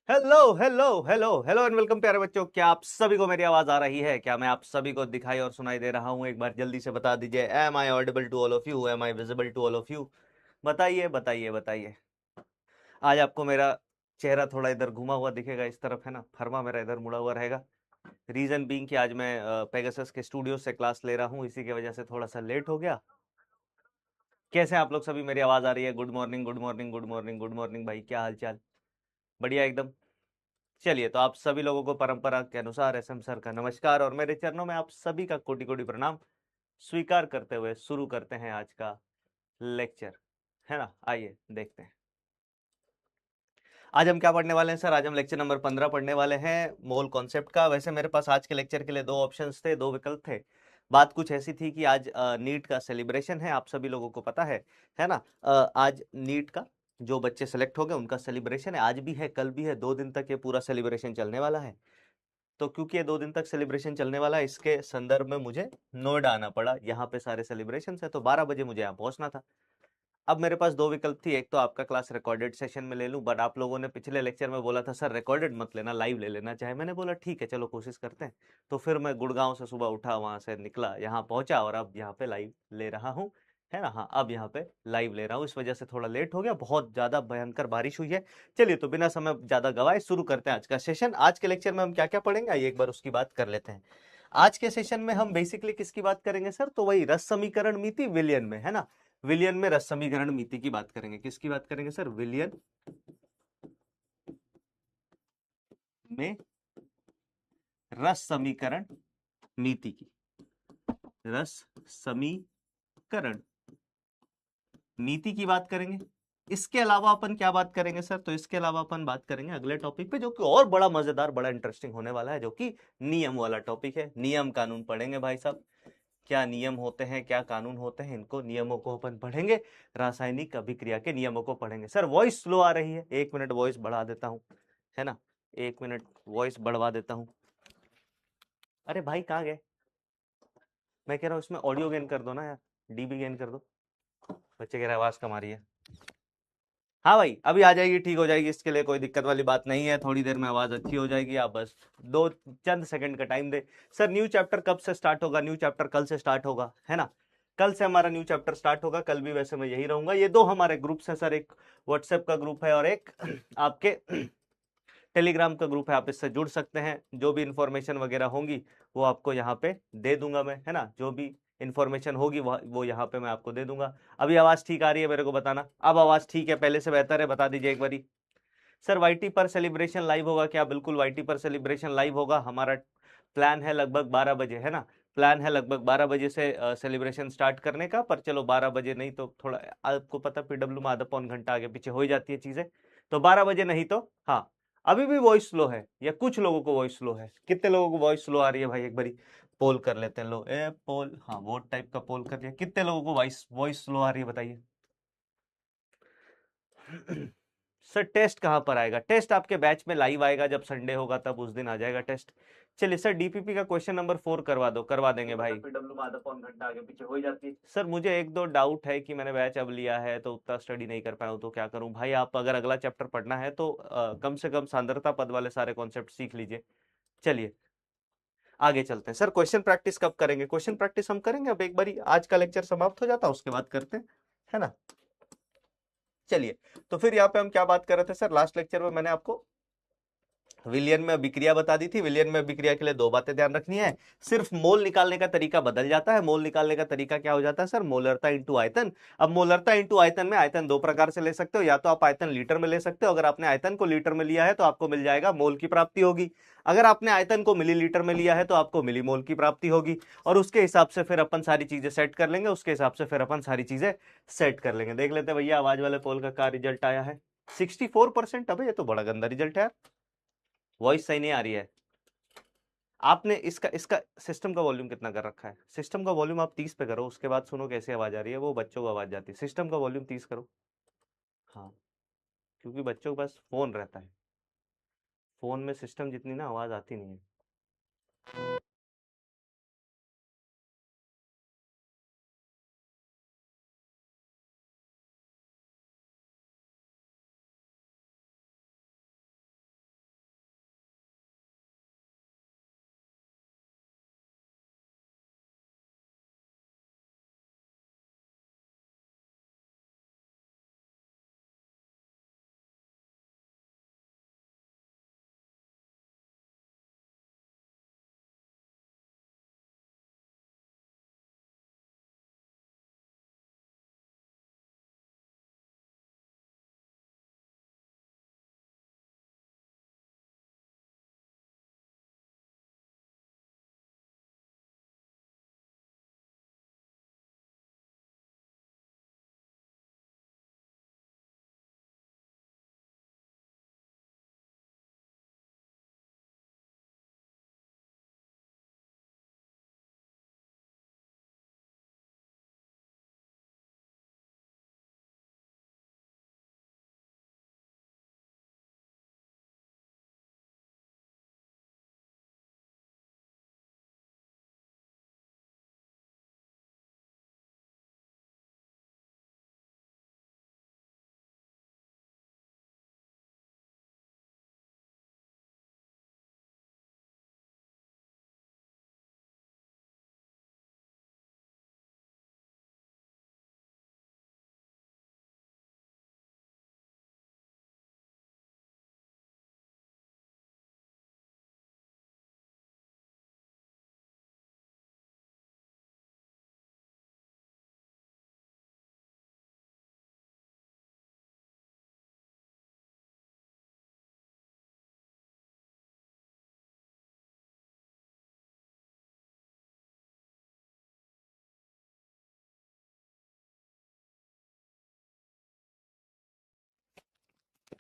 Hello hello hello hello and welcome प्यारे बच्चों। क्या आप सभी को मेरी आवाज आ रही है? क्या मैं आप सभी को दिखाई और सुनाई दे रहा हूं? एक बार जल्दी से बता दीजिए। Am I audible to all of you? Am I visible to all of you? बताइए बताइए बताइए। आज आपको मेरा चेहरा थोड़ा इधर घुमा हुआ दिखेगा, इस तरफ है ना, फरमा मेरा इधर मुड़ा हुआ रहेगा। रीजन बीइंग कि आज मैं पेगासस के स्टूडियो से क्लास ले रहा हूँ, इसी की वजह से थोड़ा सा लेट हो गया। कैसे हैं आप लोग सभी? मेरी आवाज आ रही है? Good morning good morning good morning good morning भाई, क्या हाल चाल? बढ़िया एकदम। चलिए, तो आप सभी लोगों को परंपरा के अनुसार एसएम सर का नमस्कार और मेरे चरणों में आप सभी का कोटि कोटि प्रणाम स्वीकार करते हुए शुरू करते हैं आज का लेक्चर, है ना। आइए देखते हैं आज हम क्या पढ़ने वाले हैं सर। आज हम लेक्चर नंबर 15 पढ़ने वाले हैं, मोल कॉन्सेप्ट का। वैसे मेरे पास आज के लेक्चर के लिए दो ऑप्शंस थे, दो विकल्प थे। बात कुछ ऐसी थी कि आज नीट का सेलिब्रेशन है, आप सभी लोगों को पता है ना। आज नीट का जो बच्चे सेलेक्ट हो गए उनका सेलिब्रेशन है, आज भी है कल भी है, 2 दिन तक ये पूरा सेलिब्रेशन चलने वाला है। तो क्योंकि ये 2 दिन तक सेलिब्रेशन चलने वाला है, इसके संदर्भ में मुझे नोएडा आना पड़ा। यहाँ पे सारे सेलिब्रेशन है तो 12 बजे मुझे यहाँ पहुंचना था। अब मेरे पास दो विकल्प थी, एक तो आपका क्लास रिकॉर्डेड सेशन में ले लूं, बट आप लोगों ने पिछले लेक्चर में बोला था सर रिकॉर्डेड मत लेना, लाइव ले लेना चाहे। मैंने बोला ठीक है चलो कोशिश करते हैं। तो फिर मैं गुड़गांव से सुबह उठा, वहां से निकला, यहाँ पहुंचा और अब यहाँ पे लाइव ले रहा हूँ, है ना। हाँ, अब यहाँ पे लाइव ले रहा हूँ, इस वजह से थोड़ा लेट हो गया, बहुत ज्यादा भयंकर बारिश हुई है। चलिए, तो बिना समय ज्यादा गवाए शुरू करते हैं आज का सेशन। आज के लेक्चर में हम क्या क्या पढ़ेंगे आइए एक बार उसकी बात कर लेते हैं। आज के सेशन में हम बेसिकली किसकी बात करेंगे सर? तो वही रस समीकरण मिति विलियन में, है ना। विलियन में रस समीकरण मिति की बात करेंगे। किसकी बात करेंगे सर? विलियन में रस समीकरण नीति की, रस समीकरण नीति की बात करेंगे। इसके अलावा अपन क्या बात करेंगे सर? तो इसके अलावा अपन बात करेंगे अगले टॉपिक पे, जो कि और बड़ा मजेदार, बड़ा इंटरेस्टिंग होने वाला है, जो कि नियम वाला टॉपिक है। नियम कानून पढ़ेंगे भाई साहब। क्या नियम होते हैं, क्या कानून होते हैं, इनको नियमों को अपन पढ़ेंगे। रासायनिक अभिक्रिया के नियमों को पढ़ेंगे। सर वॉइस स्लो आ रही है, 1 मिनट वॉइस बढ़ा देता हूँ, है ना। 1 मिनट वॉइस बढ़वा देता हूँ। अरे भाई कहाँ गए? मैं कह रहा हूँ इसमें ऑडियो गेन कर दो ना यार, डीबी गेन कर दो। बच्चे कह रहे आवाज कम आ रही है। हाँ भाई, अभी आ जाएगी, ठीक हो जाएगी, इसके लिए कोई दिक्कत वाली बात नहीं है। थोड़ी देर में आवाज अच्छी हो जाएगी, आप बस दो चंद सेकंड का टाइम दे। सर न्यू चैप्टर कब से स्टार्ट होगा? न्यू चैप्टर कल से स्टार्ट होगा, है ना। कल से हमारा न्यू चैप्टर स्टार्ट होगा। कल भी वैसे मैं यही रहूंगा। ये दो हमारे ग्रुप्स हैं सर, एक व्हाट्सएप का ग्रुप है और एक आपके टेलीग्राम का ग्रुप है। आप इससे जुड़ सकते हैं, जो भी इंफॉर्मेशन वगैरह होंगी वो आपको यहाँ पे दे दूंगा मैं, है ना। जो भी इंफॉर्मेशन होगी वो यहाँ पे मैं आपको दे दूंगा। अभी आवाज ठीक आ रही है मेरे को बताना। अब आवाज ठीक है, पहले से बेहतर है? बता दीजिए एक बारी। सर वाईटी पर सेलिब्रेशन लाइव होगा क्या? बिल्कुल वाईटी पर सेलिब्रेशन लाइव होगा। हमारा प्लान है लगभग 12 बजे, है ना। प्लान है लगभग 12 बजे से सेलिब्रेशन स्टार्ट करने का, पर चलो 12 बजे नहीं तो थोड़ा, आपको पता पीडब्ल्यू में आधा पौन घंटा आगे पीछे हो ही जाती है चीजें। तो 12 बजे नहीं तो हाँ। अभी भी वॉइस स्लो है या कुछ लोगों को वॉइस स्लो है? कितने लोगों को वॉइस स्लो आ रही है भाई? एक बारी पोल कर लेते हैं। लो ए पोल, हाँ वोट टाइप का पोल कर दिया। कितने लोगों को वॉइस वॉइस स्लो आ रही है बताइए। सर टेस्ट कहाँ पर आएगा? टेस्ट आपके बैच में लाइव आएगा, जब संडे होगा तब उस दिन आ जाएगा टेस्ट। चलिए सर, डीपीपी का क्वेश्चन नंबर 4 करवा दो। करवा देंगे भाई। पीडब्ल्यू में आधा पौन घंटा आगे पीछे हो ही जाती है। सर मुझे एक दो डाउट है कि मैंने बैच अब लिया है तो उतना स्टडी नहीं कर पाया हूं, तो क्या करूं भाई? आप अगर अगला चैप्टर पढ़ना है तो कम से कम सांद्रता पद वाले सारे कॉन्सेप्ट सीख लीजिए। चलिए आगे चलते हैं। सर क्वेश्चन प्रैक्टिस कब करेंगे? क्वेश्चन प्रैक्टिस हम करेंगे अब, एक बारी आज का लेक्चर समाप्त हो जाता है उसके बाद करते हैं, है ना। चलिए, तो फिर यहाँ पे हम क्या बात कर रहे थे सर? लास्ट लेक्चर में मैंने आपको विलियन में अभिक्रिया बता दी थी। विलियन में अभिक्रिया के लिए दो बातें ध्यान रखनी है। सिर्फ मोल निकालने का तरीका बदल जाता है। मोल निकालने का तरीका क्या हो जाता है सर? मोलरता इंटू आयतन। अब मोलरता इंटू आयतन में आयतन दो प्रकार से ले सकते हो, या तो आप आयतन लीटर में ले सकते हो। अगर आपने आयतन को लीटर में लिया है तो आपको मिल जाएगा मोल की प्राप्ति होगी। अगर आपने आयतन को मिलीलीटर में लिया है तो आपको मिलीमोल की प्राप्ति होगी। और उसके हिसाब से फिर अपन सारी चीजें सेट कर लेंगे, उसके हिसाब से फिर अपन सारी चीजें सेट कर लेंगे। देख लेते हैं भैया आवाज वाले पोल का क्या रिजल्ट आया है। 64%। अब ये तो बड़ा गंदा रिजल्ट है यार, वॉइस सही नहीं आ रही है। आपने इसका इसका सिस्टम का वॉल्यूम कितना कर रखा है? सिस्टम का वॉल्यूम आप 30 पे करो, उसके बाद सुनो कैसे आवाज आ रही है। वो बच्चों को आवाज जाती है। सिस्टम का वॉल्यूम 30 करो। हाँ, क्योंकि बच्चों के पास फोन रहता है, फोन में सिस्टम जितनी ना आवाज आती नहीं है।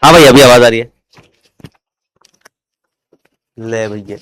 हाँ भाई अभी आवाज आ रही है। ले भैया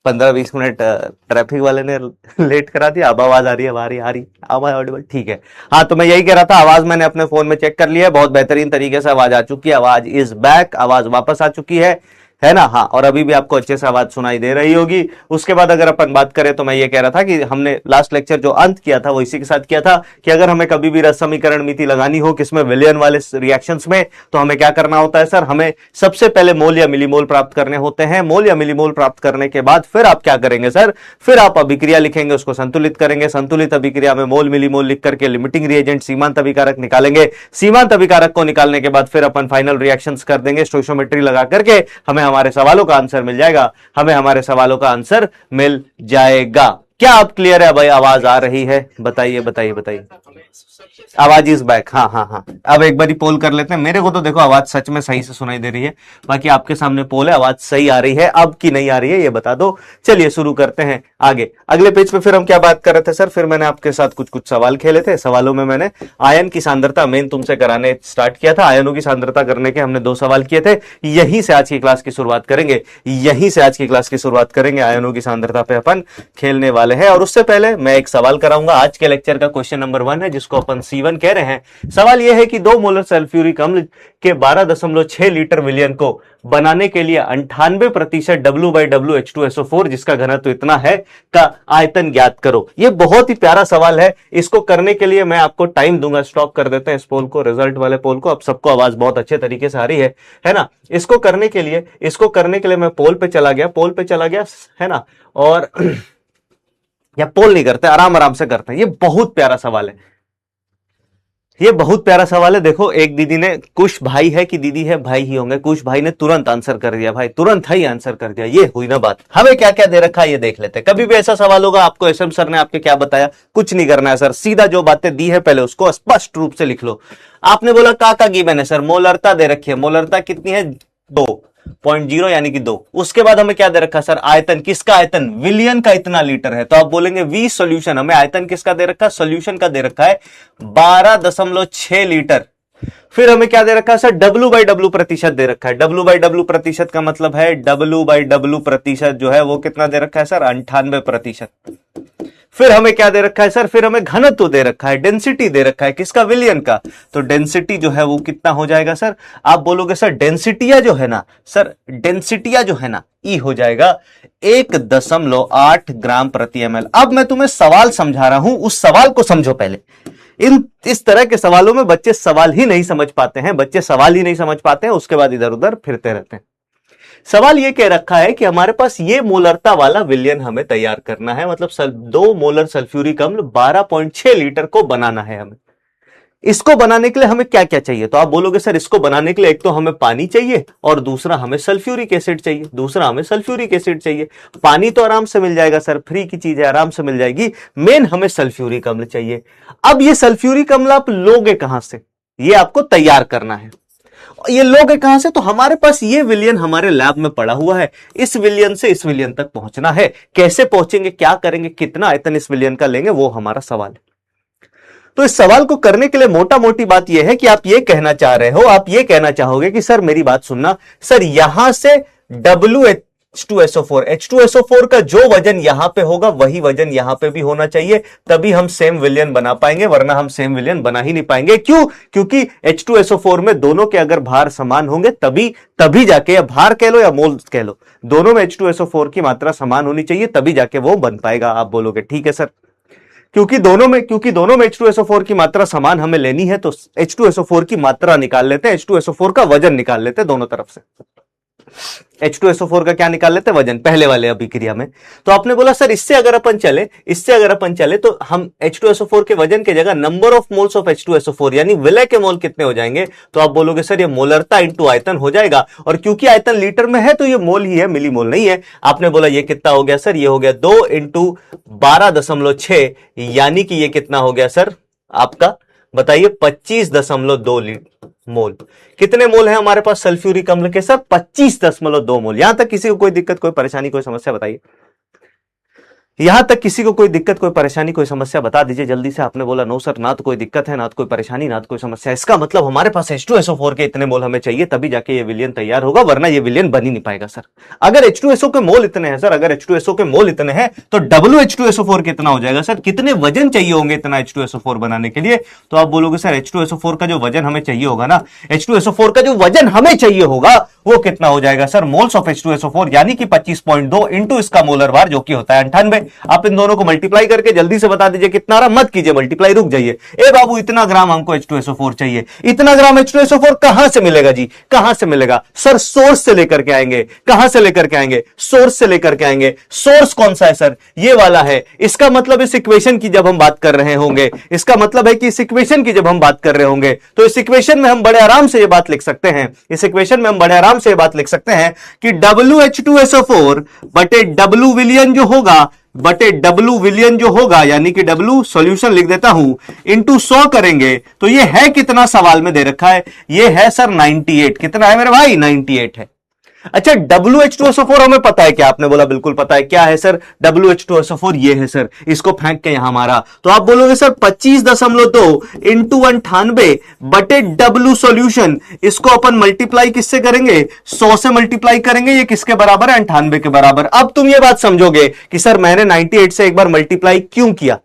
15-20 मिनट ट्रैफिक वाले ने लेट करा दिया। अब आवाज आ रही है, आ रही आवाज ऑडिबल ठीक है। हाँ तो मैं यही कह रहा था, आवाज मैंने अपने फोन में चेक कर लिया है, बहुत बेहतरीन तरीके से आवाज आ चुकी है, आवाज इज बैक, आवाज वापस आ चुकी है ना। हाँ और अभी भी आपको अच्छे से आवाज सुनाई दे रही होगी। उसके बाद अगर अपन बात करें तो मैं ये कह रहा था कि हमने लास्ट लेक्चर जो अंत किया था वो इसी के साथ किया था कि अगर हमें कभी भी रस समीकरण मिति लगानी हो किसमें, विलियन वाले रिएक्शंस में, तो हमें क्या करना होता है सर, हमें सबसे पहले मोल या मिलीमोल प्राप्त करने होते हैं। मोल या मिलीमोल प्राप्त करने के बाद फिर आप क्या करेंगे सर, फिर आप अभिक्रिया लिखेंगे, उसको संतुलित करेंगे, संतुलित अभिक्रिया में मोल मिलीमोल लिख करके लिमिटिंग रिएजेंट सीमांत अभिकारक निकालेंगे, सीमांत अभिकारक को निकालने के बाद फिर अपन फाइनल रिएक्शंस कर देंगे स्टोइकियोमेट्री लगा करके, हमें हमारे सवालों का आंसर मिल जाएगा, हमें हमारे सवालों का आंसर मिल जाएगा। क्या आप क्लियर है भाई, आवाज आ रही है? बताइए बताइए बताइए। आवाज इज बैक, हाँ हाँ हाँ। अब एक बारी पोल कर लेते हैं। मेरे को तो देखो आवाज सच में सही से सुनाई दे रही है, बाकी आपके सामने पोल है, आवाज सही आ रही है अब की नहीं आ रही है ये बता दो। चलिए शुरू करते हैं आगे। अगले पेज पे फिर हम क्या बात कर रहे थे सर, फिर मैंने आपके साथ कुछ कुछ सवाल खेले थे। सवालों में मैंने आयन की सांद्रता मेन तुमसे कराने स्टार्ट किया था, आयनों की सांद्रता करने के हमने 2 सवाल किए थे। यहीं से आज की क्लास की शुरुआत करेंगे, यहीं से आज की क्लास की शुरुआत करेंगे, आयनों की सांद्रता पे अपन खेलने वाले हैं। और उससे पहले मैं एक सवाल कराऊंगा, आज के लेक्चर का क्वेश्चन नंबर 1 है जिसको अपन C1 कह रहे हैं। सवाल यह है कि 2 मोलर सल्फ्यूरिक अम्ल के 12.6 लीटर विलयन को बनाने के लिए 98% W/W H2SO4 जिसका घनत्व इतना है का आयतन ज्ञात करो। यह बहुत ही प्यारा सवाल है। इसको करने के लिए मैं आपको टाइम दूंगा। स्टॉप कर देते हैं इस पोल को, रिजल्ट वाले पोल को। अब सबको आवाज बहुत अच्छे तरीके से आ रही है ना। इसको करने के लिए मैं पोल पे चला गया है ना। और या पोल नहीं करते, आराम आराम से करते हैं। ये बहुत प्यारा सवाल है, ये बहुत प्यारा सवाल है। देखो एक दीदी ने, कुश भाई है कि दीदी है, भाई ही होंगे, कुश भाई ने तुरंत आंसर कर दिया भाई, तुरंत ही आंसर कर दिया। ये हुई ना बात। हमें क्या क्या दे रखा है ये देख लेते हैं। कभी भी ऐसा सवाल होगा आपको एसएम सर ने आपके क्या बताया, कुछ नहीं करना है सर, सीधा जो बातें दी है पहले उसको स्पष्ट रूप से लिख लो। आपने बोला काका की मैंने सर मोलरता दे रखी है, मोलरता कितनी है 2.0 यानी कि 2। उसके बाद हमें क्या दे रखा सर, आयतन, किसका आयतन, विलियन का इतना लीटर है, तो आप बोलेंगे वी सॉल्यूशन। हमें आयतन किसका दे रखा है, सॉल्यूशन का दे रखा है 12.6 लीटर। फिर हमें क्या दे रखा है सर, W/W प्रतिशत दे रखा है। W/W प्रतिशत का मतलब है, W/W प्रतिशत जो है वो कितना दे रखा है सर, 98%। फिर हमें क्या दे रखा है सर, फिर हमें घनत्व दे रखा है, डेंसिटी दे रखा है, किसका, विलियन का। तो डेंसिटी जो है वो कितना हो जाएगा सर, आप बोलोगे सर डेंसिटिया जो है ना सर, डेंसिटिया जो है ना ई हो जाएगा 1.8 ग्राम प्रति ml। अब मैं तुम्हें सवाल समझा रहा हूं, उस सवाल को समझो पहले। इस तरह के सवालों में बच्चे सवाल ही नहीं समझ पाते हैं, बच्चे सवाल ही नहीं समझ पाते हैं, उसके बाद इधर उधर फिरते रहते हैं। सवाल यह कह रखा है कि हमारे पास ये मोलरता वाला विलयन हमें तैयार करना है, मतलब 2 मोलर सल्फ्यूरिक अम्ल 12.6 लीटर को बनाना है हमें। इसको बनाने के लिए हमें क्या क्या चाहिए, तो आप बोलोगे सर इसको बनाने के लिए एक तो हमें पानी चाहिए और दूसरा हमें सल्फ्यूरिक एसिड चाहिए। पानी तो आराम से मिल जाएगा सर, फ्री की चीज है, आराम से मिल जाएगी। मेन हमें सल्फ्यूरिक अम्ल चाहिए। अब ये सल्फ्यूरिक अम्ल आप लोगे कहां से, ये आपको तैयार करना है। ये लोगे कहां से, तो हमारे पास ये विलयन हमारे लैब में पड़ा हुआ है। इस विलयन से इस विलयन तक पहुंचना है। कैसे पहुंचेंगे, क्या करेंगे, कितना आयतन इस विलयन का लेंगे, वो हमारा सवाल है। तो इस सवाल को करने के लिए मोटा मोटी बात यह है कि आप ये कहना चाह रहे हो, आप ये कहना चाहोगे कि सर मेरी बात सुनना, सर यहां से H2SO4 का जो वजन यहां पे होगा वही वजन यहां पे भी होना चाहिए, तभी हम सेम विलयन बना पाएंगे, वरना हम सेम विलयन बना ही नहीं पाएंगे। क्यों, क्योंकि H2SO4 में दोनों के अगर भार समान होंगे तभी जाके, या भार कह लो या मोल कह लो, दोनों में H2SO4 की मात्रा समान होनी चाहिए, तभी जाके वो बन पाएगा। आप बोलोगे ठीक है सर, क्योंकि दोनों में H2SO4 की मात्रा समान हमें लेनी है, तो H2SO4 की मात्रा निकाल लेते हैं, H2SO4 का वजन निकाल लेते हैं दोनों तरफ से। H2SO4 का क्या निकाल लेते हैं, वजन, पहले वाले अभिक्रिया में। तो आपने बोला सर इससे अगर अपन चले तो हम H2SO4 के वजन की जगह number of moles of H2SO4 यानी विलय के मोल कितने हो जाएंगे, तो आप बोलोगे सर ये मोलरता इंटू आयतन हो जाएगा, और क्योंकि आयतन लीटर में है तो ये मोल ही है, मिलीमोल नहीं है। आपने बोला ये कितना हो गया सर, ये हो गया 2 × 12.6 यानी कि ये कितना हो गया सर आपका, बताइए 25.2 मोल। कितने मोल है हमारे पास सल्फ्यूरिक अम्ल के सर, 25.2 मोल। यहां तक किसी को कोई दिक्कत, कोई परेशानी, कोई समस्या बताइए। यहां तक किसी को कोई दिक्कत, कोई परेशानी, कोई समस्या बता दीजिए जल्दी से। आपने बोला नो सर, ना तो कोई दिक्कत है, ना तो कोई परेशानी, ना तो कोई समस्या। इसका मतलब हमारे पास H2SO4 के इतने मोल हमें चाहिए, तभी जाके ये विलियन तैयार होगा, वरना ये विलियन बन ही नहीं पाएगा सर। अगर H2SO के मोल इतने हैं सर, अगर H2SO के मोल इतने हैं तो WH2SO4 कितना हो जाएगा सर? कितने वजन चाहिए होंगे इतना H2SO4 बनाने के लिए? तो आप बोलोगे सर H2SO4 का जो वजन हमें चाहिए होगा ना, H2SO4 का जो वजन हमें चाहिए होगा वो कितना हो जाएगा सर? मोल्स ऑफ H2SO4 यानी कि 25.2 इंटू इसका मोलर भार जो कि होता है 98। आप इन दोनों को मल्टीप्लाई करके जल्दी से बता दीजिए कितना आ रहा। मत कीजिए मल्टीप्लाई, रुक जाइए। ए बाबू इतना ग्राम हमको H2SO4 चाहिए। इतना ग्राम H2SO4 कहां से मिलेगा जी? कहां से मिलेगा सर? सोर्स से लेकर के आएंगे। कहां से लेकर के आएंगे? सोर्स से लेकर के आएंगे। सोर्स कौन सा है सर? ये वाला है। इसका मतलब इस इक्वेशन की जब हम बात कर रहे होंगे, इसका मतलब है कि इस इक्वेशन की जब हम बात कर रहे होंगे तो इस इक्वेशन में हम बड़े आराम से ये बात लिख सकते हैं, इस इक्वेशन में हम बड़े आराम से ये बात लिख सकते हैं कि WH2SO4 बटे W विलियन जो होगा, बटे W विलियन जो होगा, यानी कि W सॉल्यूशन लिख देता हूं, इंटू 100 करेंगे तो ये है कितना सवाल में दे रखा है? ये है सर 98। कितना है मेरे भाई? 98 है। अच्छा WH2SO4 हमें पता है क्या? आपने बोला बिल्कुल पता है। क्या है सर WH2SO4? ये है सर। इसको फेंक के यहां मारा तो आप बोलोगे सर 25.2 इंटू 98 बटे W सॉल्यूशन। इसको अपन मल्टीप्लाई किससे करेंगे? 100 से मल्टीप्लाई करेंगे। ये किसके बराबर है? 98 के बराबर। अब तुम ये बात समझोगे कि सर मैंने 98 से एक बार मल्टीप्लाई क्यों किया,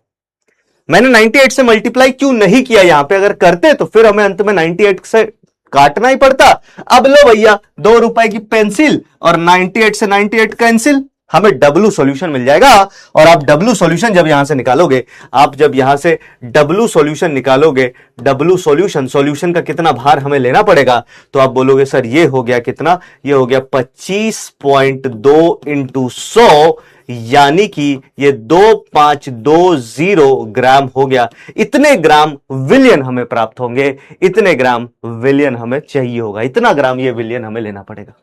मैंने 98 से मल्टीप्लाई क्यों नहीं किया। यहां पे अगर करते तो फिर हमें अंत में 98 से काटना ही पड़ता। अब लो भैया 2 रुपए की पेंसिल और 98 से 98 कैंसिल, हमें W सॉल्यूशन मिल जाएगा। और आप W सॉल्यूशन जब यहां से निकालोगे, आप जब यहां से W सॉल्यूशन निकालोगे, W सॉल्यूशन का कितना भार हमें लेना पड़ेगा, तो आप बोलोगे सर ये हो गया कितना? ये हो गया 25.2 इंटू 100, यानी कि ये 2520 ग्राम हो गया। इतने ग्राम विलियन हमें प्राप्त होंगे, इतने ग्राम विलियन हमें चाहिए होगा, इतना ग्राम ये विलियन हमें लेना पड़ेगा।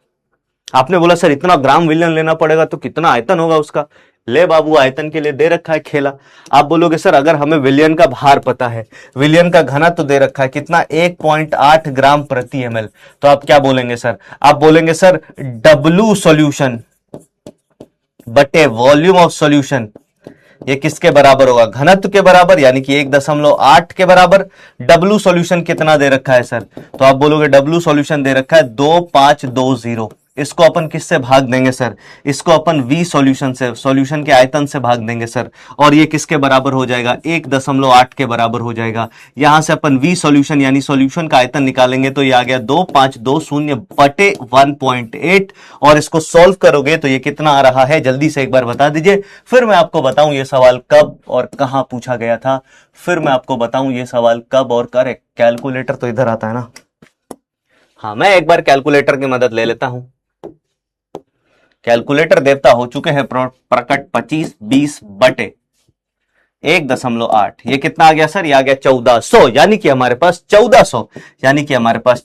आपने बोला सर इतना ग्राम विलियन लेना पड़ेगा तो कितना आयतन होगा उसका? ले बाबू आयतन के लिए दे रखा है खेला। आप बोलोगे सर अगर हमें विलियन का भार पता है, विलियन का घनत्व तो दे रखा है कितना? 1.8 ग्राम प्रति ml, तो आप क्या बोलेंगे सर? आप बोलेंगे सर W सॉल्यूशन बटे वॉल्यूम ऑफ सॉल्यूशन, ये किसके बराबर होगा? घनत्व के बराबर, यानी कि 1.8 के बराबर। W सॉल्यूशन कितना दे रखा है सर? तो आप बोलोगे W सॉल्यूशन दे रखा है 2520। इसको अपन किससे भाग देंगे सर? इसको अपन V सॉल्यूशन से, सॉल्यूशन के आयतन से भाग देंगे सर। और ये किसके बराबर हो जाएगा? 1.8 के बराबर हो जाएगा। यहां से अपन V सॉल्यूशन यानी सॉल्यूशन का आयतन निकालेंगे तो ये आ गया 2520 बटे 1.8, और इसको सॉल्व करोगे तो ये कितना आ रहा है? जल्दी से एक बार बता दीजिए, फिर मैं आपको बताऊं ये सवाल कब और कहां पूछा गया था। फिर मैं आपको बताऊं ये सवाल कब और करेक्ट। कैलकुलेटर तो इधर आता है ना। हाँ, मैं एक बार कैलकुलेटर की मदद ले लेता हूं। कैलकुलेटर देवता हो चुके हैं प्रकट। 25 बटे 1.8, ये कितना आ गया सर? ये आ गया 1400, यानी कि हमारे पास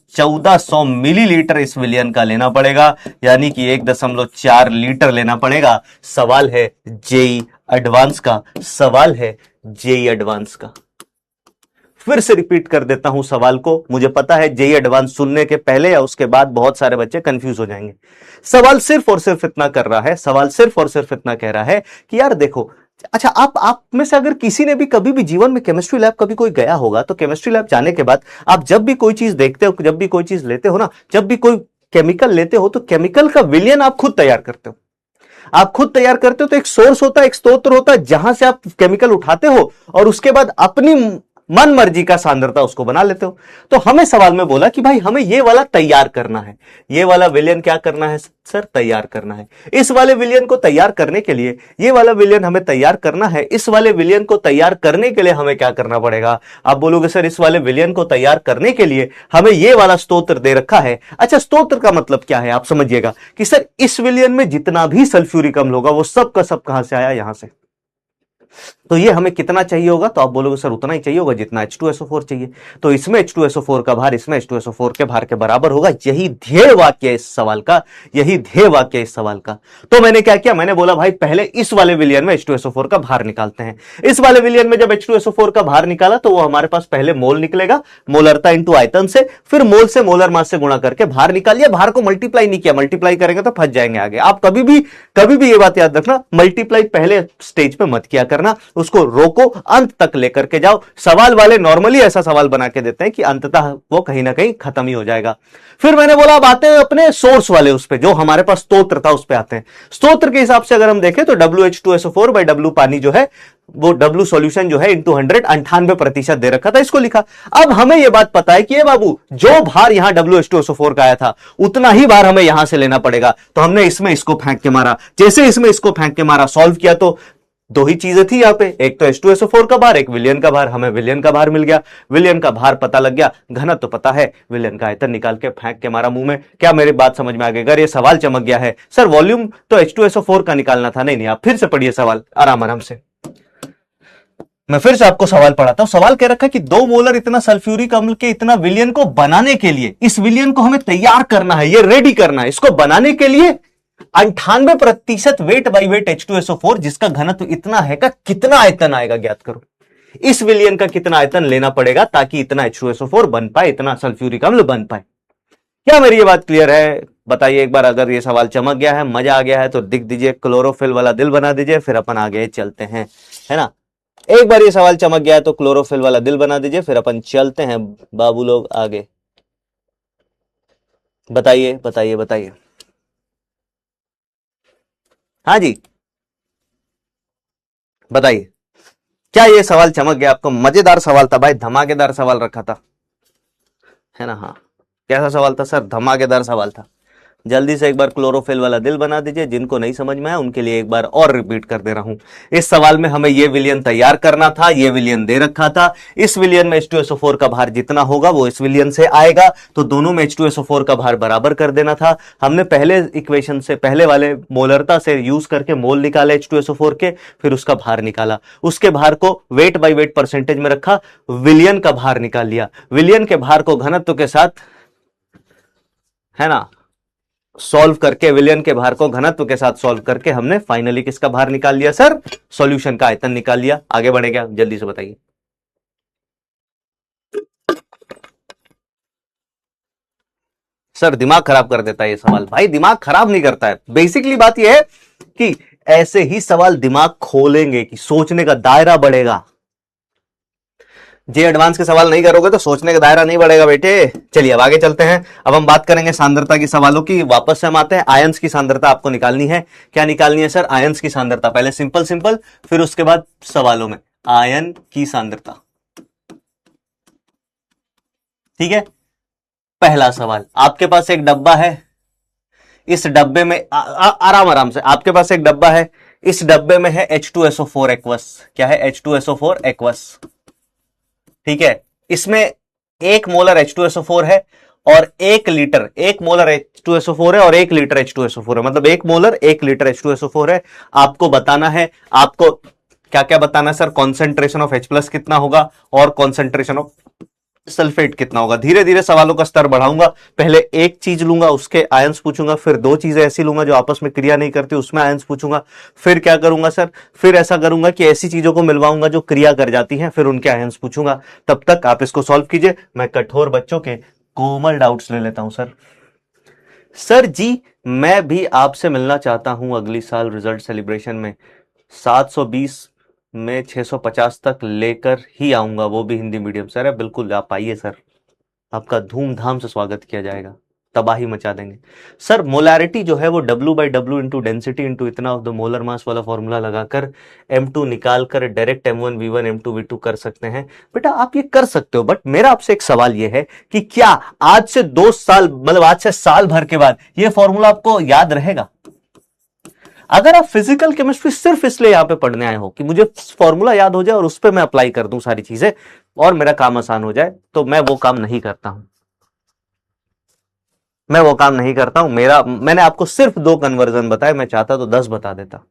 1400 मिलीलीटर इस विलियन का लेना पड़ेगा, यानी कि 1.4 लीटर लेना पड़ेगा। सवाल है जेई एडवांस का, सवाल है जेई एडवांस का। फिर से रिपीट कर देता हूं सवाल को। मुझे पता है जेई एडवांस सुनने के पहले या उसके बाद बहुत सारे बच्चे कंफ्यूज हो जाएंगे। सवाल सिर्फ और सिर्फ इतना कर रहा है, सवाल सिर्फ और सिर्फ इतना कह रहा है कि यार देखो, अच्छा आप में से अगर किसी ने भी कभी भी जीवन में केमिस्ट्री लैब कभी कोई गया होगा तो केमिस्ट्री लैब जाने के बाद आप जब भी कोई चीज देखते हो, जब भी कोई चीज लेते हो ना, जब भी कोई केमिकल लेते हो तो केमिकल का विलियन आप खुद तैयार करते हो। आप खुद तैयार करते हो तो एक सोर्स होता है, एक स्रोत होता है जहां से आप केमिकल उठाते हो और उसके बाद अपनी मन मर्जी का सांद्रता उसको बना लेते हो। तो हमें सवाल में बोला कि भाई हमें ये वाला तैयार करना है, ये वाला विलियन क्या करना है सर? तैयार करना है। इस वाले विलियन को तैयार करने के लिए, ये वाला विलियन हमें तैयार करना है, इस वाले विलियन को तैयार करने के लिए हमें क्या करना पड़ेगा? आप बोलोगे सर इस वाले विलियन को तैयार करने के लिए हमें ये वाला स्तोत्र दे रखा है। अच्छा, स्तोत्र का मतलब क्या है? आप समझिएगा कि सर इस विलियन में जितना भी सल्फ्यूरिक अम्ल होगा वो सब का सब कहां से आया? यहां से। तो ये हमें कितना चाहिए होगा, तो आप बोलोगे सर उतना ही चाहिए होगा जितना H2SO4 चाहिए। तो इसमें H2SO4 का भार इसमें H2SO4 के भार के बराबर होगा। यही ध्येय वाक्य है इस सवाल का, यही ध्येय वाक्य है इस सवाल का। तो मैंने क्या किया, मैंने बोला भाई पहले इस वाले विलियन में H2SO4 का भार निकालते हैं। इस वाले विलियन में जब H2SO4 का भार निकाला तो वो हमारे पास पहले मोल निकलेगा, मोलरता इंटू आयतन से, फिर मोल से मोलर मास से गुणा करके भार निकाल लिया। भार को मल्टीप्लाई नहीं किया, मल्टीप्लाई करेंगे तो फंस जाएंगे आगे। आप कभी भी ये बात याद रखना, मल्टीप्लाई पहले स्टेज पे मत किया करना, उसको रोको, अंत तक लेकर के जाओ। सवाल वाले नॉर्मली ऐसा सवाल बना के देते हैं कि अंततः वो कहीं ना कहीं खत्म ही हो जाएगा। फिर मैंने बोला अब आते हैं अपने सोर्स वाले, उस पे जो हमारे पास स्तोत्र था उस पे आते हैं। स्तोत्र के हिसाब से अगर हम देखें तो WH2SO4 बाई W पानी जो है वो W सॉल्यूशन जो है इंटू 100 98% दे रखा था, इसको लिखा। अब हमें यह बात पता है कि ये बाबू जो भार यहां WH2SO4 का आया था उतना ही भार हमें यहां से लेना पड़ेगा। तो हमने इसमें इसको फेंक के मारा, जैसे इसमें इसको फेंक के मारा, सॉल्व किया तो दो ही चीजें थी यहां पे, एक तो H2SO4 का भार, एक विलियन का भार। हमें विलियन का भार मिल गया, विलियन का भार पता लग गया, घनत्व तो पता है, विलियन का आयतन निकाल के फेंक के मारा मुंह में। क्या मेरी बात समझ में आ गई? अगर ये सवाल चमक गया है सर वॉल्यूम तो H2SO4 का निकालना था, नहीं आप फिर से पढ़िए सवाल आराम से। मैं फिर से आपको सवाल पढ़ाता हूं। सवाल कह रखा है कि 2 मोलर इतना सल्फ्यूरिक अम्ल के इतना विलियन को बनाने के लिए, इस विलियन को हमें तैयार करना है, ये रेडी करना है। इसको बनाने के लिए 98% वेट बाई वेट H2SO4 जिसका घनत्व इतना है का कितना आयतन आएगा ज्ञात करो। इस विलियन का कितना आयतन लेना पड़ेगा ताकि इतना H2SO4 बन पाए, इतना सल्फ्यूरिक अम्ल बन पाए। क्या मेरी ये बात क्लियर है? बताइए एक बार। अगर ये सवाल चमक गया है, मजा आ गया है तो दिख दीजिए, क्लोरोफिल वाला दिल बना दीजिए, फिर अपन आगे चलते हैं, है ना। एक बार ये सवाल चमक गया है तो क्लोरोफिल वाला दिल बना दीजिए, फिर अपन चलते हैं बाबू लोग आगे। बताइए बताइए बताइए। हाँ जी बताइए, क्या ये सवाल चमक गया आपको? मजेदार सवाल था भाई, धमाकेदार सवाल रखा था, है ना। हाँ, कैसा सवाल था सर? धमाकेदार सवाल था। जल्दी से एक बार क्लोरोफिल वाला दिल बना दीजिए। जिनको नहीं समझ में आया उनके लिए एक बार और रिपीट कर दे रहा हूं। इस सवाल में हमें यह विलियन तैयार करना था, यह विलियन दे रखा था। इस विलियन में H2SO4 का भार जितना होगा वो इस विलियन से आएगा, तो दोनों में H2SO4 का भार बराबर कर देना था। हमने पहले इक्वेशन से, पहले वाले मोलरता से यूज करके मोल निकाले H2SO4 के, फिर उसका भार निकाला, उसके भार को वेट बाई वेट परसेंटेज में रखा, विलियन का भार निकाल लिया। विलियन के भार को घनत्व के साथ, है ना, सॉल्व करके, विलियन के भार को घनत्व के साथ सॉल्व करके हमने फाइनली किसका भार निकाल लिया सर? सॉल्यूशन का आयतन निकाल लिया। आगे बढ़े क्या? जल्दी से बताइए। सर दिमाग खराब कर देता है ये सवाल। भाई दिमाग खराब नहीं करता है, बेसिकली बात यह है कि ऐसे ही सवाल दिमाग खोलेंगे कि सोचने का दायरा बढ़ेगा। जे एडवांस के सवाल नहीं करोगे तो सोचने का दायरा नहीं बढ़ेगा बेटे। चलिए अब आगे चलते हैं। अब हम बात करेंगे सांद्रता की सवालों की। वापस से हम आते हैं, आयंस की सांद्रता आपको निकालनी है। क्या निकालनी है सर? आयंस की सांद्रता। पहले सिंपल सिंपल, फिर उसके बाद सवालों में आयन की सांद्रता। ठीक है, पहला सवाल, आपके पास एक डब्बा है, इस डब्बे में आराम से, आपके पास एक डब्बा है, इस डब्बे में है H2SO4 एक्वस। क्या है? H2SO4 aqueous. ठीक है, इसमें 1 मोलर H2SO4 है और 1 लीटर, 1 मोलर H2SO4 है और 1 लीटर H2SO4 है, मतलब 1 मोलर 1 लीटर H2SO4 है। आपको बताना है, आपको क्या क्या बताना है सर? कॉन्सेंट्रेशन ऑफ H+ कितना होगा और कॉन्सेंट्रेशन ऑफ सल्फेट कितना होगा। धीरे धीरे सवालों का स्तर बढ़ाऊंगा। पहले एक चीज लूंगा, उसके आयंस पूछूंगा, फिर 2 चीजें ऐसी लूंगा जो आपस में क्रिया नहीं करती, उसमें आयंस पूछूंगा। फिर क्या करूंगा सर? फिर ऐसा करूंगा कि ऐसी चीजों को मिलवाऊंगा जो क्रिया कर जाती हैं, फिर उनके आयंस पूछूंगा। तब तक आप इसको सॉल्व कीजिए, मैं कठोर बच्चों के कोमल डाउट्स ले लेता हूं। सर जी मैं भी आपसे मिलना चाहता हूं अगली साल रिजल्ट सेलिब्रेशन में। 720 में 650 तक लेकर ही आऊंगा, वो भी हिंदी मीडियम। सर बिल्कुल आप आइए सर, आपका धूमधाम से स्वागत किया जाएगा, तबाही मचा देंगे। सर मोलैरिटी जो है वो W/W इंटू डेंसिटी इंटू इतना ऑफ द मोलर मास वाला फॉर्मूला लगाकर M2 निकालकर डायरेक्ट M1V1 M2V2 कर सकते हैं। बेटा आप ये कर सकते हो, बट मेरा आपसे एक सवाल ये है कि क्या आज से 2 साल, मतलब आज से साल भर के बाद ये फॉर्मूला आपको याद रहेगा? अगर आप फिजिकल केमिस्ट्री सिर्फ इसलिए यहां पे पढ़ने आए हो कि मुझे फॉर्मूला याद हो जाए और उस पर मैं अप्लाई कर दूं सारी चीजें और मेरा काम आसान हो जाए, तो मैं वो काम नहीं करता हूं। मैंने आपको सिर्फ 2 कन्वर्जन बताए, मैं चाहता तो 10 बता देता।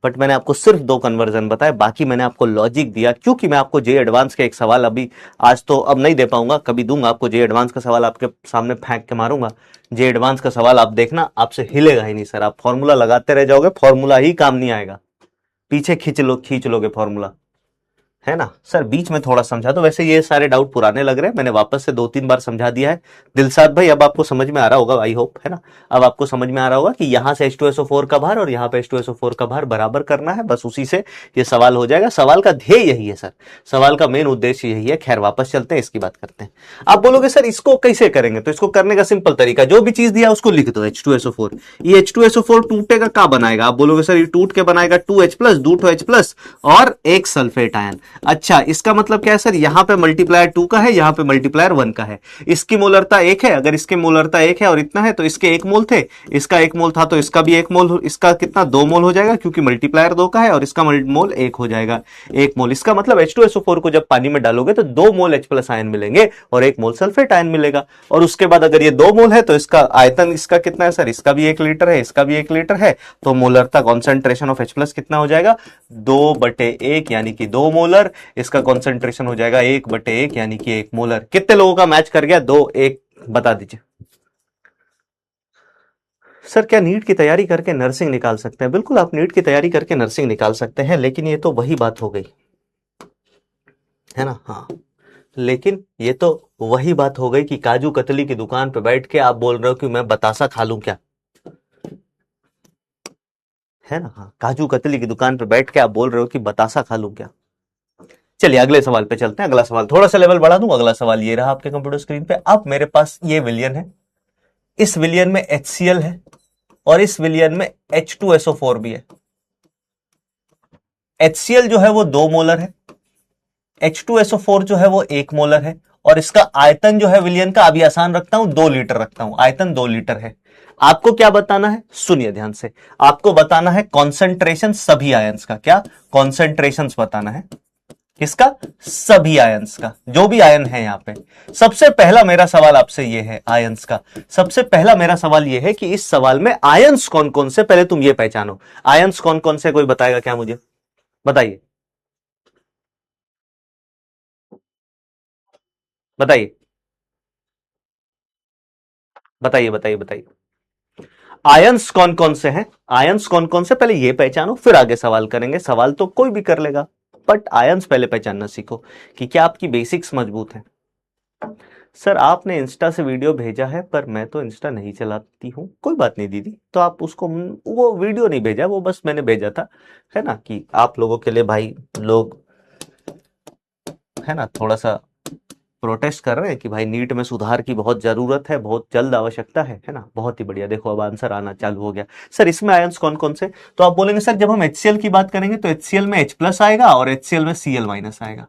बट मैंने आपको सिर्फ 2 कन्वर्जन बताए, बाकी मैंने आपको लॉजिक दिया, क्योंकि मैं आपको जे एडवांस के एक सवाल अभी आज तो अब नहीं दे पाऊंगा, कभी दूंगा आपको जे एडवांस का सवाल, आपके सामने फेंक के मारूंगा। जे एडवांस का सवाल आप देखना, आपसे हिलेगा ही नहीं सर, आप फॉर्मूला लगाते रह जाओगे, फॉर्मूला ही काम नहीं आएगा, पीछे खींच लोगे फॉर्मूला, है ना सर। बीच में थोड़ा समझा दो, वैसे ये सारे डाउट पुराने लग रहे हैं, मैंने वापस से 2-3 बार समझा दिया है। दिलसाद भाई अब आपको समझ में आ रहा होगा, आई होप, है ना। अब आपको समझ में आ रहा होगा कि यहां से H2SO4 का भार और यहां पे H2SO4 का भार बराबर करना है, बस उसी से ये सवाल हो जाएगा। सवाल का ध्येय यही है सर, सवाल का मेन उद्देश्य यही है। खैर वापस चलते हैं, इसकी बात करते हैं। आप बोलोगे सर इसको कैसे करेंगे, तो इसको करने का सिंपल तरीका, जो भी चीज दिया उसको लिख दो H2SO4। ये H2SO4 टूटेगा, क्या बनाएगा, आप बोलोगे सर ये टूट के बनाएगा 2H+, 2H+ और एक सल्फेट आयन। अच्छा, इसका मतलब क्या है सर, यहां पे मल्टीप्लायर 2 का है, यहां पे मल्टीप्लायर 1 का है। इसकी मोलरता 1 है, अगर इसकी मोलरता 1 है और इतना है तो इसके 1 मोल थे, इसका 1 मोल था तो इसका भी 1 मोल, इसका कितना 2 मोल हो जाएगा, क्योंकि मल्टीप्लायर 2 का है, और इसका मोल 1 हो जाएगा, 1 मोल। इसका मतलब H2SO4 को जब पानी में डालोगे तो 2 मोल H+ आयन मिलेंगे और 1 मोल सल्फेट आयन मिलेगा। और उसके बाद अगर ये 2 मोल है तो इसका आयतन इसका कितना है सर, इसका भी 1 लीटर है, इसका भी 1 लीटर है, तो मोलरता कॉन्सेंट्रेशन ऑफ H+ कितना हो जाएगा, 2/1 यानी कि 2 मोलर। इसका कॉन्सेंट्रेशन हो जाएगा 1/1 यानी कि 1 मोलर। कितने लोगों का मैच कर गया, 2, 1 बता दीजिए। सर क्या नीट की तैयारी करके नर्सिंग निकाल सकते हैं? बिल्कुल, आप नीट की तैयारी करके नर्सिंग निकाल सकते हैं, लेकिन ये तो वही बात हो गई, है ना। हाँ, लेकिन ये तो वही बात हो गई कि काजू कतली की दुकान पे बैठ के आप बोल रहे हो कि मैं बतासा खा लूं क्या, है ना। हाँ, काजू कतली की दुकान पे बैठ के आप बोल रहे हो कि बतासा खा लूं क्या। चलिए अगले सवाल पे चलते हैं। अगला सवाल थोड़ा सा लेवल बढ़ा दूं, अगला सवाल ये रहा आपके कंप्यूटर स्क्रीन पे। अब मेरे पास ये विलियन है, इस विलियन में HCl है और इस विलियन में H2SO4 भी है। HCl जो है वो 2 मोलर है, H2SO4 जो है वो 1 मोलर है, और इसका आयतन जो है विलियन का, अभी आसान रखता हूं 2 लीटर रखता हूं, आयतन 2 लीटर है। आपको क्या बताना है, सुनिए ध्यान से, आपको बताना है कॉन्सेंट्रेशन सभी आयंस का। क्या कॉन्सेंट्रेशन बताना है, किसका, सभी आयंस का, जो भी आयन है यहां पे। सबसे पहला मेरा सवाल आपसे यह है आयंस का, सबसे पहला मेरा सवाल यह है कि इस सवाल में आयंस कौन कौन से, पहले तुम ये पहचानो आयंस कौन कौन से, कोई बताएगा क्या मुझे, बताइए बताइए बताइए बताइए बताइए। आयंस कौन कौन से हैं, आयंस कौन कौन से, पहले ये पहचानो, फिर आगे सवाल करेंगे। सवाल तो कोई भी कर लेगा, बट आयंस पहले पहचानना सीखो कि क्या आपकी बेसिक्स मजबूत है। सर आपने इंस्टा से वीडियो भेजा है, पर मैं तो इंस्टा नहीं चलाती हूँ। कोई बात नहीं दीदी, तो आप उसको, वो वीडियो नहीं भेजा, वो बस मैंने भेजा था, है ना, कि आप लोगों के लिए भाई लोग, है ना, थोड़ा सा प्रोटेस्ट कर रहे हैं कि भाई नीट में सुधार की बहुत जरूरत है, बहुत जल्द आवश्यकता है ना। बहुत ही बढ़िया, देखो अब आंसर आना चालू हो गया। सर इसमें आयंस कौन कौन से, तो आप बोलेंगे सर जब हम HCl की बात करेंगे तो HCl में H+ आएगा और HCl में Cl- आएगा।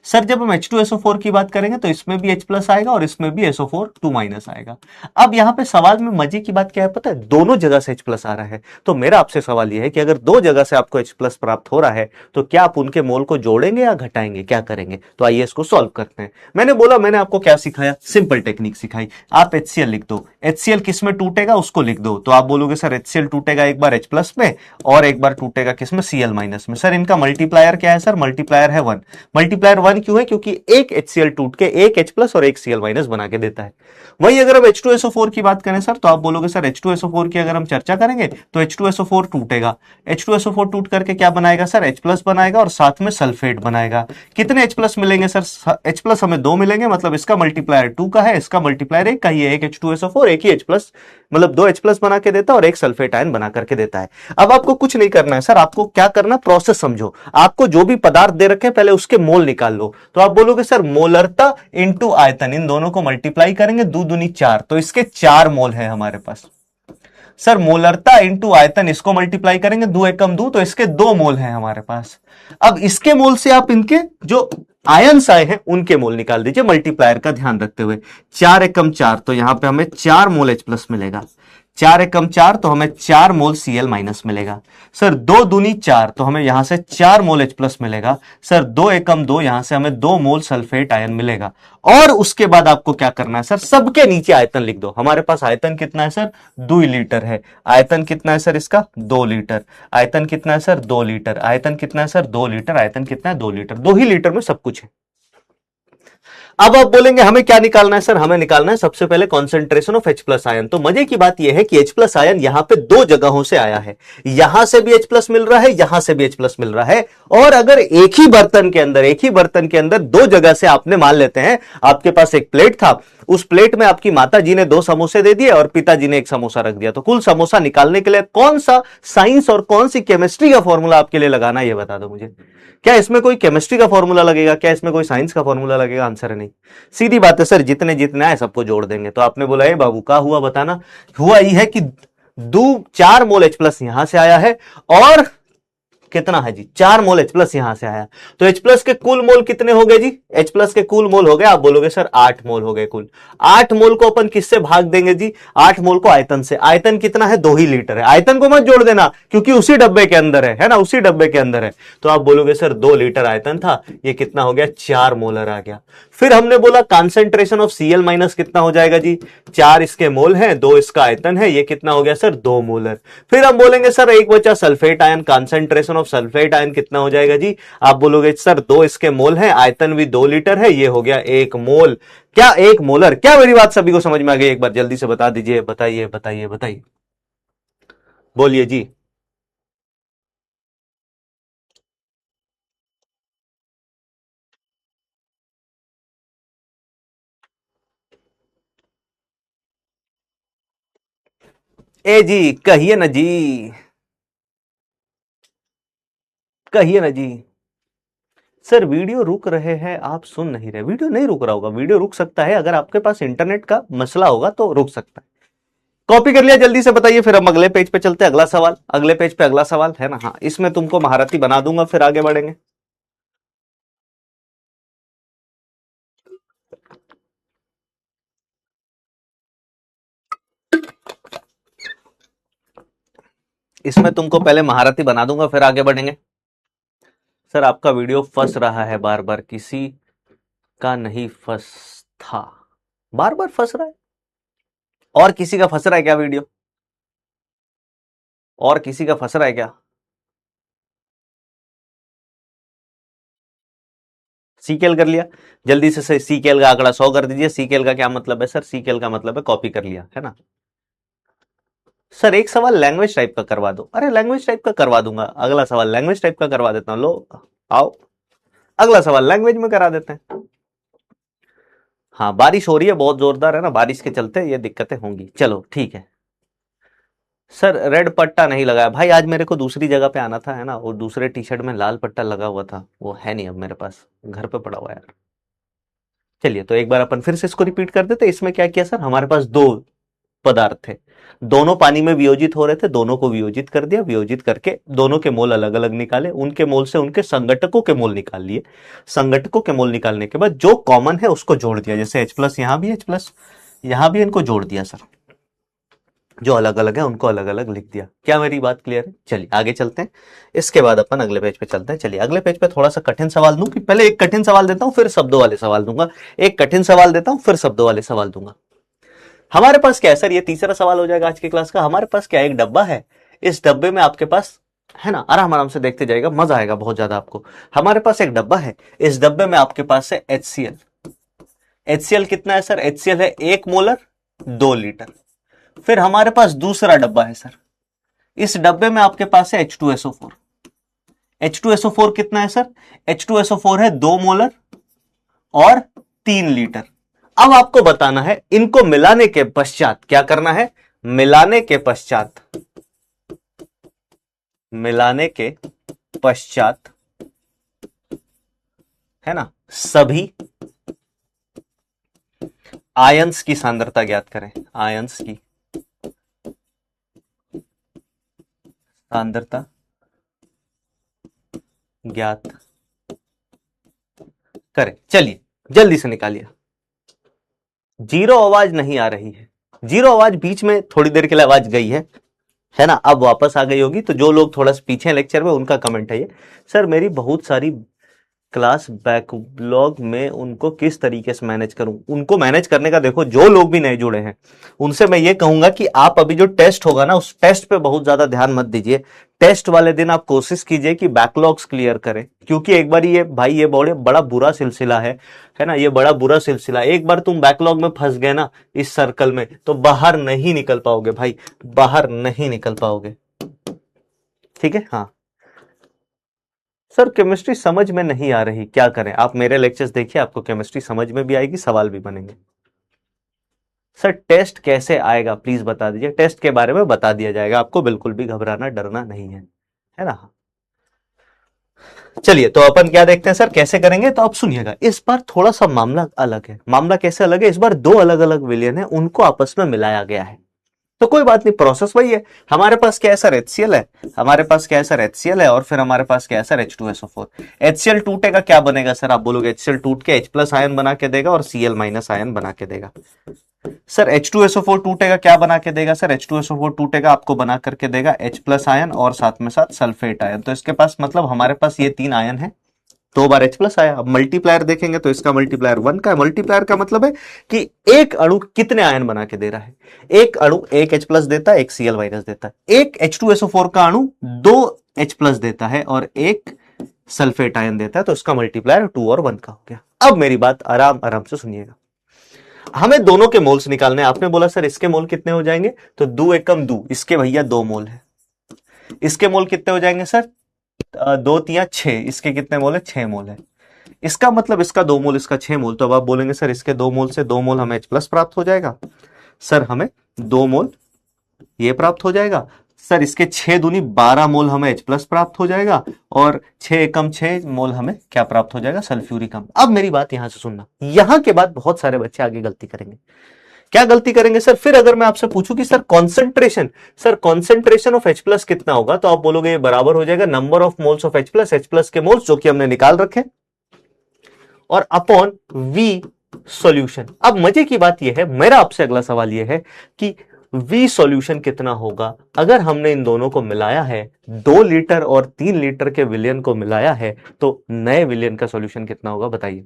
सर जब हम H2SO4 की बात करेंगे तो इसमें भी H+ आएगा और इसमें भी SO4 2- आएगा। अब यहां पे सवाल में मजे की बात क्या है पता है, दोनों जगह से H+ आ रहा है। तो मेरा आपसे सवाल यह है कि अगर 2 जगह से आपको H+ प्राप्त हो रहा है तो क्या आप उनके मोल को जोड़ेंगे या घटाएंगे, क्या करेंगे। तो आइए इसको सॉल्व करते हैं। मैंने बोला, मैंने आपको क्या सिखाया, सिंपल टेक्निक सिखाई। आप HCl लिख दो, HCl किस में टूटेगा उसको लिख दो। तो आप बोलोगे सर HCl टूटेगा एक बार H+ में और एक बार टूटेगा किसमें, Cl- में। सर इनका मल्टीप्लायर क्या है, सर मल्टीप्लायर है 1। मल्टीप्लायर 1 क्यों है, क्योंकि एक HCl टूट के एक H+ और एक Cl- बना के देता है। वही अगर हम H2SO4 की बात करें सर, तो आप बोलोगे सर H2SO4 की अगर हम चर्चा करेंगे तो H2SO4 टूटेगा, H2SO4 टूट करके क्या बनाएगा सर, H+ बनाएगा और साथ में सल्फेट बनाएगा। कितने H+ मिलेंगे सर, H+ हमें 2 मिलेंगे, मतलब इसका मल्टीप्लायर 2 का है, इसका मल्टीप्लायर 1 का ही है। एक H2SO4 एक ही H+, मतलब 2 H+ बना के देता है और एक सल्फेट आयन बना करके देता है। अब आपको कुछ नहीं करना है सर, आपको क्या करना, प्रोसेस समझो। आपको जो भी पदार्थ दे रखे पहले उसके मोल निकाल लो। तो आप बोलोगे सर मोलरता इंटू आयतन, इन दोनों को मल्टीप्लाई करेंगे, 2 दूनी 4, तो इसके 4 मोल है हमारे पास। सर मोलरता इंटू आयतन, इसको मल्टीप्लाई करेंगे, 2 एकम 2, तो इसके 2 मोल हैं हमारे पास। अब इसके मोल से आप इनके जो आयंस आए हैं उनके मोल निकाल दीजिए, मल्टीप्लायर का ध्यान रखते हुए। 4 एकम 4, तो यहां पे हमें 4 मोल H+ मिलेगा। 4 एकम 4 तो हमें 4 मोल Cl माइनस मिलेगा। सर 2 दूनी 4 तो हमें यहां से 4 मोल H प्लस मिलेगा। सर 2 एकम 2 यहां से हमें 2 मोल सल्फेट आयन मिलेगा। और उसके बाद आपको क्या करना है सर, सबके नीचे आयतन लिख दो। हमारे पास आयतन कितना है सर, 2 लीटर है। आयतन कितना है सर इसका, 2 लीटर। आयतन कितना है सर, 2 लीटर। आयतन कितना है सर, 2 लीटर। आयतन कितना है, 2 लीटर। 2 ही लीटर में सब कुछ है। अब आप बोलेंगे हमें क्या निकालना है सर, हमें निकालना है सबसे पहले concentration of H plus ion. तो मजे की बात यह है कि H प्लस आयन यहां पे 2 जगहों से आया है, यहां से भी H प्लस मिल रहा है, यहां से भी H प्लस मिल रहा है। और अगर एक ही बर्तन के अंदर 2 जगह से आपने मान लेते हैं, आपके पास एक प्लेट था, उस प्लेट में आपकी माता जी ने 2 समोसे दे दिए और पिताजी ने 1 समोसा रख दिया, तो कुल समोसा निकालने के लिए कौन सा साइंस और कौन सी केमिस्ट्री का फॉर्मूला आपके लिए लगाना है, यह बता दो मुझे। क्या इसमें कोई केमिस्ट्री का फॉर्मूला लगेगा, क्या इसमें कोई साइंस का फॉर्मूला लगेगा? आंसर है नहीं। सीधी बात है सर, जितने जितने आए सबको जोड़ देंगे। तो आपने बोला है बाबू क्या हुआ बताना, हुआ ये है कि 4 मोल H प्लस यहां से आया है और कितना है जी, 4 मोल H प्लस यहां से आया। तो H प्लस के कुल मोल कितने हो गए जी, H प्लस के कुल मोल हो गए, आप बोलोगे सर 8 मोल हो गए कुल। 8 मोल को अपन किससे भाग देंगे जी, 8 मोल को आयतन से। आयतन कितना है, 2 ही लीटर है। आयतन को मत जोड़ देना क्योंकि उसी डब्बे के अंदर है ना, उसी डब्बे के अंदर है। तो आप बोलोगे सर 2 लीटर आयतन था, ये कितना हो गया, 4 मोलर आ गया। फिर हमने बोला कॉन्सेंट्रेशन ऑफ Cl माइनस कितना हो जाएगा जी, 4 इसके मोल है, 2 इसका आयतन है, ये कितना हो गया सर, 2 मोलर। फिर हम बोलेंगे सर एक बचा sulphate ion, concentration of sulphate ion कितना हो जाएगा जी, आप बोलोगे सर 2 इसके मोल है, आयतन भी 2 लीटर है, ये हो गया 1 मोल। क्या 1 मोलर? क्या मेरी बात सभी को समझ में आ गई? एक बार जल्दी से बता दीजिए, बताइए बताइए बताइए, बोलिए जी। ए जी कहिए ना जी, कहिए ना जी। सर वीडियो रुक रहे हैं, आप सुन नहीं रहे। वीडियो नहीं रुक रहा होगा, वीडियो रुक सकता है अगर आपके पास इंटरनेट का मसला होगा तो रुक सकता है। कॉपी कर लिया, जल्दी से बताइए, फिर हम अगले पेज पे चलते हैं। अगला सवाल, अगले पेज पे अगला सवाल है ना, हाँ इसमें तुमको महारथी बना दूंगा, फिर आगे बढ़ेंगे। इसमें तुमको पहले महारथी बना दूंगा, फिर आगे बढ़ेंगे। सर आपका वीडियो फंस रहा है बार बार, किसी का नहीं फंस था, बार बार फंस रहा है। और किसी का फंस रहा है क्या वीडियो, और किसी का फंस रहा है क्या? सीकेल कर लिया, जल्दी से सीकेल का आंकड़ा 100 कर दीजिए। सीकेल का क्या मतलब है सर, सीकेल का मतलब है कॉपी कर लिया, है ना। सर एक सवाल लैंग्वेज टाइप का करवा दो। अरे लैंग्वेज टाइप का करवा दूंगा, अगला सवाल लैंग्वेज टाइप का करवा देता हूं। लो आओ, अगला सवाल लैंग्वेज में करा देते हैं। हाँ बारिश हो रही है बहुत जोरदार, है ना, बारिश के चलते ये दिक्कतें होंगी। चलो ठीक है। सर रेड पट्टा नहीं लगाया भाई, आज मेरे को दूसरी जगह पे आना था, है ना, और दूसरे टी शर्ट में लाल पट्टा लगा हुआ था, वो है नहीं अब मेरे पास, घर पे पड़ा हुआ है यार। चलिए तो एक बार अपन फिर से इसको रिपीट कर देते। इसमें क्या किया सर, हमारे पास 2 पदार्थ थे, दोनों पानी में वियोजित हो रहे थे, दोनों को वियोजित कर दिया। वियोजित करके दोनों के मोल अलग अलग निकाले, उनके मोल से उनके संघटकों के मोल निकाल लिए। संघटकों के मोल निकालने के बाद जो कॉमन है उसको जोड़ दिया, जैसे H प्लस यहां भी, H प्लस यहां भी, इनको जोड़ दिया सर। जो अलग अलग है उनको अलग अलग लिख दिया। क्या मेरी बात क्लियर है? चलिए आगे चलते हैं, इसके बाद अपन अगले पेज पे चलते हैं। चलिए अगले पेज पे थोड़ा सा कठिन सवाल दूं कि पहले एक कठिन सवाल देता हूं फिर शब्दों वाले सवाल दूंगा, एक कठिन सवाल देता हूं फिर शब्दों वाले सवाल दूंगा। हमारे पास क्या है सर, ये तीसरा सवाल हो जाएगा आज की क्लास का। हमारे पास क्या है, एक डब्बा है, इस डब्बे में आपके पास, है ना, आराम आराम से देखते जाएगा, मजा आएगा बहुत ज्यादा आपको। हमारे पास एक डब्बा है, इस डब्बे में आपके पास है HCl। HCl कितना है सर, HCl है 1 मोलर 2 लीटर। फिर हमारे पास दूसरा डब्बा है सर, इस डब्बे में आपके पास है H2SO4। H2SO4 कितना है सर, H2SO4 है 2 मोलर और 3 लीटर। अब आपको बताना है इनको मिलाने के पश्चात क्या करना है, मिलाने के पश्चात, मिलाने के पश्चात, है ना, सभी आयंस की सांद्रता ज्ञात करें। आयंस की सांद्रता ज्ञात करें। चलिए जल्दी से निकालिए। जीरो आवाज नहीं आ रही है, जीरो आवाज बीच में थोड़ी देर के लिए आवाज गई है ना, अब वापस आ गई होगी। तो जो लोग थोड़ा सा पीछे लेक्चर में उनका कमेंट है ये, सर मेरी बहुत सारी क्लास बैकलॉग में उनको किस तरीके से मैनेज करूं। उनको मैनेज करने का देखो, जो लोग भी नए जुड़े हैं उनसे मैं ये कहूंगा कि आप अभी जो टेस्ट होगा ना, उस टेस्ट पे बहुत ज्यादा ध्यान मत दीजिए। टेस्ट वाले दिन आप कोशिश कीजिए कि बैकलॉग्स क्लियर करें, क्योंकि एक बार ये भाई ये बड़ा बुरा सिलसिला है ना, ये बड़ा बुरा सिलसिला। एक बार तुम बैकलॉग में फंस गए ना इस सर्कल में, तो बाहर नहीं निकल पाओगे भाई, बाहर नहीं निकल पाओगे। ठीक है, हाँ सर केमिस्ट्री समझ में नहीं आ रही, क्या करें? आप मेरे लेक्चर्स देखिए, आपको केमिस्ट्री समझ में भी आएगी, सवाल भी बनेंगे। सर टेस्ट कैसे आएगा प्लीज बता दीजिए। टेस्ट के बारे में बता दिया जाएगा आपको, बिल्कुल भी घबराना डरना नहीं है ना। चलिए तो अपन क्या देखते हैं सर कैसे करेंगे। तो आप सुनिएगा, इस बार थोड़ा सा मामला अलग है। मामला कैसे अलग है? इस बार दो अलग अलग विलयन है, उनको आपस में मिलाया गया है। तो कोई बात नहीं, प्रोसेस वही है। हमारे पास क्या है सर? HCl है। हमारे पास क्या है सर? HCl है। और फिर हमारे पास क्या है सर? H2SO4। HCl टूटेगा, क्या बनेगा सर? आप बोलोगे HCl टूट के H प्लस आयन बना के देगा और Cl माइनस आयन बना के देगा। सर H2SO4 टूटेगा, क्या बना के देगा सर? H2SO4 टूटेगा, आपको बना करके देगा H प्लस आयन और साथ में साथ सल्फेट आयन। तो इसके पास मतलब हमारे पास ये तीन आयन है, दो बार H प्लस आया। अब मल्टीप्लायर देखेंगे तो इसका मल्टीप्लायर 1 का है। मल्टीप्लायर का मतलब है कि एक अणु कितने आयन बना के दे रहा है। एक अणु एक H प्लस देता है, एक Cl माइनस देता है। एक H2SO4 का अणु दो H प्लस देता है और एक सल्फेट आयन देता है। तो इसका मल्टीप्लायर 2 और 1 का हो गया। अब मेरी बात आराम आराम से सुनिएगा, हमें दोनों के मोल्स निकालने। आपने बोला सर इसके मोल कितने हो जाएंगे? तो 2 एकम 2, इसके भैया 2 मोल है। इसके मोल कितने हो जाएंगे सर? 2 तिया 6, इसके कितने मोल है? 6 मोल है। इसका मतलब इसका 2 मोल, इसका 6 मोल। तो अब आप बोलेंगे सर इसके 2 मोल से 2 मोल हमें H प्लस प्राप्त हो जाएगा। सर हमें 2 मोल ये प्राप्त हो जाएगा। सर इसके 6 दूनी 12 मोल हमें H प्लस प्राप्त हो जाएगा और 6 एकम 6 मोल हमें क्या प्राप्त हो जाएगा? सल्फ्यूरिक अम्ल। अब मेरी बात यहां से सुनना, यहां के बाद बहुत सारे बच्चे आगे गलती करेंगे। क्या गलती करेंगे सर? फिर अगर मैं आपसे पूछूं कि sir concentration of H plus कितना होगा, तो आप बोलोगे ये बराबर हो जाएगा number of moles of H plus के मोल्स जो कि हमने निकाल रखे और अपॉन V सॉल्यूशन। अब मजे की बात यह है, मेरा आपसे अगला सवाल यह है कि V सॉल्यूशन कितना होगा अगर हमने इन दोनों को मिलाया है, 2 लीटर और 3 लीटर के विलयन को मिलाया है, तो नए विलयन का सॉल्यूशन कितना होगा बताइए।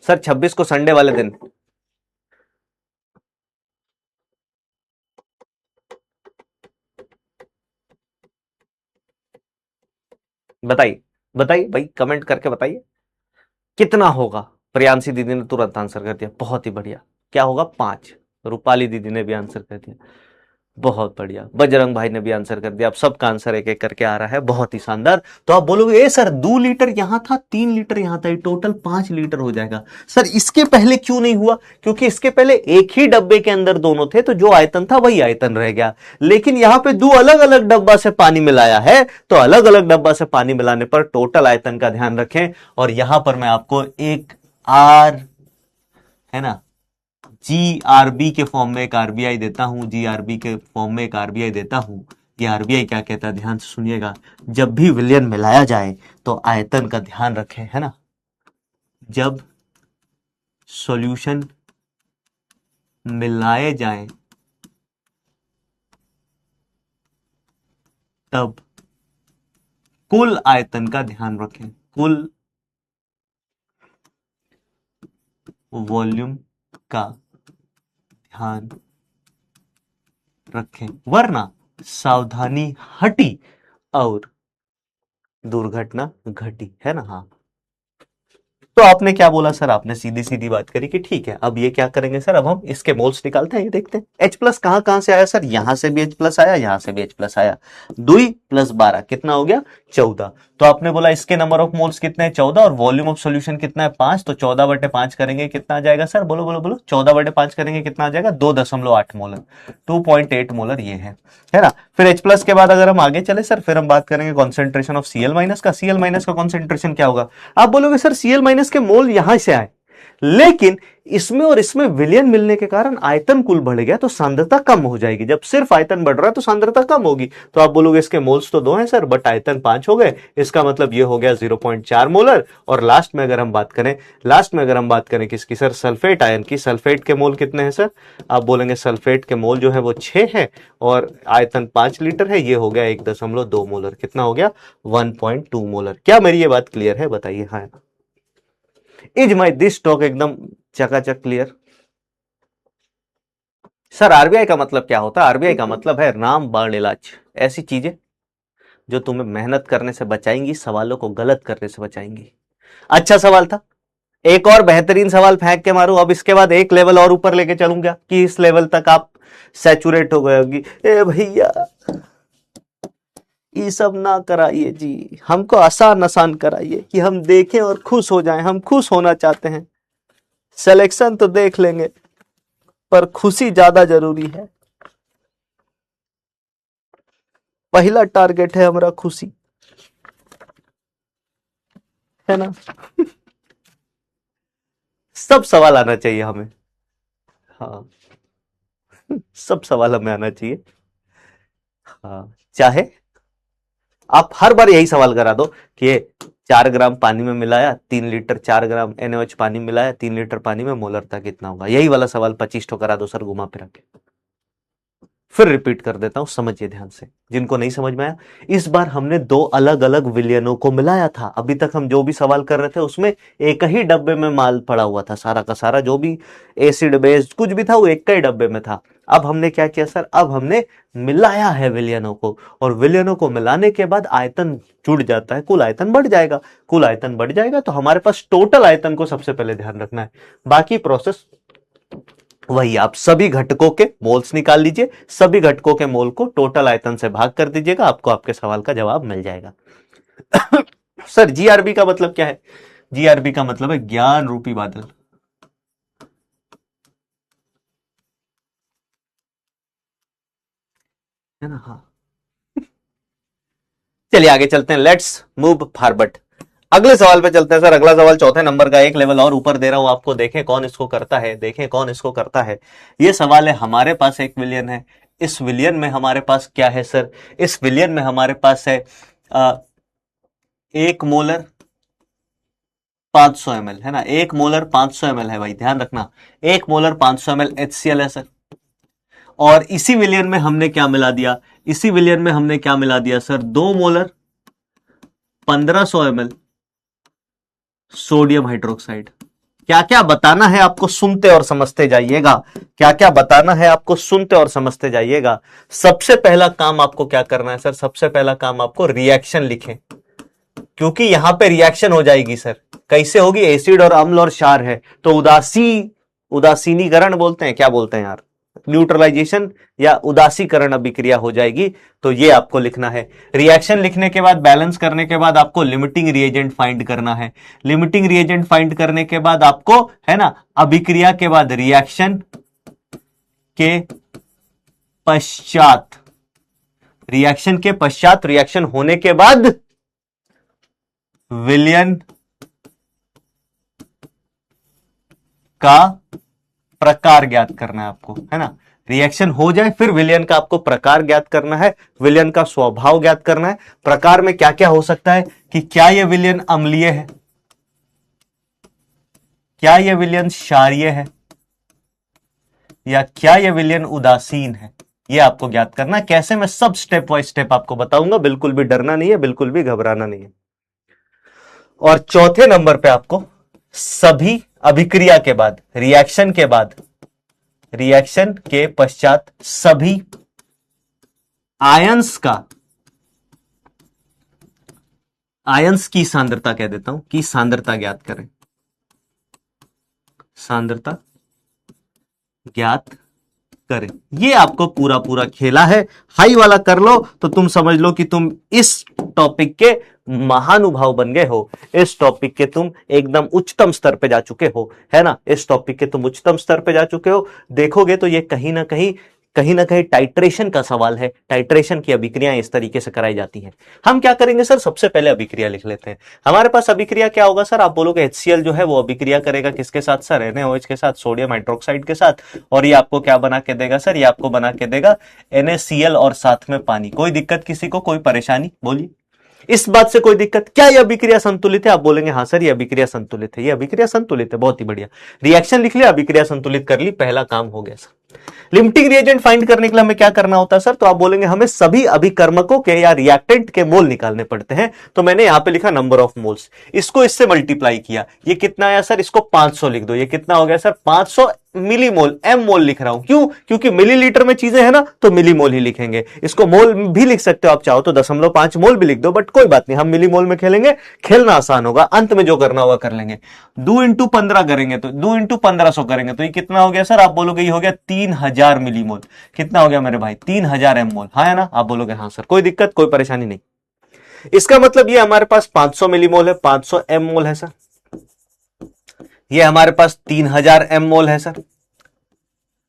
सर 26 को संडे वाले दिन बताइए, बताइए भाई, कमेंट करके बताइए कितना होगा। प्रियांशी दीदी ने तुरंत आंसर कर दिया, बहुत ही बढ़िया। क्या होगा? 5। रूपाली दीदी ने भी आंसर कर दिया, बहुत बढ़िया। बजरंग भाई ने भी आंसर कर दिया। अब सबका आंसर एक एक करके आ रहा है, बहुत ही शानदार। तो आप बोलोगे ए सर 2 लीटर यहां था, 3 लीटर यहां था, टोटल 5 लीटर हो जाएगा। सर इसके पहले क्यों नहीं हुआ? क्योंकि इसके पहले एक ही डब्बे के अंदर दोनों थे, तो जो आयतन था वही आयतन रह गया। लेकिन यहां पे 2 अलग अलग डब्बा से पानी मिलाया है, तो अलग अलग डब्बा से पानी मिलाने पर टोटल आयतन का ध्यान रखें। और यहां पर मैं आपको एक आर है ना, GRB के फॉर्म में एक RBI देता हूं, GRB के फॉर्म में एक RBI देता हूं। ये RBI क्या कहता है, ध्यान से सुनिएगा। जब भी विलयन मिलाया जाए तो आयतन का ध्यान रखें, है ना। जब सॉल्यूशन मिलाए जाएं तब कुल आयतन का ध्यान रखें, कुल वॉल्यूम का ध्यान रखें, वरना सावधानी हटी और दुर्घटना घटी, है ना। हाँ, तो आपने क्या बोला सर? आपने सीधी सीधी बात करी कि ठीक है, अब ये क्या करेंगे सर, अब हम इसके मोल्स निकालते हैं। ये देखते हैं H प्लस कहां कहां से आया सर। यहां से भी H प्लस आया, यहां से भी H प्लस आया। 2 प्लस 12 कितना हो गया? 14। तो आपने बोला इसके नंबर ऑफ मोल्स कितने हैं? 14। और वॉल्यूम ऑफ सॉल्यूशन कितना है? 5। तो 14/5 करेंगे कितना आ जाएगा सर? बोलो बोलो बोलो। 14/5 करेंगे कितना आ जाएगा? 2.8 मोलर, 2.8 मोलर ये है ना। फिर H प्लस के बाद अगर हम आगे चले सर, फिर हम बात करेंगे कॉन्सेंट्रेशन ऑफ Cl माइनस का। Cl माइनस का कॉन्सेंट्रेशन क्या होगा? आप बोलोगे सर Cl माइनस के मोल यहां से आए, लेकिन इसमें और इसमें विलयन मिलने के कारण आयतन कुल बढ़ गया तो सांद्रता कम हो जाएगी। जब सिर्फ आयतन बढ़ रहा है तो सांद्रता कम होगी। तो आप बोलोगे इसके मोल्स तो 2 हैं सर, बट आयतन 5 हो गए, इसका मतलब ये हो गया 0.4 मोलर। और लास्ट में अगर हम बात करें किसकी सर, सल्फेट आयन की, सल्फेट के मोल कितने हैं सर, आप बोलेंगे सल्फेट के मोल जो है वो 6 है और आयतन 5 लीटर है, ये हो गया 1.2 मोलर। कितना हो गया, 1.2 मोलर। क्या मेरी ये बात क्लियर है, बताइए। हाँ, इज माई दिस टॉक एकदम चकाचक क्लियर? सर आरबीआई का मतलब क्या होता है? आरबीआई का मतलब है राम बाण इलाज, ऐसी चीजें जो तुम्हें मेहनत करने से बचाएंगी, सवालों को गलत करने से बचाएंगी। अच्छा सवाल था, एक और बेहतरीन सवाल फेंक के मारू। अब इसके बाद एक लेवल और ऊपर लेके चलूंगा कि इस लेवल तक आप सैचुरेट हो गए होगी। ए भैया ये सब ना कराइए जी, हमको आसान आसान कराइए कि हम देखें और खुश हो जाएं। हम खुश होना चाहते हैं, सिलेक्शन तो देख लेंगे पर खुशी ज्यादा जरूरी है। पहला टारगेट है हमारा खुशी, है ना? सब सवाल आना चाहिए हमें, हाँ सब सवाल हमें आना चाहिए। हाँ, चाहे आप हर बार यही सवाल करा दो कि ये 4 ग्राम पानी में मिलाया 3 लीटर, 4 ग्राम NaOH पानी मिलाया 3 लीटर पानी में मोलरता कितना होगा, यही वाला सवाल 25 ठो करा दो सर, घुमा फिरा के। फिर रिपीट कर देता हूं, समझिए ध्यान से, जिनको नहीं समझ में आया। इस बार हमने 2 अलग अलग विलयनों को मिलाया था। अभी तक हम जो भी सवाल कर रहे थे उसमें एक ही डब्बे में माल पड़ा हुआ था, सारा का सारा जो भी एसिड बेस्ड कुछ भी था वो एक ही डब्बे में था। अब हमने क्या किया सर, अब हमने मिलाया है विलयनों को, और विलयनों को मिलाने के बाद आयतन जुड़ जाता है, कुल आयतन बढ़ जाएगा। कुल आयतन बढ़ जाएगा तो हमारे पास टोटल आयतन को सबसे पहले ध्यान रखना है, बाकी प्रोसेस वही। आप सभी घटकों के मोल्स निकाल लीजिए, सभी घटकों के मोल को टोटल आयतन से भाग कर दीजिएगा, आपको आपके सवाल का जवाब मिल जाएगा। सर जीआरबी का मतलब क्या है? जीआरबी का मतलब है ज्ञान रूपी बादल, है ना? हाँ, चलिए आगे चलते हैं, लेट्स मूव फॉरवर्ड। अगले सवाल पे चलते हैं सर। अगला सवाल चौथे नंबर का, एक लेवल और ऊपर दे रहा हूं आपको, देखें कौन इसको करता है, देखें कौन इसको करता है। ये सवाल है, हमारे पास एक विलयन है, इस विलयन में हमारे पास क्या है सर, इस विलयन में हमारे पास है 1 मोलर 500 ml, है ना? 1 मोलर 500 ml है भाई, ध्यान रखना, 1 मोलर 500 ml HCl है सर। और इसी विलयन में हमने क्या मिला दिया, इसी विलयन में हमने क्या मिला दिया sir, 2 molar 1500 ml sodium hydroxide. क्या क्या बताना है आपको, सुनते और समझते जाइएगा, क्या क्या बताना है आपको, सुनते और समझते जाइएगा। सबसे पहला काम आपको क्या करना है सर, सबसे पहला काम आपको रिएक्शन लिखें, क्योंकि यहां पे रिएक्शन हो जाएगी सर। कैसे होगी, एसिड और अम्ल और क्षार है तो उदासीनीकरण बोलते हैं, क्या बोलते हैं यार, न्यूट्रलाइजेशन या उदासीकरण अभिक्रिया हो जाएगी। तो ये आपको लिखना है। रिएक्शन लिखने के बाद, बैलेंस करने के बाद आपको लिमिटिंग रिएजेंट फाइंड करना है। लिमिटिंग रिएजेंट फाइंड करने के बाद आपको, है ना, अभिक्रिया के बाद रिएक्शन के पश्चात, रिएक्शन के पश्चात, रिएक्शन होने के बाद विलयन का प्रकार ज्ञात करना है आपको, है ना? रिएक्शन हो जाए फिर विलयन का आपको प्रकार ज्ञात करना है, विलयन का स्वभाव ज्ञात करना है। प्रकार में क्या क्या हो सकता है कि क्या यह विलयन अम्लीय है, क्या यह विलयन क्षारीय है, या क्या यह विलयन उदासीन है, ये आपको ज्ञात करना है। कैसे, मैं सब स्टेप बाय स्टेप आपको बताऊंगा, बिल्कुल भी डरना नहीं है, बिल्कुल भी घबराना नहीं है। और चौथे नंबर पे आपको सभी अभिक्रिया के बाद, रिएक्शन के बाद, रिएक्शन के पश्चात सभी आयंस का, आयंस की सांद्रता कह देता हूं, कि सांद्रता ज्ञात करें, सांद्रता ज्ञात करें। ये आपको पूरा पूरा खेला है। हाई वाला कर लो तो तुम समझ लो कि तुम इस टॉपिक के महानुभाव बन गए हो, इस टॉपिक के तुम एकदम उच्चतम स्तर पे जा चुके हो, है ना? इस टॉपिक के तुम उच्चतम स्तर पे जा चुके हो। देखोगे तो ये कहीं ना कहीं कहीं ना कहीं टाइट्रेशन का सवाल है, टाइट्रेशन की अभिक्रियाएं इस तरीके से कराई जाती हैं। हम क्या करेंगे सर, सबसे पहले अभिक्रिया लिख लेते हैं। हमारे पास अभिक्रिया क्या होगा सर, आप बोलोगे HCl जो है वो अभिक्रिया करेगा किसके साथ सर, NaOH के साथ, सोडियम हाइड्रोक्साइड के साथ, और ये आपको क्या बना के देगा सर, ये आपको बना के देगा NaCl और साथ में पानी। कोई दिक्कत किसी को, कोई परेशानी, बोलिए इस बात से कोई दिक्कत? क्या ये अभिक्रिया संतुलित है? आप बोलेंगे हाँ सर ये अभिक्रिया संतुलित है, ये अभिक्रिया संतुलित है, बहुत ही बढ़िया। रिएक्शन लिख लिया, अभिक्रिया संतुलित कर ली, पहला काम हो गया सर। लिमिटिंग रिएजेंट फाइंड करने के लिए हमें क्या करना होता है सर, तो आप बोलेंगे हमें सभी अभिकर्मकों के या रिएक्टेंट के मोल निकालने पड़ते हैं। तो मैंने यहां पे लिखा नंबर ऑफ मोल्स, इसको इससे मल्टीप्लाई किया, ये कितना आया सर, इसको 500 लिख दो, ये कितना हो गया सर 500 मिलीमोल, एम मोल लिख रहा हूं, क्यों, क्योंकि मिलीलीटर में चीजें हैं ना तो मिलीमोल ही लिखेंगे। इसको मोल भी लिख सकते हो आप चाहो तो 0.5 मोल भी लिख दो, बट कोई बात नहीं, हम मिलीमोल में खेलेंगे, खेलना आसान होगा, अंत में जो करना होगा कर लेंगे। 2 इंटू 15 करेंगे तो 2 इंटू 1500 करेंगे तो ये कितना हो गया सर, आप बोलोगे ये हो गया 3000 मिलीमोल। कितना हो गया मेरे भाई, 3000 एम मोल, हाँ है ना, आप बोलोगे हाँ सर, कोई दिक्कत कोई परेशानी नहीं। इसका मतलब ये हमारे पास 500 मिलीमोल है, 500 एम मोल है सर, ये हमारे पास 3000 एम मोल है सर।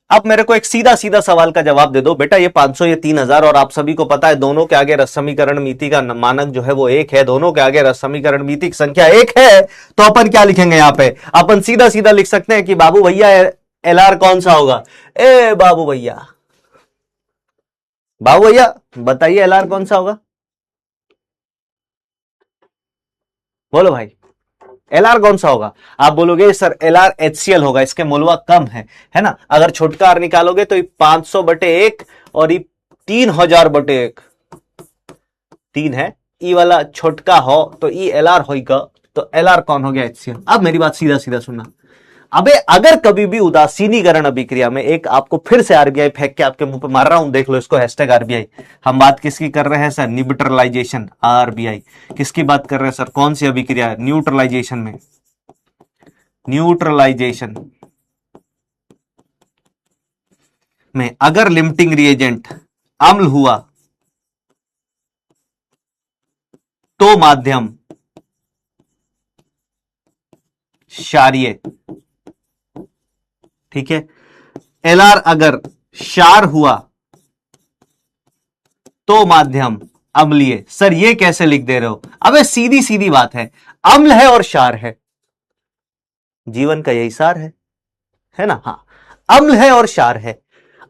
अब मेरे को एक सीधा सीधा सवाल का जवाब दे दो बेटा, ये 500 ये 3000, और आप सभी को पता है दोनों के आगे रस समीकरण मिति का मानक जो है वो 1 है, दोनों के आगे रस समीकरण मिति की संख्या 1 है, तो अपन क्या लिखेंगे यहां पे, अपन सीधा सीधा लिख सकते हैं कि बाबू भैया LR कौन सा होगा, ए बाबू भैया, बाबू भैया बताइए LR कौन सा होगा, बोलो भाई LR कौन सा होगा। आप बोलोगे सर LR HCl होगा, इसके मोलवा कम है ना। अगर छोटका R निकालोगे तो ये 500/1 और ये 3000/1 3 है, ई वाला छोटका हो तो ई LR होगा, तो LR कौन हो गया HCl। अब मेरी बात सीधा सीधा सुनना, अबे अगर कभी भी उदासीनीकरण अभिक्रिया में एक आपको फिर से RBI फेंक के आपके मुंह पे मार रहा हूं, देख लो इसको #RBI। हम बात किसकी कर रहे हैं सर, न्यूट्रलाइजेशन, RBI। किसकी बात कर रहे हैं सर, कौन सी अभिक्रिया, न्यूट्रलाइजेशन में, न्यूट्रलाइजेशन में अगर लिमिटिंग रिएजेंट अम्ल हुआ तो माध्यम क्षारीय, ठीक है। LR अगर क्षार हुआ तो माध्यम अम्लीय। सर ये कैसे लिख दे रहे हो, अबे सीधी सीधी बात है, अम्ल है और क्षार है, जीवन का यही सार है ना, हाँ अम्ल है और क्षार है।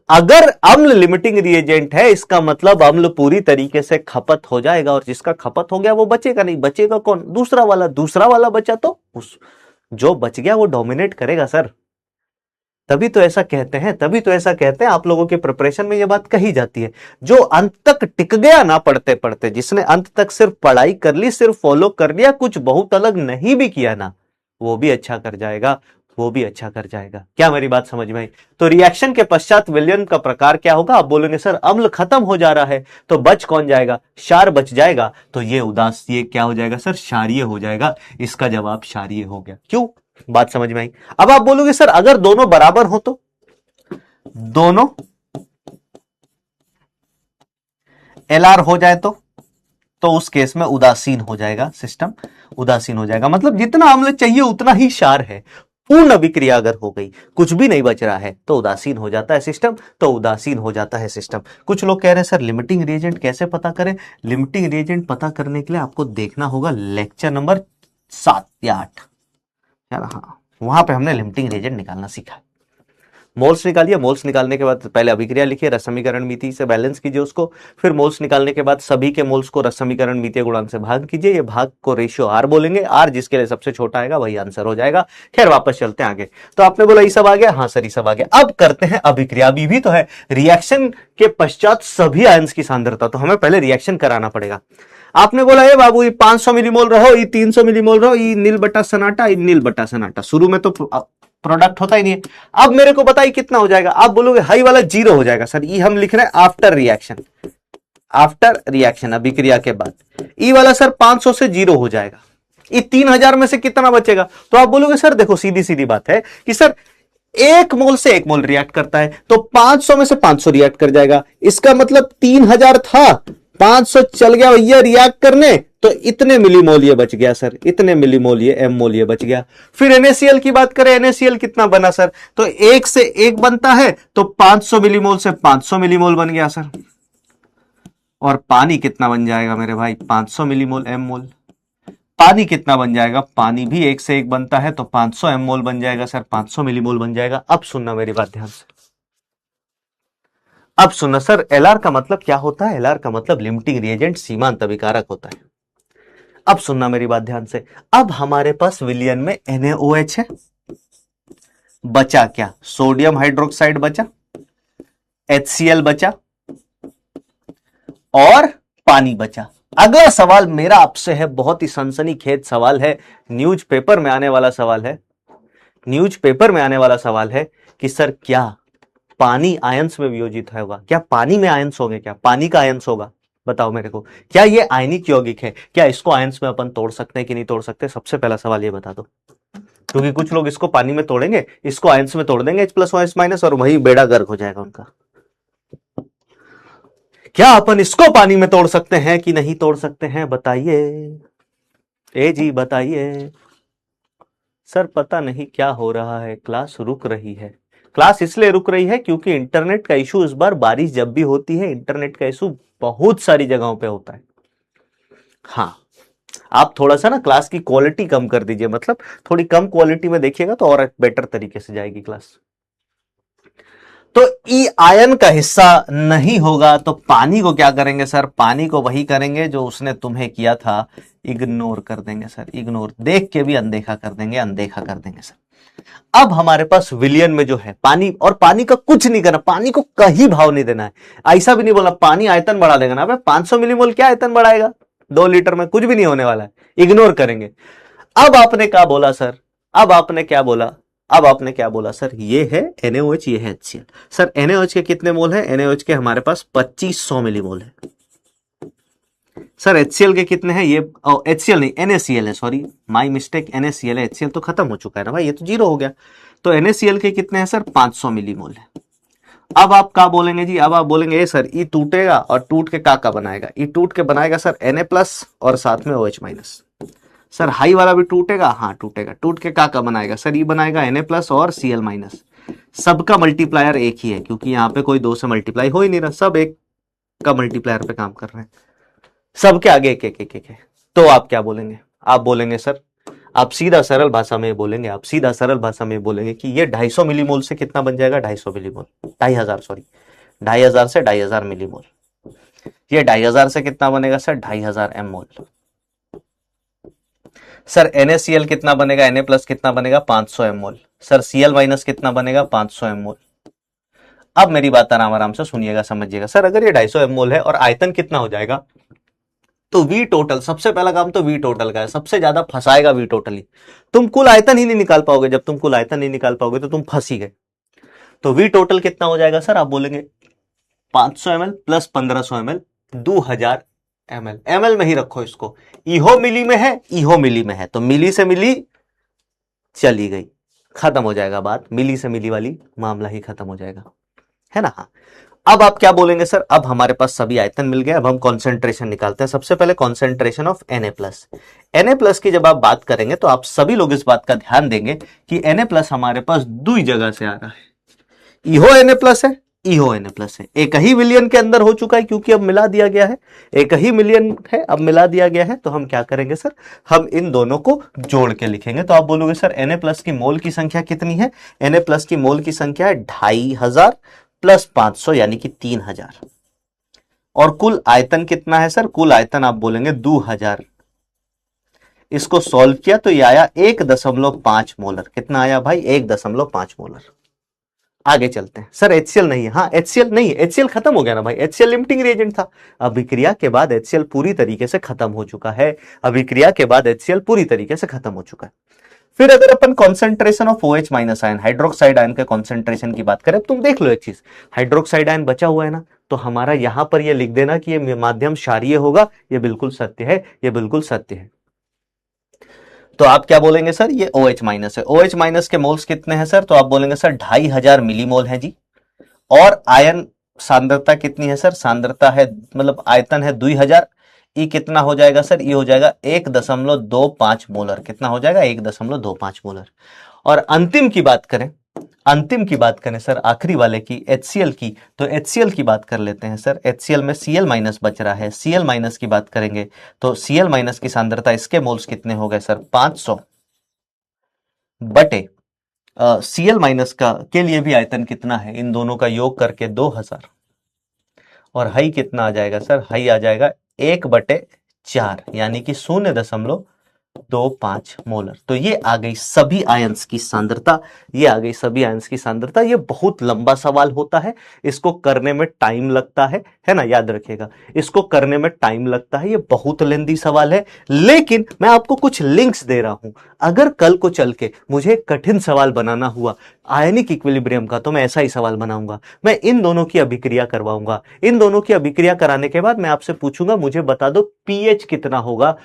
अगर अम्ल लिमिटिंग रिएजेंट है इसका मतलब अम्ल पूरी तरीके से खपत हो जाएगा, और जिसका खपत हो गया वो बचेगा नहीं, बचेगा कौन, दूसरा वाला बचा तो उस जो बच गया वो डोमिनेट करेगा सर। तभी तो ऐसा कहते हैं, आप लोगों के प्रिपरेशन में ये बात कही जाती है, जो अंत तक टिक गया ना पढ़ते पढ़ते, जिसने अंत तक सिर्फ पढ़ाई कर ली, सिर्फ फॉलो कर लिया, कुछ बहुत अलग नहीं भी किया ना, वो भी अच्छा कर जाएगा, वो भी अच्छा कर जाएगा। क्या मेरी बात समझ में आई। तो रिएक्शन के पश्चात विलयन का प्रकार क्या होगा, आप बोलेंगे सर अम्ल खत्म हो जा रहा है तो बच कौन जाएगा, क्षार बच जाएगा, तो ये क्या हो जाएगा सर, क्षारीय हो जाएगा। इसका जवाब क्षारीय हो गया। क्यों, बात समझ में आई। अब आप बोलोगे सर अगर दोनों बराबर हो तो, दोनों LR हो जाए तो उस केस में उदासीन हो जाएगा सिस्टम, उदासीन हो जाएगा, मतलब जितना अम्ल चाहिए उतना ही क्षार है। पूर्ण अभिक्रिया अगर हो गई, कुछ भी नहीं बच रहा है, तो उदासीन हो जाता है सिस्टम, तो उदासीन हो जाता है सिस्टम। कुछ लोग कह रहे हैं सर लिमिटिंग रिएजेंट कैसे पता करें। लिमिटिंग रिएजेंट पता करने के लिए आपको देखना होगा लेक्चर नंबर 7 या 8, हाँ वहां पे हमने लिमिटिंग रिएजेंट निकालना सीखा। मोल्स निकालिए, मोल्स निकालने के बाद पहले अभिक्रिया लिखिए, रस समीकरण मिति से बैलेंस कीजिए उसको, फिर मोल्स निकालने के बाद सभी के मोल्स को रस समीकरण मितीय गुणांक से भाग कीजिए, ये भाग को रेशियो R बोलेंगे, R जिसके लिए सबसे छोटा आएगा वही आंसर हो जाएगा। खैर वापस चलते हैं आगे। तो आपने बोला ये सब आ गया, हाँ सर ये सब आ गया। अब करते हैं अभिक्रिया, भी तो है रिएक्शन के पश्चात सभी आयंस की सांद्रता, तो हमें पहले रिएक्शन कराना पड़ेगा। आपने बोला है बाबू ये 500 मिलीमोल रहो, ये 300 मिलीमोल रहो, ये नील बटा सनाटा, ये नील बटा सनाटा, शुरू में तो प्रोडक्ट होता ही नहीं है। अब मेरे को बताइए कितना हो जाएगा, आप बोलोगे हाई वाला 0 हो जाएगा सर, ये हम लिख रहे हैं आफ्टर रिएक्शन अभिक्रिया के बाद। ई वाला सर 500 से 0 हो जाएगा, ये 3000 में से कितना बचेगा, तो आप बोलोगे सर देखो सीधी सीधी बात है कि सर 1 मोल से 1 मोल रिएक्ट करता है, तो 500 में से 500 रिएक्ट कर जाएगा, इसका मतलब 3000 था, 500 चल गया भैया रिएक्ट करने, तो इतने मिलीमोल ये बच गया सर, इतने मिलीमोल ये एम मोल ये बच गया। फिर NaCl की बात करें, NaCl कितना बना सर, तो एक से एक बनता है तो 500 मिलीमोल से 500 मिलीमोल बन गया सर। और पानी कितना बन जाएगा मेरे भाई, 500 मिलीमोल एम मोल। पानी कितना बन जाएगा, पानी भी एक से एक बनता है तो 500 एम मोल बन जाएगा सर, 500 मिलीमोल बन जाएगा। अब सुनना मेरी बात ध्यान से, अब सुनना सर, एलआर का मतलब क्या होता है, एलआर का मतलब लिमिटिंग रिएजेंट, सीमांत अभिकारक होता है। अब सुनना मेरी बात ध्यान से, अब हमारे पास विलयन में NaOH है, बचा क्या, सोडियम हाइड्रोक्साइड बचा, HCl बचा और पानी बचा। अगला सवाल मेरा आपसे है, बहुत ही सनसनीखेज सवाल है, न्यूज़पेपर में आने वाला सवाल है, न्यूज़पेपर में आने वाला सवाल है कि सर क्या पानी आयंस में वियोजित होगा, क्या पानी में आयंस होंगे, क्या पानी का आयंस होगा, बताओ मेरे को, क्या ये आयनिक यौगिक है, क्या इसको आयंस में अपन तोड़ सकते हैं कि नहीं तोड़ सकते? सबसे पहला सवाल ये बता दो, क्योंकि कुछ लोग इसको पानी में तोड़ेंगे, इसको आयंस में तोड़ देंगे H+ और H- और वही बेड़ा गर्क हो जाएगा उनका। क्या अपन इसको पानी में तोड़ सकते हैं कि नहीं तोड़ सकते हैं, बताइए, ए जी बताइए। सर पता नहीं क्या हो रहा है, क्लास रुक रही है। क्लास इसलिए रुक रही है क्योंकि इंटरनेट का इशू, इस बार बारिश जब भी होती है इंटरनेट का इशू बहुत सारी जगहों पे होता है। हाँ, आप थोड़ा सा ना क्लास की क्वालिटी कम कर दीजिए, मतलब थोड़ी कम क्वालिटी में देखिएगा तो और बेटर तरीके से जाएगी क्लास। तो ई आयन का हिस्सा नहीं होगा तो पानी को क्या करेंगे सर, पानी को वही करेंगे जो उसने तुम्हें किया था, इग्नोर कर देंगे सर, इग्नोर, देख के भी अनदेखा कर देंगे, अनदेखा कर देंगे सर। अब हमारे पास विलियन में जो है पानी, और पानी का कुछ नहीं करना, पानी को कहीं भाव नहीं देना है, ऐसा भी नहीं बोलना पानी आयतन बढ़ा देगा ना, 500 मिलीमोल क्या आयतन बढ़ाएगा, 2 लीटर में कुछ भी नहीं होने वाला है, इग्नोर करेंगे। अब आपने क्या बोला सर, अब आपने क्या बोला, अब आपने क्या बोला सर, ये है NaOH, ये है HCl। सर NaOH के कितने मोल है, NaOH के हमारे पास 2500 मिलीमोल है। सर HCl के कितने हैं, ये HCl नहीं NaCl है, सॉरी माय मिस्टेक, NaCl है, HCl तो खत्म हो चुका है ना भाई, ये तो 0 हो गया। तो NaCl के कितने हैं सर, 500 मिलीमोल है। अब आप क्या बोलेंगे जी, अब आप बोलेंगे ये सर ई टूटेगा और टूट के का बनाएगा, ई टूट के बनाएगा सर Na+ और साथ में OH-। सर हाई वाला भी टूटेगा, हाँ टूटेगा, टूट के का बनाएगा सर, ये बनाएगा Na+ और Cl-। सबका मल्टीप्लायर एक ही है क्योंकि यहाँ पे कोई 2 से मल्टीप्लाई हो ही नहीं रहा, सब एक का मल्टीप्लायर पे काम कर रहे हैं, सबके आगे एक एक एक एक है। तो आप क्या बोलेंगे, आप बोलेंगे सर, आप सीधा सरल भाषा में बोलेंगे, आप सीधा सरल भाषा में बोलेंगे कि ये 250 मिलीमोल से कितना बन जाएगा, 250 मिलीमोल, 2500 सॉरी 2500 से 2500 मिलीमोल। ये 2500 से कितना बनेगा सर, 2500 एम मोल। सर NaCl कितना बनेगा, Na+ कितना बनेगा, 500 एम मोल। सर Cl- कितना बनेगा, 500 एम मोल। अब मेरी बात आराम आराम से सुनिएगा, समझिएगा। सर अगर ये 250 एम मोल है और आयतन कितना हो जाएगा, तो वी टोटल, सबसे पहला काम तो वी टोटल का है, सबसे ज्यादा फंसाएगा वी टोटल ही। तुम कुल आयतन ही नहीं निकाल पाओगे, जब तुम कुल आयतन नहीं निकाल पाओगे तो तुम फंस ही गए। तो वी टोटल कितना हो जाएगा सर, आप बोलेंगे 500 ml plus 1500 ml 2000 ml, ml में ही रखो इसको, इहो मिली में है, इहो मिली में है, तो मिली से मिली चली गई, खत्म हो जाएगा बात, मिली से मिली वाली मामला ही खत्म हो जाएगा, है ना। हाँ, अब आप क्या बोलेंगे सर, अब हमारे पास सभी आयतन मिल गए, अब हम कॉन्सेंट्रेशन निकालते हैं। सबसे पहले कॉन्सेंट्रेशन ऑफ Na+। Na+ की जब आप बात करेंगे तो आप सभी लोग इस बात का ध्यान देंगे कि Na+ हमारे पास दो जगह से आ रहा है, इहो Na+ है, इहो Na+ है, एक ही विलियन के अंदर हो चुका है क्योंकि अब मिला दिया गया है, एक ही मिलियन है अब मिला दिया गया है। तो हम क्या करेंगे सर, हम इन दोनों को जोड़ के लिखेंगे। तो आप बोलोगे सर Na+ की मोल की संख्या कितनी है, Na+ की मोल की संख्या है 2500 प्लस 500 यानी कि 3000, और कुल आयतन कितना है सर, कुल आयतन आप बोलेंगे 2000। इसको सॉल्व किया तो ये आया 1.5 मोलर, कितना आया भाई, 1.5 मोलर। आगे चलते हैं। सर HCl नहीं है, हाँ HCl नहीं है, HCl खत्म हो गया ना भाई, HCl लिमिटिंग रिएजेंट था, अभिक्रिया के बाद HCl पूरी तरीके से खत्म हो चुका है, अभिक्रिया के बाद HCl पूरी तरीके से खत्म हो चुका है। फिर अगर अपन concentration of OH- ion, hydroxide ion के कॉन्सेंट्रेशन की बात करें, तुम देख लो एक चीज, हाइड्रोक्साइड आयन बचा हुआ है ना, तो हमारा यहां पर ये लिख देना कि ये माध्यम क्षारीय होगा, ये बिल्कुल सत्य है, ये बिल्कुल सत्य है। तो आप क्या बोलेंगे सर, ये OH- है, OH- के मोल्स कितने हैं सर, तो आप बोलेंगे सर 2500 मिलीमोल है जी, और आयन सांद्रता कितनी है सर, सांद्रता है मतलब आयतन है 2000, ई कितना हो जाएगा सर, ई हो जाएगा 1.25 मोलर। कितना हो जाएगा, 1.25 मोलर। और अंतिम की बात करें, अंतिम की बात करें सर, आखिरी वाले की, HCl की, तो HCl की बात कर लेते हैं सर। HCl में Cl माइनस बच रहा है, Cl माइनस की बात करेंगे तो Cl माइनस की सांद्रता, इसके मोल्स कितने हो गए सर, 500 बटे Cl माइनस का के लिए भी आयतन कितना है, इन दोनों का योग करके 2000। और हाई कितना आ जाएगा सर, हाई आ जाएगा 1/4, यानी कि 0.25 मोलर। तो ये आ गई सभी आयंस की सांद्रता, ये आ गई सभी आयंस की सांद्रता। ये बहुत लंबा सवाल होता है, इसको करने में टाइम लगता है ना, याद रखिएगा, इसको करने में टाइम लगता है, ये बहुत लेंदी सवाल है। लेकिन मैं आपको कुछ लिंक्स दे रहा हूं, अगर कल को चल के मुझे कठिन सवाल बनाना हुआ आयनिक इक्विलिब्रियम का, तो मैं ऐसा ही सवाल बनाऊंगा। मैं इन दोनों की अभिक्रिया करवाऊंगा, इन दोनों की अभिक्रिया कराने के बाद मैं आपसे पूछूंगा मुझे बता दो पीएच कितना होगा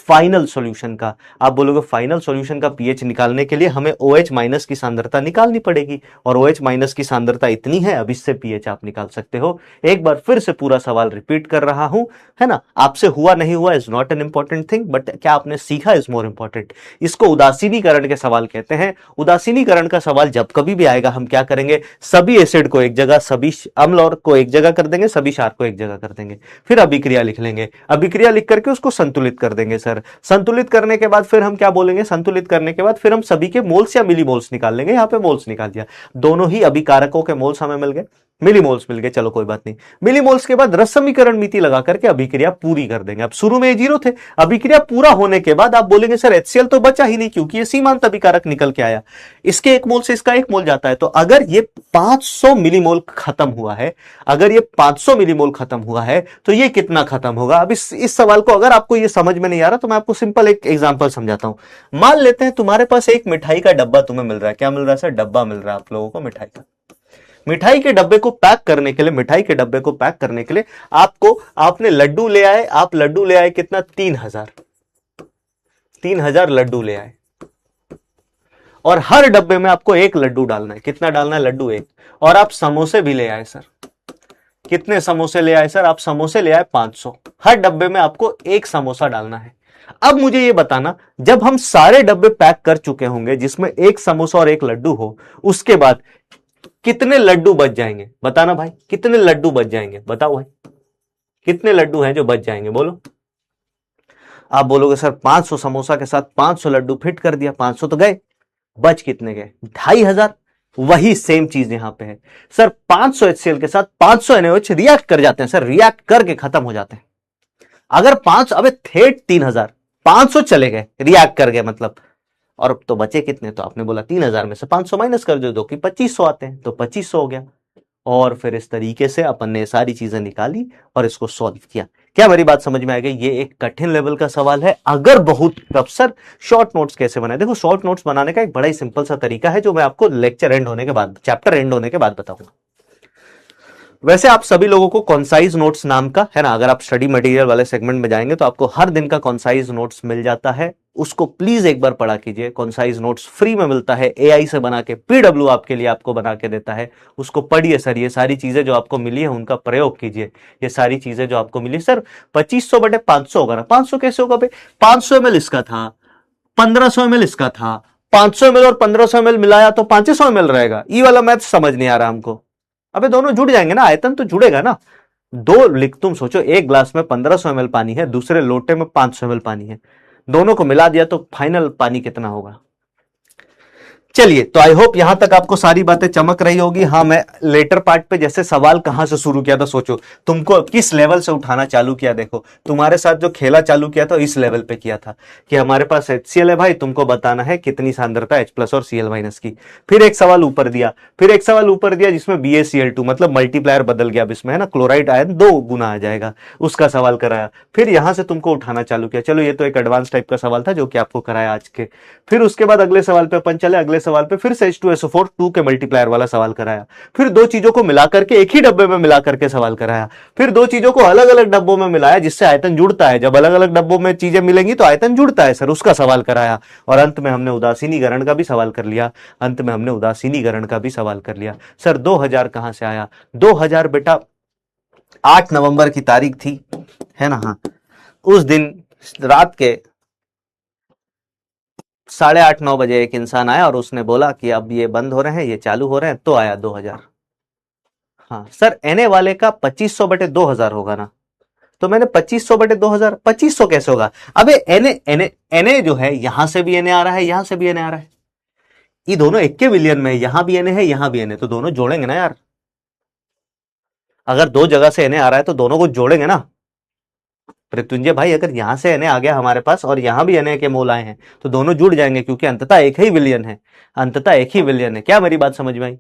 फाइनल सॉल्यूशन का। आप बोलोगे फाइनल सॉल्यूशन का पीएच निकालने के लिए हमें OH माइनस की सांद्रता निकालनी पड़ेगी, और OH माइनस की सांद्रता इतनी है, अब इससे पीएच आप निकाल सकते हो। एक बार फिर से पूरा सवाल रिपीट कर रहा हूं, है ना, आपसे हुआ नहीं हुआ is not an important thing, but क्या आपने सीखा इज मोर इंपॉर्टेंट। इसको उदासीनीकरण के सवाल कहते हैं। उदासीनीकरण का सवाल जब कभी भी आएगा, हम क्या करेंगे, सभी एसिड को एक जगह, सभी अम्ल और को एक जगह कर देंगे, सभी क्षार को एक जगह कर देंगे, फिर अभिक्रिया लिख लेंगे, अभिक्रिया लिख करके उसको संतुलित कर देंगे सर। संतुलित करने के बाद फिर हम क्या बोलेंगे, संतुलित करने के बाद फिर हम सभी के मोल्स या मिली मोल्स निकाल लेंगे। यहां पे मोल्स निकाल दिया, दोनों ही अभिकारकों के मोल्स हमें मिल गए, मिली मोल्स मिल गए, चलो कोई बात नहीं। मिली मोल्स के बाद रस समीकरण मिति लगा करके अभिक्रिया पूरी कर देंगे। अब शुरू में ये 0 थे, अभिक्रिया पूरा होने के बाद आप बोलेंगे सर HCl तो बचा ही नहीं, क्योंकि ये सीमांत अभिकारक निकल के आया, इसके 1 मोल से इसका 1 मोल जाता है। तो अगर ये 500 मिलीमोल खत्म हुआ है, अगर ये 500 मिलीमोल खत्म हुआ है, तो ये कितना खत्म होगा। अब इस सवाल को अगर आपको ये समझ में नहीं आ रहा, तो मैं आपको सिंपल एक एग्जांपल समझाता हूं। मान लेते हैं तुम्हारे पास एक मिठाई का डब्बा तुम्हें मिल रहा है, क्या मिल रहा है सर, डब्बा मिल रहा है आप लोगों को मिठाई का। मिठाई के डब्बे को पैक करने के लिए, मिठाई के डब्बे को पैक करने के लिए आपने लड्डू ले आए, आप लड्डू ले आए कितना, 3000 लड्डू ले आए, और हर डब्बे में आपको 1 लड्डू डालना है। कितना डालना है, लड्डू 1। और आप समोसे भी ले आए सर, कितने समोसे ले आए सर, आप समोसे ले आए 500, हर डब्बे में आपको 1 समोसा डालना है। अब मुझे यह बताना, जब हम सारे डब्बे पैक कर चुके होंगे जिसमें 1 समोसा और 1 लड्डू हो, उसके बाद कितने लड्डू बच जाएंगे, बताना भाई, कितने लड्डू बच जाएंगे, बताओ भाई, कितने लड्डू हैं जो बच जाएंगे, बोलो। आप बोलोगे सर 500 समोसा के साथ 500 लड्डू फिट कर दिया, 500 तो गए, बच कितने गए, 2500। वही सेम चीज यहां पे है सर, 500 HCl के साथ 500 NaOH रिएक्ट कर जाते हैं सर, रिएक्ट करके खत्म हो जाते हैं। अगर 500, अबे थे 3000, 500 चले गए रिएक्ट कर गए मतलब, और तो बचे कितने, तो आपने बोला 3000 में से 500 माइनस कर दो कि 2500 आते हैं, तो 2500 हो गया। और फिर इस तरीके से अपन ने सारी चीजें निकाली और इसको सॉल्व किया। क्या मेरी बात समझ में आ गई। ये एक कठिन लेवल का सवाल है। अगर बहुत टफ, सर शॉर्ट नोट्स कैसे बनाए, देखो शॉर्ट नोट्स बनाने का एक बड़ा ही सिंपल सा तरीका है, जो मैं आपको लेक्चर एंड होने के बाद, चैप्टर एंड होने के बाद बताऊंगा। वैसे आप सभी लोगों को कॉन्साइज नोट्स नाम का, है ना, अगर आप स्टडी मटेरियल वाले सेगमेंट में जाएंगे तो आपको हर दिन का कॉन्साइज नोट्स मिल जाता है, उसको प्लीज एक बार पढ़ा कीजिए। कॉन्साइज नोट्स फ्री में मिलता है, AI से बना के, PW आपके लिए आपको बना के देता है, उसको पढ़िए सर। ये सारी चीजें जो आपको मिली है उनका प्रयोग कीजिए। ये सारी चीजें जो आपको मिली सर, 2500 बटे 500 होगा ना, 500 कैसे होगा भाई, 500 ml इसका था, 1500 ml इसका था, 500 ml और 1500 ml मिलाया तो 500 ml रहेगा। ये वाला मैथ समझ नहीं आ रहा हमको। अबे दोनों जुड़ जाएंगे ना, आयतन तो जुड़ेगा ना। दो लिख, तुम सोचो एक ग्लास में 1500 ml पानी है, दूसरे लोटे में 500 ml पानी है, दोनों को मिला दिया तो फाइनल पानी कितना होगा। चलिए, तो आई होप यहां तक आपको सारी बातें चमक रही होगी। हाँ, मैं लेटर पार्ट पे जैसे सवाल कहां से शुरू किया था, सोचो तुमको किस लेवल से उठाना चालू किया। देखो तुम्हारे साथ जो खेला चालू किया था इस लेवल पे किया था कि हमारे पास HCl है भाई, तुमको बताना है कितनी सांद्रता H+ और Cl- की। फिर एक सवाल ऊपर दिया, फिर एक सवाल ऊपर दिया जिसमें BaCl2, मतलब मल्टीप्लायर बदल गया, अब इसमें है ना क्लोराइड आयन 2 गुना आ जाएगा, उसका सवाल कराया। फिर यहां से तुमको उठाना चालू किया। चलो ये तो एक एडवांस टाइप का सवाल था जो कि आपको कराया आज के। फिर उसके बाद अगले सवाल पे अपन चले, अगले सवाल पे फिर से H2SO4 2 के मल्टीप्लायर वाला सवाल कराया। फिर दो चीजों को मिला करके एक ही डब्बे में मिला करके सवाल कराया। फिर दो चीजों को अलग अलग डब्बों में मिलाया जिससे आयतन जुड़ता है। जब अलग अलग डब्बों में चीजें मिलेंगी तो आयतन जुड़ता है सर, उसका सवाल कराया। और अंत में हमने उदासीनीकरण का भी सवाल कर लिया, अंत में हमने उदासीनीकरण का भी सवाल कर लिया। सर 2000 कहां से आया, 2000 बेटा 8 नवंबर की तारीख थी, है ना। हाँ, उस दिन रात के 8:30-9 बजे एक इंसान आया और उसने बोला कि अब ये बंद हो रहे हैं, ये चालू हो रहे हैं, तो आया 2000। हाँ सर, एनए वाले का 2500/2000 होगा ना, तो मैंने 2500/2000, 2500 कैसे होगा? अबे एनए एनए एनए जो है, यहां से भी एनए आ रहा है, यहां से भी एनए आ रहा है, ये दोनों एक के विलियन में, यहां भी एनए है, यहां भी एनए, तो दोनों जोड़ेंगे ना यार। अगर दो जगह से एनए आ रहा है तो दोनों को जोड़ेंगे ना। मृत्युंजय भाई, अगर यहां से एनए आ गया हमारे पास और यहां भी एनए के मोल आए हैं तो दोनों जुड़ जाएंगे, क्योंकि अंततः एक ही विलियन है, अंततः एक ही विलियन है। क्या मेरी बात समझ में आई?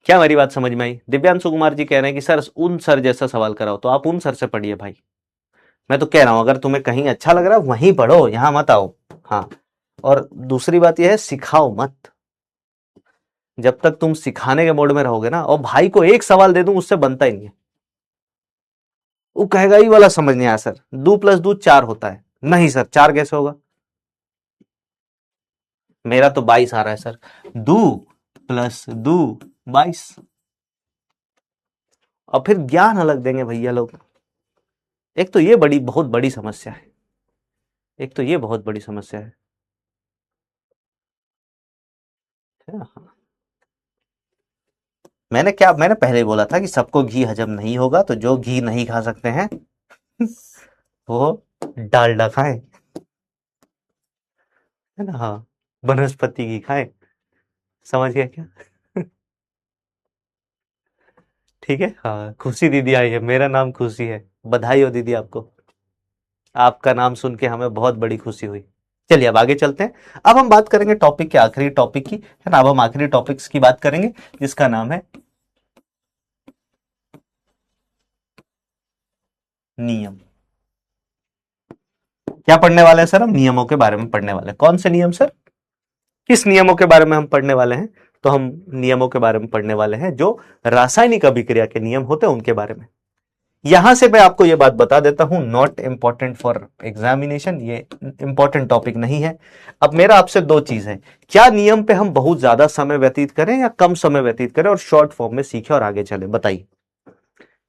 क्या मेरी बात समझ में आई? दिव्यांशु कुमार जी कह रहे हैं कि सर उन सर जैसा सवाल कराओ, तो आप उन सर से पढ़िए भाई। मैं तो कह रहा हूं, अगर तुम्हें कहीं अच्छा लग रहा है वहीं पढ़ो, यहां मत आओ। हाँ, और दूसरी बात यह है, सिखाओ मत। जब तक तुम सिखाने के मोड में रहोगे ना, और भाई को एक सवाल दे दूं उससे बनता ही नहीं है, वो कहेगा ये वाला समझ नहीं आया सर, 2+2 4 होता है। नहीं सर, 4 कैसे होगा? मेरा तो 22 आ रहा है सर, 2+2 22। और फिर ज्ञान अलग देंगे भैया लोग। एक तो ये बहुत बड़ी समस्या है, एक तो ये बहुत बड़ी समस्या है ना? मैंने पहले बोला था कि सबको घी हजम नहीं होगा, तो जो घी नहीं खा सकते हैं वो डालडा खाएं, है ना? हाँ, वनस्पति घी खाएं। समझ गया क्या? ठीक है। हाँ, खुशी दीदी आई है, मेरा नाम खुशी है, बधाई हो दीदी आपको, आपका नाम सुन के हमें बहुत बड़ी खुशी हुई। चलिए अब आगे चलते हैं। अब हम बात करेंगे टॉपिक के आखिरी टॉपिक की, है ना? अब हम आखिरी टॉपिक्स की बात करेंगे, जिसका नाम है नियम। क्या पढ़ने वाले हैं सर? हम नियमों के बारे में पढ़ने वाले हैं। कौन से नियम सर? किस नियमों के बारे में हम पढ़ने वाले हैं? तो हम नियमों के बारे में पढ़ने वाले हैं जो रासायनिक अभिक्रिया के नियम होते हैं, उनके बारे में। यहां से मैं आपको यह बात बता देता हूं, नॉट इंपॉर्टेंट फॉर एग्जामिनेशन, ये इंपॉर्टेंट टॉपिक नहीं है। अब मेरा आपसे दो चीज है, क्या नियम पे हम बहुत ज्यादा समय व्यतीत करें या कम समय व्यतीत करें और शॉर्ट फॉर्म में सीखें और आगे चले? बताइए,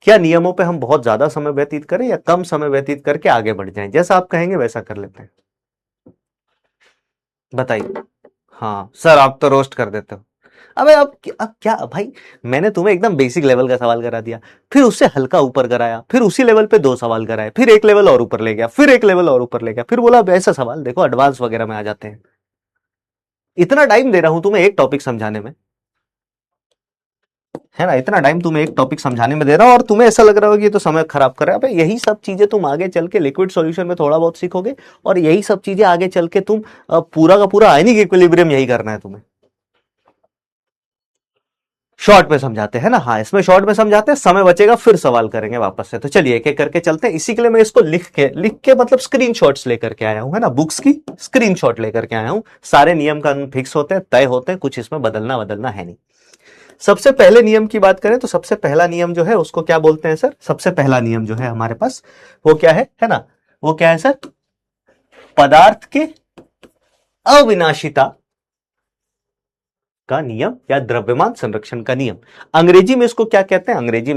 क्या नियमों पे हम बहुत ज्यादा समय व्यतीत करें या कम समय व्यतीत करके आगे बढ़ जाएं? जैसा आप कहेंगे वैसा कर लेते हैं, बताइए। हाँ सर, आप तो रोस्ट कर देते हो। अबे अब क्या भाई, मैंने तुम्हें एकदम बेसिक लेवल का सवाल करा दिया, फिर उससे हल्का ऊपर कराया, फिर उसी लेवल पे 2 सवाल कराए, फिर एक लेवल और ऊपर ले गया, फिर एक लेवल और ऊपर ले गया, फिर बोला ऐसा सवाल देखो एडवांस वगैरह में आ जाते हैं। इतना टाइम दे रहा हूं तुम्हें एक टॉपिक समझाने में, है ना? इतना टाइम तुम्हें एक टॉपिक समझाने में दे रहा हूं और तुम्हें ऐसा लग रहा होगा कि ये तो समय खराब कर रहा है। यही सब चीजें तुम आगे चल के लिक्विड सॉल्यूशन में थोड़ा बहुत सीखोगे, और यही सब चीजें आगे चल के तुम पूरा का पूरा आयनिक इक्विलिब्रियम यही करना है तुम्हें। शॉर्ट में समझाते हैं ना? हाँ, इसमें शॉर्ट में समझाते हैं, समय बचेगा फिर सवाल करेंगे वापस से। तो चलिए एक एक करके चलते हैं। इसी के लिए मैं इसको लिख के मतलब स्क्रीनशॉट्स लेकर के आया हूं, है ना? बुक्स की स्क्रीनशॉट लेकर के आया हूं। सारे नियम कानून फिक्स होते हैं, तय होते हैं, कुछ इसमें बदलना है नहीं। सबसे पहले नियम की बात करें तो सबसे पहला नियम जो है उसको क्या बोलते हैं सर? सबसे पहला नियम जो है हमारे पास वो क्या है ना? वो क्या है सर? पदार्थ के अविनाशिता का नियम या द्रव्यमान संरक्षण का नियम। अंग्रेजी में इसको क्या कहते हैं? अंग्रेजी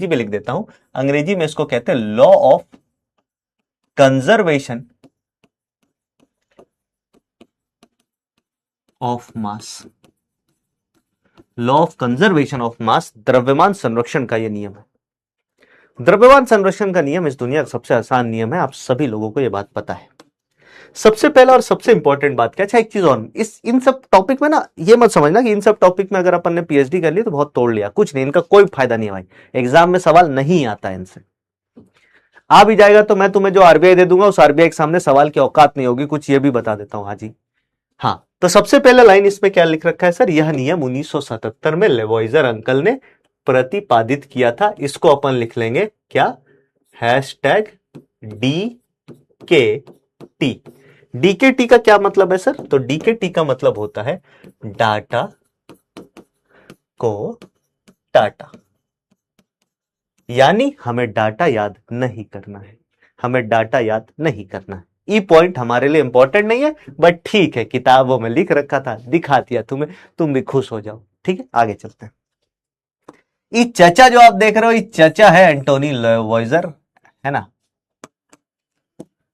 में लिख देता हूं। अंग्रेजी में इसको कहते हैं law of conservation of mass. Law of conservation of mass, द्रव्यमान संरक्षण का यह नियम है। द्रव्यमान संरक्षण का नियम इस दुनिया का सबसे आसान नियम है, आप सभी लोगों को यह बात पता है। सबसे पहला और सबसे इंपॉर्टेंट बात क्या? अच्छा एक चीज और, इन सब टॉपिक में ना ये मत समझना कि इन सब टॉपिक में अगर अपन ने पीएचडी कर ली तो बहुत तोड़ लिया, कुछ नहीं, इनका कोई फायदा नहीं है भाई। एग्जाम में सवाल नहीं आता है इनसे। आ भी जाएगा तो मैं तुम्हें जो आरबीआई दे दूंगा, उस आरबीआई के सामने सवाल की औकात नहीं होगी, कुछ ये भी बता देता हूं। हाँ जी, हाँ। तो सबसे पहला लाइन इसमें क्या लिख रखा है सर? यह नियम 1977 में लेवॉइजर अंकल ने प्रतिपादित किया था। इसको अपन लिख लेंगे क्या? #DKT। डीकेटी का क्या मतलब है सर? तो डीकेटी का मतलब होता है डाटा को टाटा, यानी हमें डाटा याद नहीं करना है, हमें डाटा याद नहीं करना है। ई पॉइंट हमारे लिए इंपॉर्टेंट नहीं है, बट ठीक है, किताबों में लिख रखा था, दिखा दिया तुम्हें, तुम भी खुश हो जाओ। ठीक है, आगे चलते हैं। ये चचा जो आप देख रहे हो, ये चचा है एंटोनी लेवॉइजर, है ना,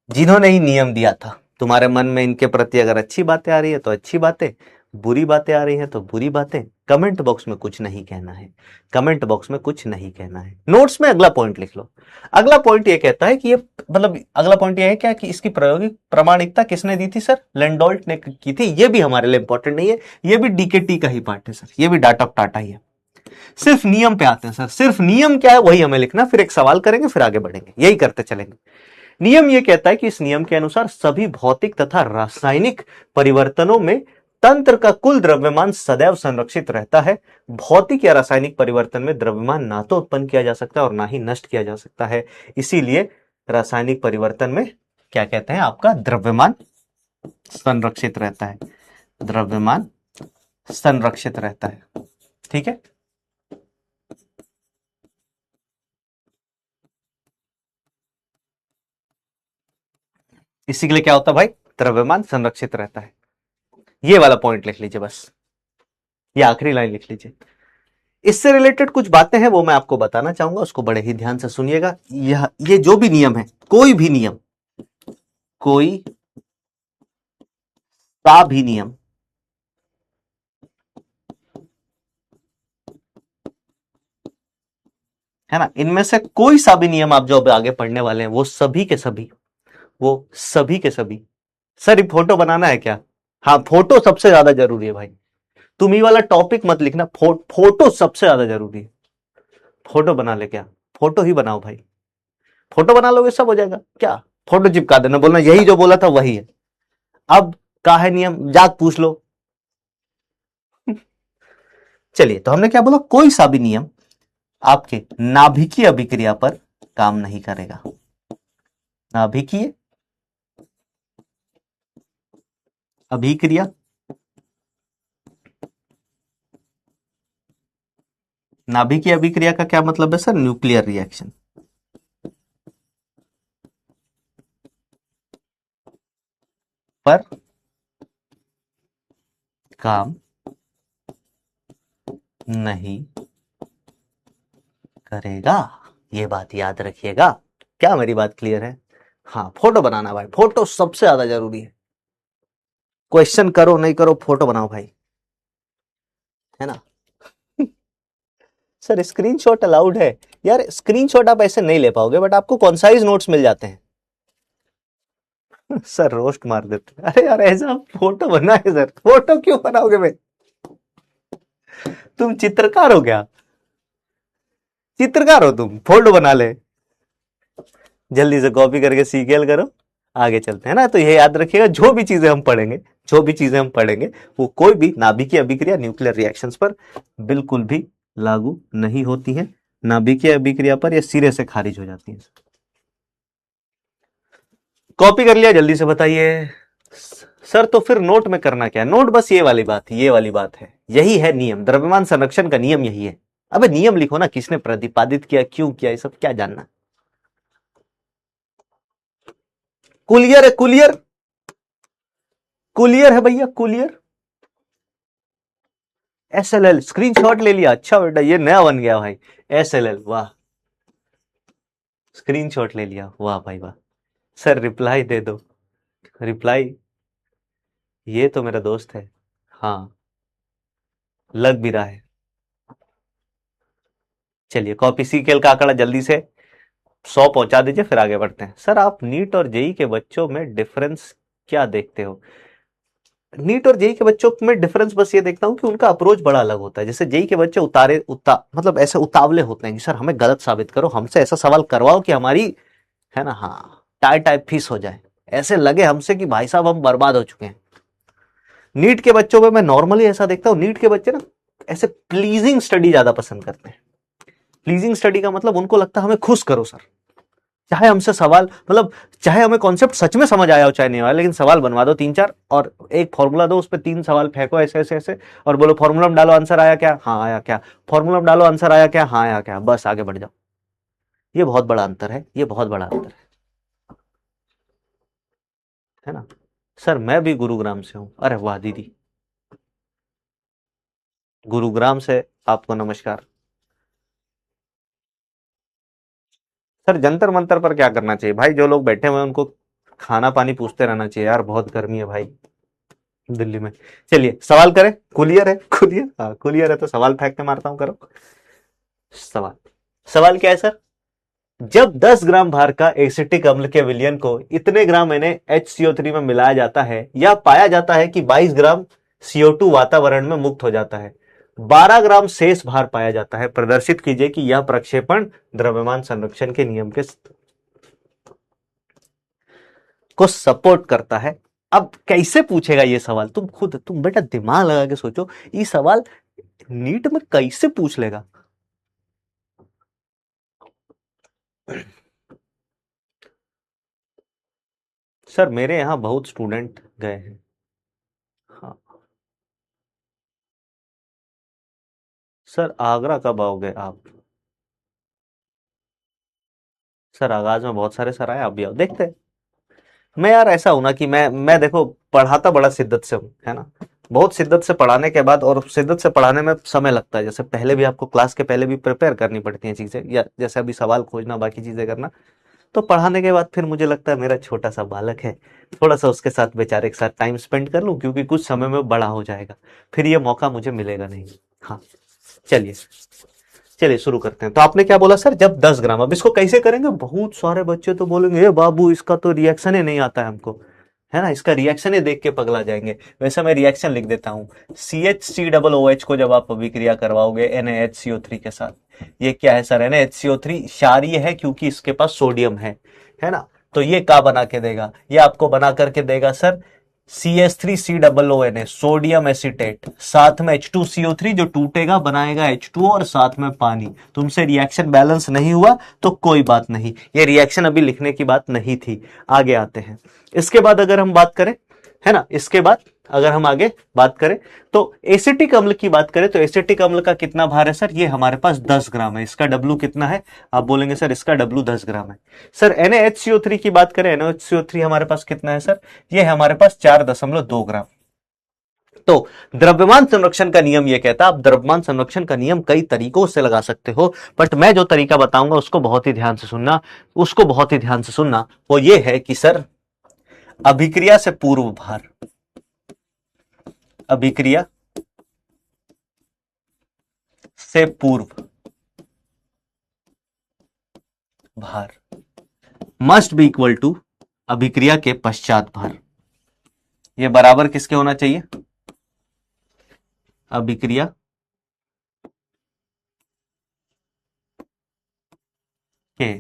जिन्होंने ही नियम दिया था। तुम्हारे मन में इनके प्रति अगर अच्छी बातें आ रही है तो अच्छी बातें, बुरी बातें आ रही हैं तो बुरी बातें। कमेंट बॉक्स में कुछ नहीं कहना है, कमेंट बॉक्स में कुछ नहीं कहना है। नोट्स में अगला पॉइंट लिख लो। अगला पॉइंट ये कहता है कि ये मतलब अगला पॉइंट ये है क्या कि इसकी प्रायोगिक प्रामाणिकता किसने दी थी सर? लैंडोल्ट ने की थी। ये भी हमारे लिए इंपॉर्टेंट नहीं है, ये भी डीकेटी का ही पार्ट है सर, ये भी डाटा ऑफ टाटा ही है। सिर्फ नियम पे आते हैं सर, सिर्फ नियम क्या है वही हमें लिखना, फिर एक सवाल करेंगे फिर आगे बढ़ेंगे, यही करते चलेंगे। नियम यह कहता है कि इस नियम के अनुसार सभी भौतिक तथा रासायनिक परिवर्तनों में तंत्र का कुल द्रव्यमान सदैव संरक्षित रहता है। भौतिक या रासायनिक परिवर्तन में द्रव्यमान ना तो उत्पन्न किया जा सकता है और ना ही नष्ट किया जा सकता है। इसीलिए रासायनिक परिवर्तन में क्या कहते हैं, आपका द्रव्यमान संरक्षित रहता है, द्रव्यमान संरक्षित रहता है। ठीक है, इसी के लिए क्या होता है भाई, द्रव्यमान संरक्षित रहता है। ये वाला पॉइंट लिख लीजिए बस, ये आखिरी लाइन लिख लीजिए। इससे रिलेटेड कुछ बातें हैं वो मैं आपको बताना चाहूंगा, उसको बड़े ही ध्यान से सुनिएगा। ये जो भी नियम है, कोई भी नियम, कोई सा भी नियम, है ना, इनमें से कोई सा भी नियम आप जो अब आगे पढ़ने वाले हैं वो सभी के सभी, वो सभी के सभी। सर ये फोटो बनाना है क्या? हाँ, फोटो सबसे ज्यादा जरूरी है भाई। तुम ये वाला टॉपिक मत लिखना, फोटो सबसे ज्यादा जरूरी है। फोटो बना ले क्या? फोटो ही बनाओ भाई, फोटो बना लोगे सब हो जाएगा क्या? फोटो चिपका देना, बोलना यही जो बोला था वही है। अब का है नियम, जाग पूछ लो। चलिए, तो हमने क्या बोला, कोई सा भी नियम आपके नाभिकीय अभिक्रिया पर काम नहीं करेगा। नाभिकीय अभिक्रिया, नाभिकीय अभिक्रिया का क्या मतलब है सर? न्यूक्लियर रिएक्शन पर काम नहीं करेगा। ये बात याद रखिएगा। क्या मेरी बात क्लियर है? हाँ, फोटो बनाना भाई, फोटो सबसे ज्यादा जरूरी है। क्वेश्चन करो नहीं करो, फोटो बनाओ भाई, है ना। सर स्क्रीनशॉट अलाउड है? यार स्क्रीनशॉट आप ऐसे नहीं ले पाओगे, बट आपको कॉन्साइज नोट्स मिल जाते हैं। सर रोस्ट मार देते, अरे यार ऐसा फोटो बनाए सर, फोटो क्यों बनाओगे भाई? तुम चित्रकार हो क्या? चित्रकार हो तुम, फोटो बना ले। जल्दी से कॉपी करके सीकेल करो, आगे चलते हैं ना। तो ये याद रखिएगा, जो भी चीजें हम पढ़ेंगे, जो भी चीजें हम पढ़ेंगे वो कोई भी नाभिकीय अभिक्रिया न्यूक्लियर रिएक्शंस पर बिल्कुल भी लागू नहीं होती है। नाभिकीय अभिक्रिया पर ये सिरे से खारिज हो जाती है। कॉपी कर लिया? जल्दी से बताइए सर। तो फिर नोट में करना क्या है? नोट बस ये वाली बात, ये वाली बात है, यही है नियम, द्रव्यमान संरक्षण का नियम यही है। अबे नियम लिखो ना, किसने प्रतिपादित किया, क्यों किया, ये सब क्या जानना? कुलियर है, कुलियर, कुलियर है भैया, कुलियर। SLL स्क्रीनशॉट ले लिया, अच्छा बेटा ये नया बन गया भाई। SLL, वाह, स्क्रीनशॉट ले लिया, वाह भाई वाह। सर रिप्लाई दे दो, रिप्लाई, ये तो मेरा दोस्त है, हाँ लग भी रहा है। चलिए, कॉपी सीकेल का आंकड़ा जल्दी से 100 पहुंचा दीजिए, फिर आगे बढ़ते हैं। सर आप नीट और जेई के बच्चों में डिफरेंस क्या देखते हो? नीट और जेई के बच्चों में डिफरेंस बस ये देखता हूं कि उनका अप्रोच बड़ा अलग होता है। जैसे जेई के बच्चे मतलब ऐसे उतावले होते हैं कि सर हमें गलत साबित करो, हमसे ऐसा सवाल करवाओ कि हमारी, है ना, हाँ, टाई टाइप फीस हो जाए, ऐसे लगे हमसे कि भाई साहब हम बर्बाद हो चुके हैं। नीट के बच्चों में मैं नॉर्मली ऐसा देखता हूं, नीट के बच्चे ना ऐसे प्लीजिंग स्टडी ज्यादा पसंद करते हैं। प्लीजिंग स्टडी का मतलब उनको लगता है हमें खुश करो सर, चाहे हमसे सवाल, मतलब चाहे हमें कॉन्सेप्ट सच में समझ आया हो चाहे नहीं आया, लेकिन सवाल बनवा दो तीन चार और एक फॉर्मूला दो, उस पर 3 सवाल फेंको ऐसे ऐसे ऐसे और बोलो फॉर्मूला में डालो आंसर आया क्या, हाँ आया क्या, फॉर्मूला में डालो आंसर आया क्या, हाँ आया क्या, बस आगे बढ़ जाओ। ये बहुत बड़ा अंतर है, ये बहुत बड़ा अंतर है ना। सर मैं भी गुरुग्राम से हूं। अरे वाह दीदी, गुरुग्राम से आपको नमस्कार। सर जंतर मंतर पर क्या करना चाहिए भाई? जो लोग बैठे हुए हैं उनको खाना पानी पूछते रहना चाहिए यार, बहुत गर्मी है भाई दिल्ली में। चलिए सवाल करें। कुलियर है, कुलियर, हाँ कुलियर है तो सवाल फेंक के मारता हूं, करो सवाल। सवाल क्या है सर? जब 10 ग्राम भार का एसिटिक अम्ल के विलयन को इतने ग्राम NaHCO3 में मिलाया जाता है, या पाया जाता है कि 22 ग्राम CO2 वातावरण में मुक्त हो जाता है, 12 ग्राम शेष भार पाया जाता है, प्रदर्शित कीजिए कि यह प्रक्षेपण द्रव्यमान संरक्षण के नियम के को सपोर्ट करता है। अब कैसे पूछेगा ये सवाल? तुम बेटा दिमाग लगा के सोचो, ये सवाल नीट में कैसे पूछ लेगा? सर मेरे यहां बहुत स्टूडेंट गए हैं। हाँ सर, आगरा कब आओगे आप? सर आगाज में बहुत सारे सर आए, आप भी आओ, देखते हैं। मैं यार ऐसा हूं ना कि मैं देखो पढ़ाता बड़ा शिद्दत से हूँ, है ना। बहुत शिद्दत से पढ़ाने के बाद, और शिद्दत से पढ़ाने में समय लगता है, जैसे पहले भी आपको क्लास के पहले भी प्रिपेयर करनी पड़ती हैं चीजें, या जैसे अभी सवाल खोजना, बाकी चीजें करना। तो पढ़ाने के बाद फिर मुझे लगता है मेरा छोटा सा बालक है, थोड़ा सा उसके साथ बेचारे के साथ टाइम स्पेंड कर लूं, क्योंकि कुछ समय में बड़ा हो जाएगा, फिर ये मौका मुझे मिलेगा नहीं। हाँ चलिए, चलिए शुरू करते हैं। तो आपने क्या बोला सर? जब 10 ग्राम, अब इसको कैसे करेंगे? बहुत सारे बच्चे तो बोलेंगे, ए बाबू इसका तो रिएक्शन ही नहीं आता है हमको, है ना, इसका रिएक्शन ही देख के पगला जाएंगे। वैसे मैं रिएक्शन लिख देता हूं। CH3OOH को जब आप अभिक्रिया करवाओगे NaHCO3 के साथ, ये क्या है सर? NaHCO3 क्षारीय है क्योंकि इसके पास सोडियम है ना। तो ये क्या बना के देगा? ये आपको बना करके देगा सर CH3COONA, सोडियम एसिटेट, साथ में H2CO3 जो टूटेगा बनाएगा H2O, और साथ में पानी। तुमसे रिएक्शन बैलेंस नहीं हुआ तो कोई बात नहीं, ये रिएक्शन अभी लिखने की बात नहीं थी। आगे आते हैं। इसके बाद अगर हम बात करें, है ना, इसके बाद अगर हम आगे बात करें तो एसिटिक अम्ल की बात करें, तो एसिटिक अम्ल का कितना भार है सर? ये हमारे पास 10 ग्राम है। इसका W कितना है? आप बोलेंगे सर इसका W 10 ग्राम है। सर NaHCO3 की बात करें, NaHCO3 हमारे पास कितना है सर? ये हमारे पास 4.2 ग्राम। तो द्रव्यमान संरक्षण का नियम यह कहता है, आप द्रव्यमान संरक्षण का नियम कई तरीकों से लगा सकते हो, बट मैं जो तरीका बताऊंगा उसको बहुत ही ध्यान से सुनना, उसको बहुत ही ध्यान से सुनना। वो ये है कि सर अभिक्रिया से पूर्व भार, अभिक्रिया से पूर्व भार मस्ट बी इक्वल टू अभिक्रिया के पश्चात भार। ये बराबर किसके होना चाहिए? अभिक्रिया के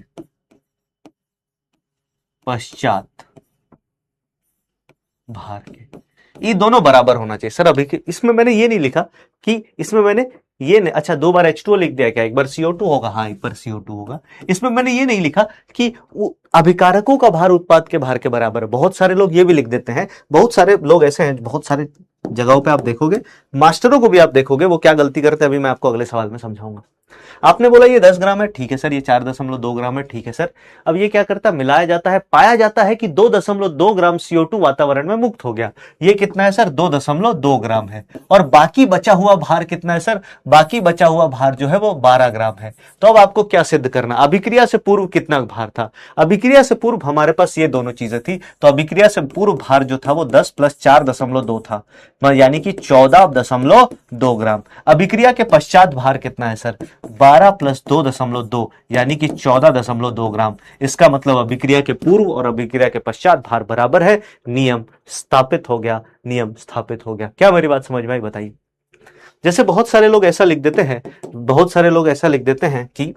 पश्चात भार के, ये दोनों बराबर होना चाहिए सर। अभी इसमें मैंने ये नहीं लिखा कि इसमें मैंने ये नहीं, अच्छा 2 बार H2O लिख दिया क्या? एक बार CO2 होगा, हाँ एक बार CO2 होगा। इसमें मैंने ये नहीं लिखा कि अभिकारकों का भार उत्पाद के भार के बराबर है। बहुत सारे लोग ये भी लिख देते हैं, बहुत सारे लोग ऐसे हैं, बहुत सारे जगहों पे आप देखोगे, मास्टरों को भी आप देखोगे, वो क्या गलती करते हैं अभी मैं आपको अगले सवाल में समझाऊंगा। आपने बोला ये 10 ग्राम है, ठीक है सर, ये 4.2 ग्राम है, ठीक है सर। अब ये क्या करता है? मिलाया जाता है, पाया जाता है कि 2.2 ग्राम CO2 वातावरण में मुक्त हो गया। ये कितना है सर? 2.2 ग्राम है। और बाकी बचा हुआ भार कितना है सर? बाकी बचा हुआ भार जो है वो 12 ग्राम है। तो अब आपको क्या सिद्ध करना? अभिक्रिया से पूर्व कितना भार था? अभिक्रिया से पूर्व हमारे पास ये दोनों चीजें थी, तो अभिक्रिया से पूर्व भार जो था वो 10 प्लस 4.2 था, यानी कि 14.2 ग्राम। अभिक्रिया के पश्चात भार कितना है सर? 12 प्लस 2.2, यानी कि 14.2 ग्राम। इसका मतलब अभिक्रिया के पूर्व और अभिक्रिया के पश्चात भार बराबर है। नियम स्थापित हो गया, नियम स्थापित हो गया। क्या मेरी बात समझ में आई? बताइए। जैसे बहुत सारे लोग ऐसा लिख देते हैं, बहुत सारे लोग ऐसा लिख देते हैं कि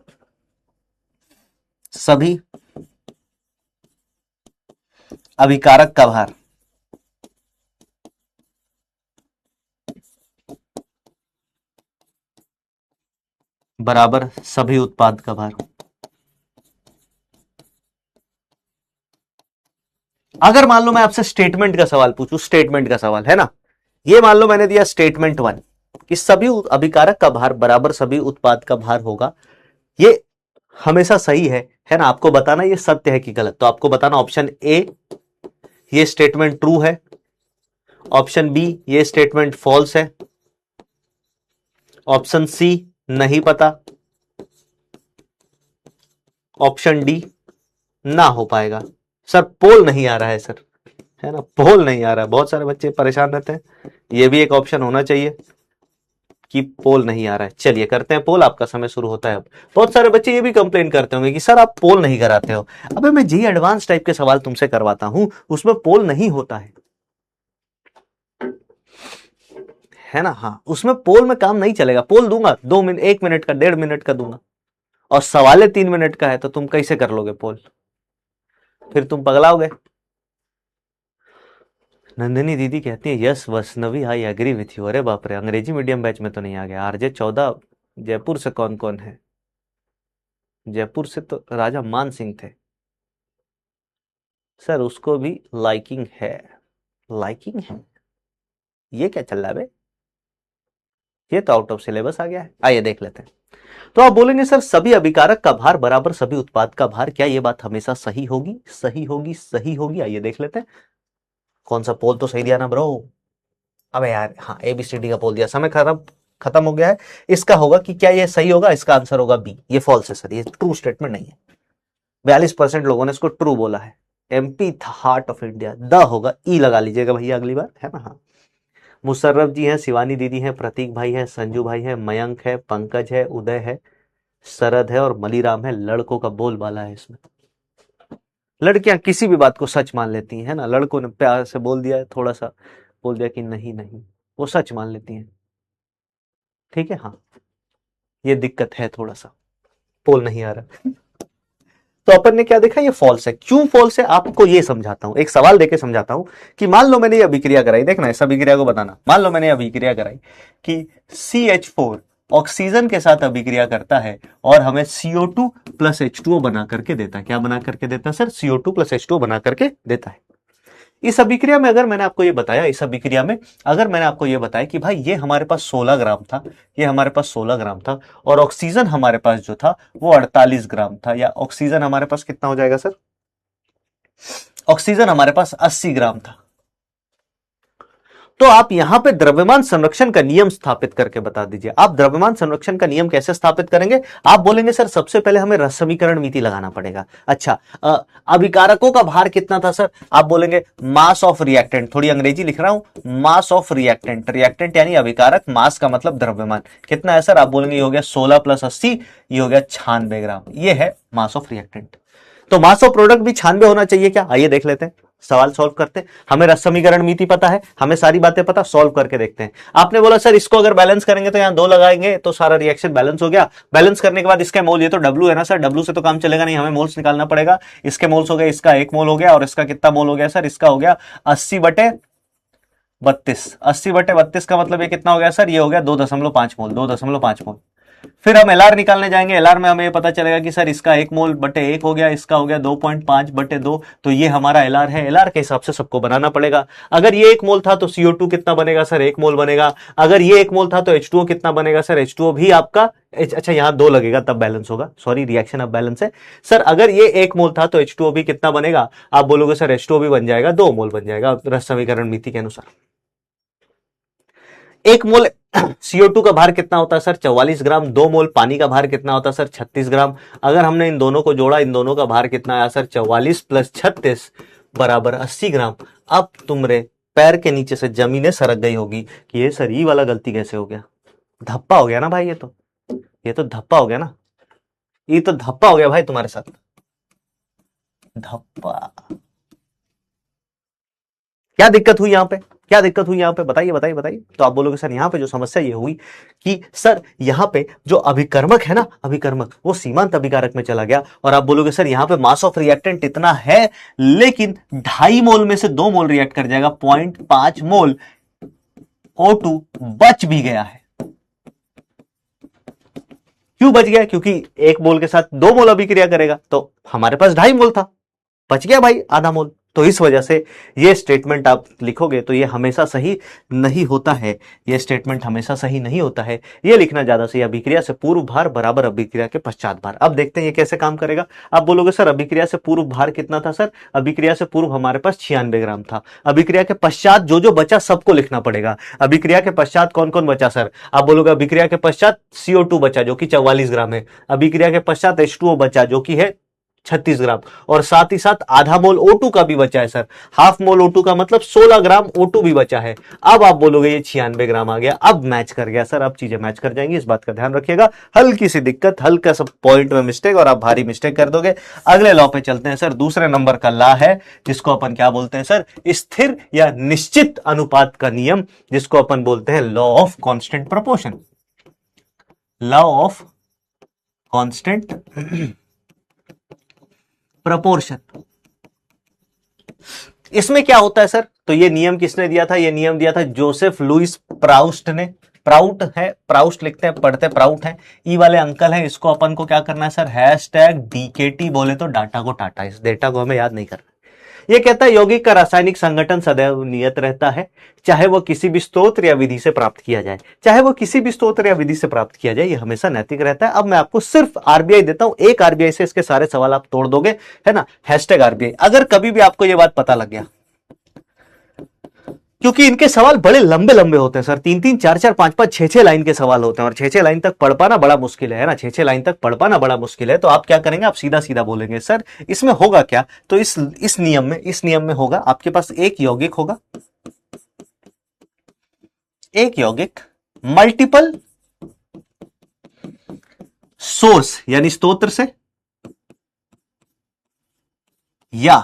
सभी अभिकारक का भार बराबर सभी उत्पाद का भार। अगर मान लो मैं आपसे स्टेटमेंट का सवाल पूछूं, स्टेटमेंट का सवाल है ना, ये मान लो मैंने दिया स्टेटमेंट 1 कि सभी अभिकारक का भार बराबर सभी उत्पाद का भार होगा, ये हमेशा सही है ना। आपको बताना ये सत्य है कि गलत, तो आपको बताना ऑप्शन ए ये स्टेटमेंट ट्रू है, ऑप्शन बी ये स्टेटमेंट फॉल्स है, ऑप्शन सी नहीं पता, ऑप्शन डी ना हो पाएगा। सर पोल नहीं आ रहा है सर, है ना, पोल नहीं आ रहा है, बहुत सारे बच्चे परेशान रहते हैं। ये भी एक ऑप्शन होना चाहिए कि पोल नहीं आ रहा है। चलिए करते हैं पोल, आपका समय शुरू होता है अब। बहुत सारे बच्चे ये भी कंप्लेन करते होंगे कि सर आप पोल नहीं कराते हो। अबे मैं जी एडवांस टाइप के सवाल तुमसे करवाता हूं, उसमें पोल नहीं होता है ना। हाँ, उसमें पोल में काम नहीं चलेगा। पोल दूंगा 2 मिनट, 1 मिनट का, 1.5 मिनट का दूंगा, और सवाल 3 मिनट का है, तो तुम कैसे कर लोगे पोल? फिर तुम पगलाओगे। नंदिनी दीदी कहती है yes Vaishnavi I agree with you. अरे बाप रे, अंग्रेजी मीडियम बैच में तो नहीं आ गया। आरजे 14 जयपुर से कौन कौन है? जयपुर से तो राजा मान सिंह थे सर, उसको भी लाइकिंग है। लाइकिंग है, ये क्या चल रहा है बे? ये तो आउट ऑफ सिलेबस आ गया है। आइए देख लेते हैं। तो आप बोलेंगे सर सभी अभिकारक का भार बराबर सभी उत्पाद का भार, क्या ये बात हमेशा सही होगी? सही होगी, सही होगी। आइए देख लेते हैं। कौन सा पोल तो सही दिया ना ब्रो? अबे यार, हाँ ABCD का पोल दिया। समय खत्म खत्म हो गया है। इसका होगा कि क्या ये सही होगा? इसका आंसर होगा बी, ये फॉल्स है सर, ये ट्रू स्टेटमेंट नहीं है। 42% लोगों ने इसको ट्रू बोला है। MP था हार्ट ऑफ इंडिया, द होगा, ई लगा लीजिएगा भैया अगली बार, है ना। हाँ, मुशर्रफ जी हैं, शिवानी दीदी हैं, प्रतीक भाई है, संजू भाई है, मयंक है, पंकज है, उदय है, शरद है और मलीराम है। लड़कों का बोलबाला है इसमें। लड़कियां किसी भी बात को सच मान लेती हैं, है ना। लड़कों ने प्यार से बोल दिया, थोड़ा सा बोल दिया कि नहीं नहीं, वो सच मान लेती हैं। ठीक है, हाँ, ये दिक्कत है थोड़ा सा, पोल नहीं आ रहा। तो अपन ने क्या देखा, ये फॉल्स है। क्यों फॉल्स है आपको ये समझाता हूं, एक सवाल देके समझाता हूं कि मान लो मैंने ये अभिक्रिया कराई, देखना इस अभिक्रिया को बताना। मान लो मैंने अभिक्रिया कराई कि CH4 ऑक्सीजन के साथ अभिक्रिया करता है और हमें CO2 प्लस H2O बना करके देता है। क्या बना करके देता है सर? CO2 प्लस H2O बना करके देता है। इस अभिक्रिया में अगर मैंने आपको ये बताया, इस अभिक्रिया में अगर मैंने आपको ये बताया कि भाई ये हमारे पास 16 ग्राम था, ये हमारे पास 16 ग्राम था, और ऑक्सीजन हमारे पास जो था वो 48 ग्राम था, या ऑक्सीजन हमारे पास कितना हो जाएगा सर? ऑक्सीजन हमारे पास 80 ग्राम था। तो आप यहां पे द्रव्यमान संरक्षण का नियम स्थापित करके बता दीजिए। आप द्रव्यमान संरक्षण का नियम कैसे स्थापित करेंगे? आप बोलेंगे सर सबसे पहले हमें रस समीकरण नीति लगाना पड़ेगा। अच्छा, अभिकारकों का भार कितना था सर? आप बोलेंगे मास ऑफ रिएक्टेंट, थोड़ी अंग्रेजी लिख रहा हूं, मास ऑफ रिएक्टेंट, रिएक्टेंट यानी अभिकारक, मास का मतलब द्रव्यमान कितना है सर? आप बोलेंगे ये हो गया 16 प्लस 80, ये हो गया 96 ग्राम, ये है मास ऑफ रिएक्टेंट। तो मास ऑफ प्रोडक्ट भी 96 होना चाहिए क्या? आइए देख लेते हैं, सवाल सॉल्व करते हैं। हमें रस समीकरण नीति पता है, हमें सारी बातें पता, सॉल्व करके देखते हैं। आपने बोला सर इसको अगर बैलेंस करेंगे तो यहां 2 लगाएंगे तो सारा रिएक्शन बैलेंस हो गया। बैलेंस करने के बाद इसका मोल, ये तो W है ना सर, W से तो काम चलेगा नहीं, हमें मोल्स निकालना पड़ेगा। इसके मोल्स हो गए, इसका 1 मोल हो गया, और इसका कितना मोल हो गया सर? इसका हो गया 80/32। 80/32 का मतलब ये कितना हो गया सर? ये हो गया 2.5 मोल, 2.5 मोल। फिर हम LR निकालने जाएंगे। LR में हमें ये पता चलेगा कि सर इसका 1 मोल बटे 1 हो गया, इसका हो गया 2.5/2, तो ये हमारा LR है। LR के हिसाब से सबको बनाना पड़ेगा। अगर ये 1 मोल था तो CO2 कितना बनेगा सर? 1 मोल बनेगा। अगर ये 1 मोल था तो H2O कितना बनेगा सर? H2O भी आपका, अच्छा यहां 2 लगेगा तब बैलेंस होगा, सॉरी रिएक्शन अब बैलेंस है सर। अगर ये 1 मोल था तो H2O भी कितना बनेगा? आप बोलोगे सर H2O भी बन जाएगा, 2 मोल बन जाएगा रस समीकरण नीति के अनुसार। 1 मोल CO2 का भार कितना होता है सर? 44 ग्राम। 2 मोल पानी का भार कितना होता है सर? 36 ग्राम। अगर हमने इन दोनों को जोड़ा, इन दोनों का भार कितना आया सर? 44 प्लस 36 बराबर 80 ग्राम। अब तुम्हारे पैर के नीचे से जमीनें सरक गई होगी कि ये सर ये वाला गलती कैसे हो गया? धप्पा हो गया ना भाई, ये तो धप्पा हो गया ना, ये तो धप्पा हो गया भाई तुम्हारे साथ, धप्पा। क्या दिक्कत हुई यहां पे? क्या दिक्कत हुई यहां पे? बताइए बताइए बताइए। तो आप बोलोगे सर यहां पे जो समस्या ये हुई कि सर यहां पे जो अभिकर्मक है ना, अभिकर्मक वो सीमांत अभिकारक में चला गया, और आप बोलोगे सर यहां पे मास ऑफ रिएक्टेंट इतना है, लेकिन 2.5 मोल में से 2 मोल रिएक्ट कर जाएगा, 0.5 मोल O2 बच भी गया है। क्यों बच गया? क्योंकि 1 मोल के साथ 2 मोल अभिक्रिया करेगा, तो हमारे पास 2.5 मोल था, बच गया भाई आधा मोल। तो इस वजह से ये स्टेटमेंट आप लिखोगे तो ये हमेशा सही नहीं होता है, ये स्टेटमेंट हमेशा सही नहीं होता है। ये लिखना ज्यादा सही, अभिक्रिया से पूर्व भार बराबर अभिक्रिया के पश्चात भार। अब देखते हैं ये कैसे काम करेगा। आप बोलोगे सर अभिक्रिया से पूर्व भार कितना था सर? अभिक्रिया से पूर्व हमारे पास 96 ग्राम था। अभिक्रिया के पश्चात जो जो बचा सबको लिखना पड़ेगा। अभिक्रिया के पश्चात कौन कौन बचा सर? आप बोलोगे अभिक्रिया के पश्चात CO2 बचा जो कि 44 ग्राम है। अभिक्रिया के पश्चात H2O बचा जो कि है 36 ग्राम, और साथ ही साथ आधा मोल O2 का भी बचा है सर। हाफ मोल O2 का मतलब 16 ग्राम O2 भी बचा है। अब आप बोलोगे ये 96 ग्राम आ गया, अब मैच कर गया सर, अब चीजें मैच कर जाएंगी, इस बात का ध्यान रखिएगा। हल्की सी दिक्कत, हल्का सा पॉइंट में मिस्टेक और आप भारी मिस्टेक कर दोगे। अगले लॉ पे चलते हैं सर। दूसरे नंबर का लॉ है जिसको अपन क्या बोलते हैं सर, स्थिर या निश्चित अनुपात का नियम, जिसको अपन बोलते हैं law of constant proportion. Law of constant proportion. इसमें क्या होता है सर, तो ये नियम किसने दिया था, ये नियम दिया था जोसेफ लुइस प्राउस्ट ने। प्राउट है, प्राउस्ट लिखते हैं, पढ़ते प्राउट है, ई वाले अंकल हैं। इसको अपन को क्या करना है सर, हैशटैग डीकेटी बोले तो डाटा को टाटा, इस डेटा को हमें याद नहीं करना। ये कहता है यौगिक का रासायनिक संगठन सदैव नियत रहता है, चाहे वो किसी भी स्रोत या विधि से प्राप्त किया जाए, चाहे वो किसी भी स्रोत या विधि से प्राप्त किया जाए, ये हमेशा नैतिक रहता है। अब मैं आपको सिर्फ आरबीआई देता हूं, एक आरबीआई से इसके सारे सवाल आप तोड़ दोगे, है ना, हैशटैग आरबीआई। अगर कभी भी आपको ये बात पता लग गया, क्योंकि इनके सवाल बड़े लंबे लंबे होते हैं सर, 3-3, 4-4, 5-5, 6-6 लाइन के सवाल होते हैं, और 6-6 लाइन तक पढ़ पाना बड़ा मुश्किल है ना, 6-6 लाइन तक पढ़ पाना बड़ा मुश्किल है। तो आप क्या करेंगे, आप सीधा सीधा बोलेंगे सर इसमें होगा क्या, तो इस नियम में होगा, आपके पास एक यौगिक होगा, एक यौगिक मल्टीपल सोर्स यानी स्तोत्र से या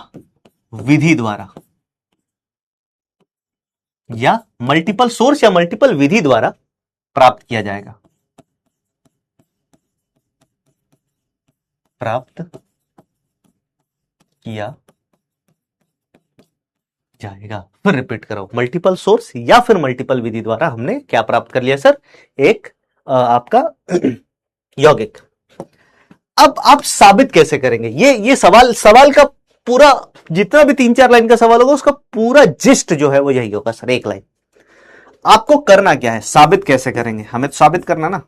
विधि द्वारा, या मल्टीपल सोर्स या मल्टीपल विधि द्वारा प्राप्त किया जाएगा, प्राप्त किया जाएगा। फिर रिपीट करो, मल्टीपल सोर्स या फिर मल्टीपल विधि द्वारा हमने क्या प्राप्त कर लिया सर, एक आपका यौगिक। अब आप साबित कैसे करेंगे, ये सवाल का पूरा जितना भी 3-4 लाइन का सवाल होगा उसका पूरा जिस्ट जो है वो यही होगा सर, एक लाइन। आपको करना क्या है, साबित कैसे करेंगे, हमें तो साबित करना ना,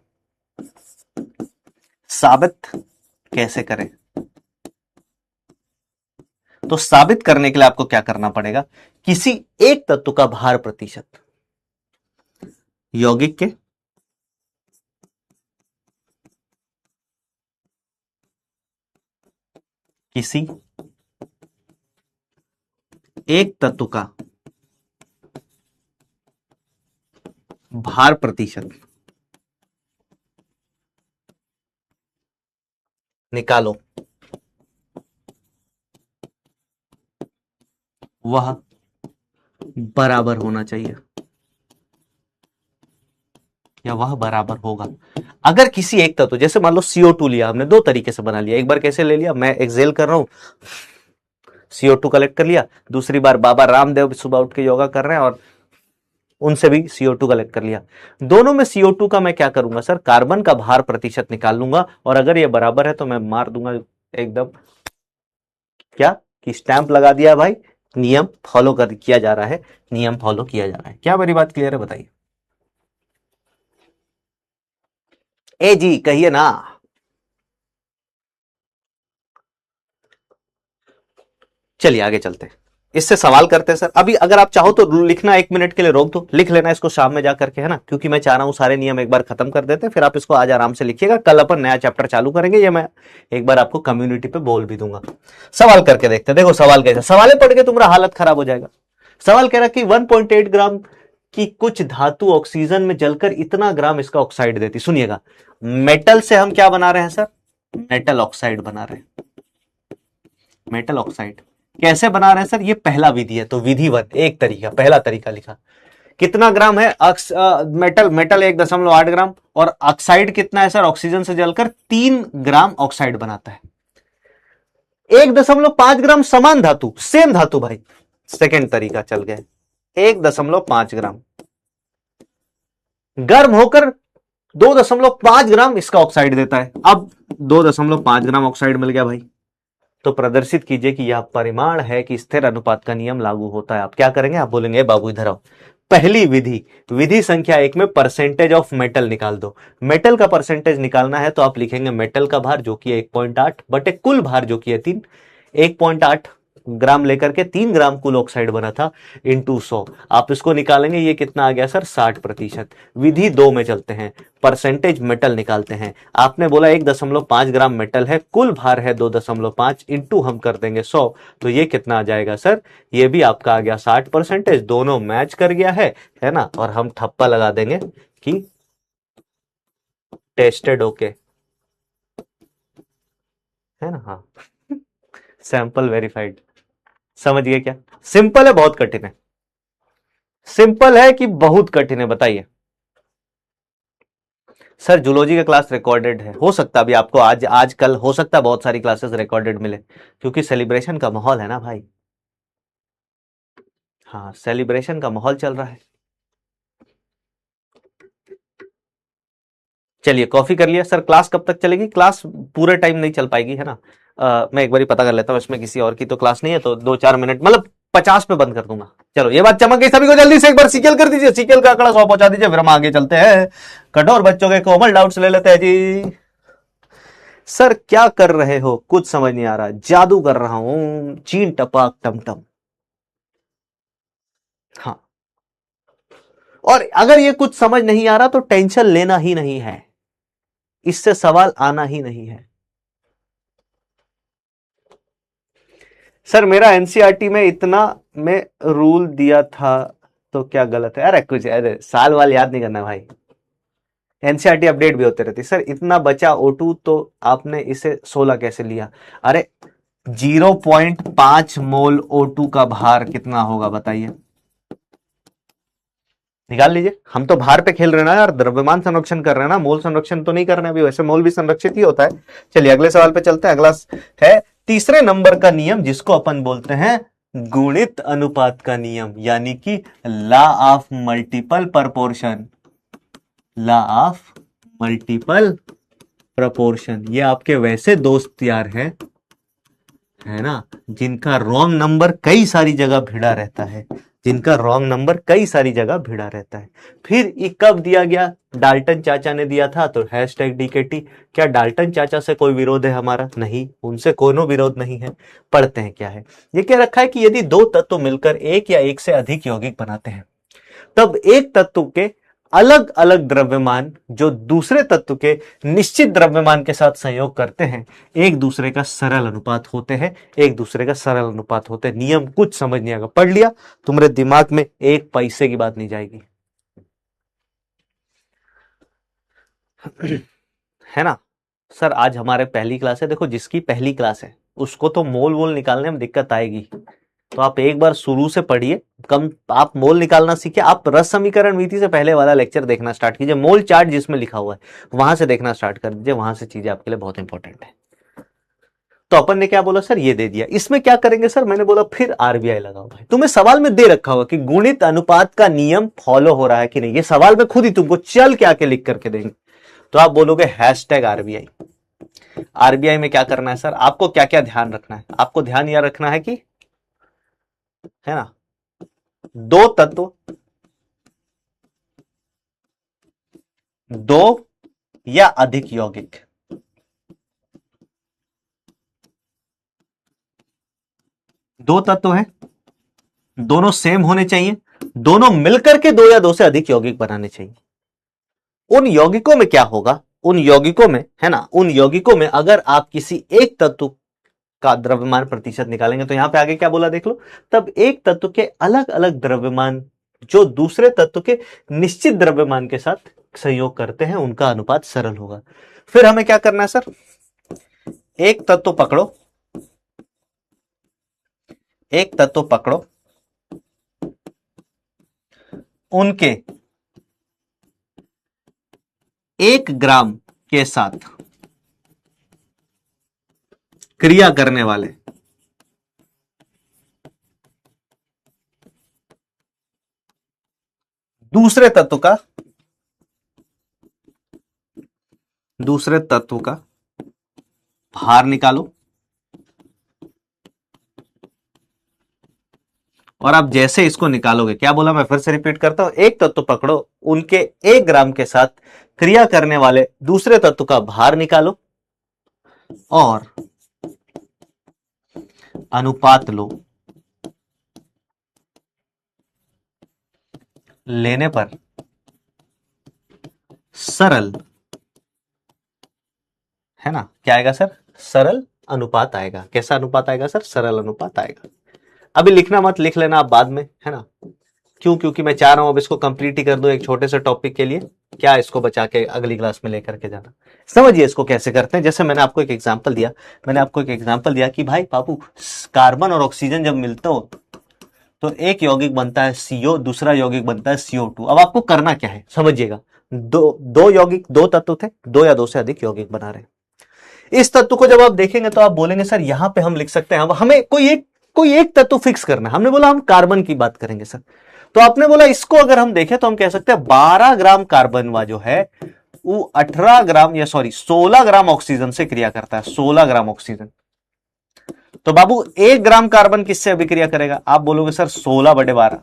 साबित कैसे करें, तो साबित करने के लिए आपको क्या करना पड़ेगा, किसी एक तत्व का भार प्रतिशत यौगिक के किसी एक तत्व का भार प्रतिशत निकालो, वह बराबर होना चाहिए या वह बराबर होगा। अगर किसी एक तत्व, जैसे मान लो CO2 लिया हमने, दो तरीके से बना लिया, एक बार कैसे ले लिया, मैं एक्सेल कर रहा हूं, CO2 कलेक्ट कर लिया, दूसरी बार बाबा रामदेव सुबह उठ के योगा कर रहे हैं और उनसे भी CO2 कलेक्ट कर लिया। दोनों में CO2 का मैं क्या करूंगा सर, कार्बन का भार प्रतिशत निकाल लूंगा, और अगर ये बराबर है तो मैं मार दूंगा एकदम, क्या कि स्टैंप लगा दिया भाई, नियम फॉलो कर किया जा रहा है, नियम फॉलो किया जा रहा है। क्या मेरी बात क्लियर है, बताइए। ए जी कहिए ना। चलिए आगे चलते हैं, इससे सवाल करते हैं सर। अभी अगर आप चाहो तो लिखना 1 मिनट के लिए रोक दो, लिख लेना इसको शाम में जाकर के, है ना, क्योंकि मैं चाह रहा हूं सारे नियम एक बार खत्म कर देते हैं, फिर आप इसको आज आराम से लिखिएगा, कल अपन नया चैप्टर चालू करेंगे, ये मैं एक बार आपको कम्युनिटी पे बोल भी दूंगा। सवाल करके देखते हैं, देखो सवाल कैसे, सवाल पढ़ के तुम्हारा हालत खराब हो जाएगा। सवाल कह रहा कि 1.8 ग्राम की कुछ धातु ऑक्सीजन में जलकर इतना ग्राम इसका ऑक्साइड देती। सुनिएगा, मेटल से हम क्या बना रहे हैं सर, मेटल ऑक्साइड बना रहे हैं, मेटल ऑक्साइड कैसे बना रहे हैं सर, ये पहला विधि है, तो विधि 1 एक तरीका, पहला तरीका लिखा, कितना ग्राम है मेटल 1.8 ग्राम, और ऑक्साइड कितना है सर, ऑक्सीजन से जलकर 3 ग्राम ऑक्साइड बनाता है। 1.5 ग्राम समान धातु, सेम धातु भाई, सेकेंड तरीका चल गए, 1.5 ग्राम गर्म होकर 2.5 ग्राम इसका ऑक्साइड देता है। अब 2.5 ग्राम ऑक्साइड मिल गया भाई, तो प्रदर्शित कीजिए कि यह परिमाण है कि स्थिर अनुपात का नियम लागू होता है। आप क्या करेंगे, आप बोलेंगे बाबू इधर आओ, पहली विधि संख्या 1 में परसेंटेज ऑफ मेटल निकाल दो। मेटल का परसेंटेज निकालना है तो आप लिखेंगे मेटल का भार जो कि 1.8 बटे कुल भार जो कि है 3, 1.8 ग्राम लेकर के 3 ग्राम कुल ऑक्साइड बना था इंटू 100। आप इसको निकालेंगे, ये कितना आ गया सर 60%। विधि 2 में चलते हैं, परसेंटेज मेटल निकालते हैं। आपने बोला 1.5 ग्राम मेटल है, कुल भार है 2.5 इंटू हम कर देंगे 100, तो ये कितना आ जाएगा सर, ये भी आपका आ गया 60%। दोनों मैच कर गया है ना। और हम ठप्पा लगा देंगे कि टेस्टेड ओके, है ना। हाँ, सैंपल वेरीफाइड। समझ गए क्या? सिंपल है बहुत कठिन है? सिंपल है कि बहुत कठिन है बताइए। सर जूलॉजी का क्लास रिकॉर्डेड है, हो सकता है अभी आपको आज कल हो सकता है बहुत सारी क्लासेस रिकॉर्डेड मिले, क्योंकि सेलिब्रेशन का माहौल है ना भाई। हाँ, सेलिब्रेशन का माहौल चल रहा है। चलिए कॉफी कर लिया। सर क्लास कब तक चलेगी? क्लास पूरे टाइम नहीं चल पाएगी, है ना। मैं एक बार पता कर लेता हूँ, इसमें किसी और की तो क्लास नहीं है, तो 2-4 मिनट मतलब 50 पे बंद कर दूंगा। चलो ये बात चमक गई सभी को, जल्दी से एक बार सीक्वल कर दीजिए, सीक्वल का आंकड़ा 100 पहुंचा दीजिए, फिर हम आगे चलते हैं। कठोर बच्चों के कोमल डाउट्स ले लेते हैं जी। सर क्या कर रहे हो? कुछ समझ नहीं आ रहा। जादू कर रहा हूं, चीन टपाक टमटम। हाँ, और अगर ये कुछ समझ नहीं आ रहा तो टेंशन लेना ही नहीं है, इससे सवाल आना ही नहीं है। सर मेरा एनसीईआरटी में इतना में रूल दिया था तो क्या गलत है? अरे कुछ, अरे साल वाल याद नहीं करना भाई, एनसीईआरटी अपडेट भी होते रहती। सर इतना बचा O2 तो आपने इसे 16 कैसे लिया? अरे 0.5 मोल O2 का भार कितना होगा बताइए, निकाल लीजिए। हम तो भार पे खेल रहे हैं ना यार, द्रव्यमान संरक्षण कर रहे हैं ना, मोल संरक्षण तो नहीं कर रहे हैं अभी। वैसे मोल भी संरक्षित ही होता है। चलिए अगले सवाल पे चलते हैं। अगला है तीसरे नंबर का नियम, जिसको अपन बोलते हैं गुणित अनुपात का नियम, यानी कि law of multiple proportion. Law of multiple proportion. ये आपके वैसे दोस्त यार हैं, है ना, जिनका रॉन्ग नंबर कई सारी जगह भिड़ा रहता है, जिनका रॉन्ग नंबर कई सारी जगह भिड़ा रहता है। फिर ये कब दिया गया? डाल्टन चाचा ने दिया था, तो #DKT। क्या डाल्टन चाचा से कोई विरोध है हमारा? नहीं, उनसे कोनो विरोध नहीं है। पढ़ते हैं क्या है। ये क्या रखा है कि यदि दो तत्व मिलकर एक या एक से अधिक यौगिक बनाते हैं, तब एक तत्व के अलग अलग द्रव्यमान जो दूसरे तत्व के निश्चित द्रव्यमान के साथ संयोग करते हैं, एक दूसरे का सरल अनुपात होते हैं। एक दूसरे का सरल अनुपात होते हैं। नियम कुछ समझ नहीं आएगा, पढ़ लिया, तुम्हारे दिमाग में एक पैसे की बात नहीं जाएगी, है ना। सर आज हमारे पहली क्लास है, देखो जिसकी पहली क्लास है उसको तो मोल वोल निकालने में दिक्कत आएगी, तो आप एक बार शुरू से पढ़िए। कम आप मोल निकालना सीखिए। आप रस समीकरण वीति से पहले वाला लेक्चर देखना स्टार्ट कीजिए, मोल चार्ट जिसमें लिखा हुआ है वहां से देखना स्टार्ट कर दीजिए, वहां से चीजें आपके लिए बहुत इंपॉर्टेंट है। तो अपन ने क्या बोला सर, ये दे दिया। इसमें क्या करेंगे सर? मैंने बोला फिर आरबीआई लगाओ भाई। तुम्हें सवाल में दे रखा होगा कि गुणित अनुपात का नियम फॉलो हो रहा है कि नहीं, ये सवाल में खुद ही तुमको चल के आके लिख करके देंगे, तो आप बोलोगे #आरबीआई। आरबीआई में क्या करना है सर? आपको क्या क्या ध्यान रखना है? आपको ध्यान यह रखना है कि, है ना, दो तत्व, दो या अधिक यौगिक, दो तत्व है, दोनों सेम होने चाहिए, दोनों मिलकर के दो या दो से अधिक यौगिक बनाने चाहिए। उन यौगिकों में क्या होगा? उन यौगिकों में, है ना, उन यौगिकों में अगर आप किसी एक तत्व का द्रव्यमान प्रतिशत निकालेंगे, तो यहां पे आगे क्या बोला देख लो, तब एक तत्व के अलग अलग द्रव्यमान जो दूसरे तत्व के निश्चित द्रव्यमान के साथ संयोग करते हैं, उनका अनुपात सरल होगा। फिर हमें क्या करना है सर? एक तत्व पकड़ो, एक तत्व पकड़ो, उनके 1 ग्राम के साथ क्रिया करने वाले दूसरे तत्व का भार निकालो। और आप जैसे इसको निकालोगे, क्या बोला, मैं फिर से रिपीट करता हूं, एक तत्व पकड़ो, उनके 1 ग्राम के साथ क्रिया करने वाले दूसरे तत्व का भार निकालो, और अनुपात लो, लेने पर सरल, है ना, क्या आएगा सर, सरल अनुपात आएगा। कैसा अनुपात आएगा सर, सरल अनुपात आएगा। अभी लिखना मत, लिख लेना आप बाद में, है ना। क्यों, क्योंकि मैं चाह रहा हूं अब इसको कंप्लीट ही कर दूं एक छोटे से टॉपिक के लिए, क्या इसको बचा के अगली क्लास में लेकर के जाना। समझिए इसको कैसे करते हैं। जैसे मैंने आपको एक एग्जांपल दिया, कि भाई बाबू कार्बन और ऑक्सीजन जब मिलते हो तो एक यौगिक बनता है CO, दूसरा यौगिक बनता है CO2। अब आपको करना क्या है समझिएगा, दो यौगिक, दो तत्व थे, दो या दो से अधिक यौगिक बना रहे हैं। इस तत्व को जब आप देखेंगे तो आप बोलेंगे सर यहां पे हम लिख सकते हैं, हमें कोई एक तत्व फिक्स करना है। हमने बोला हम कार्बन की बात करेंगे सर, तो आपने बोला इसको अगर हम देखें तो हम कह सकते हैं 12 ग्राम कार्बन वा जो है वो 18 ग्राम 16 ग्राम ऑक्सीजन से क्रिया करता है, 16 ग्राम ऑक्सीजन। तो बाबू 1 ग्राम कार्बन किससे अभिक्रिया करेगा, आप बोलोगे सर 16/12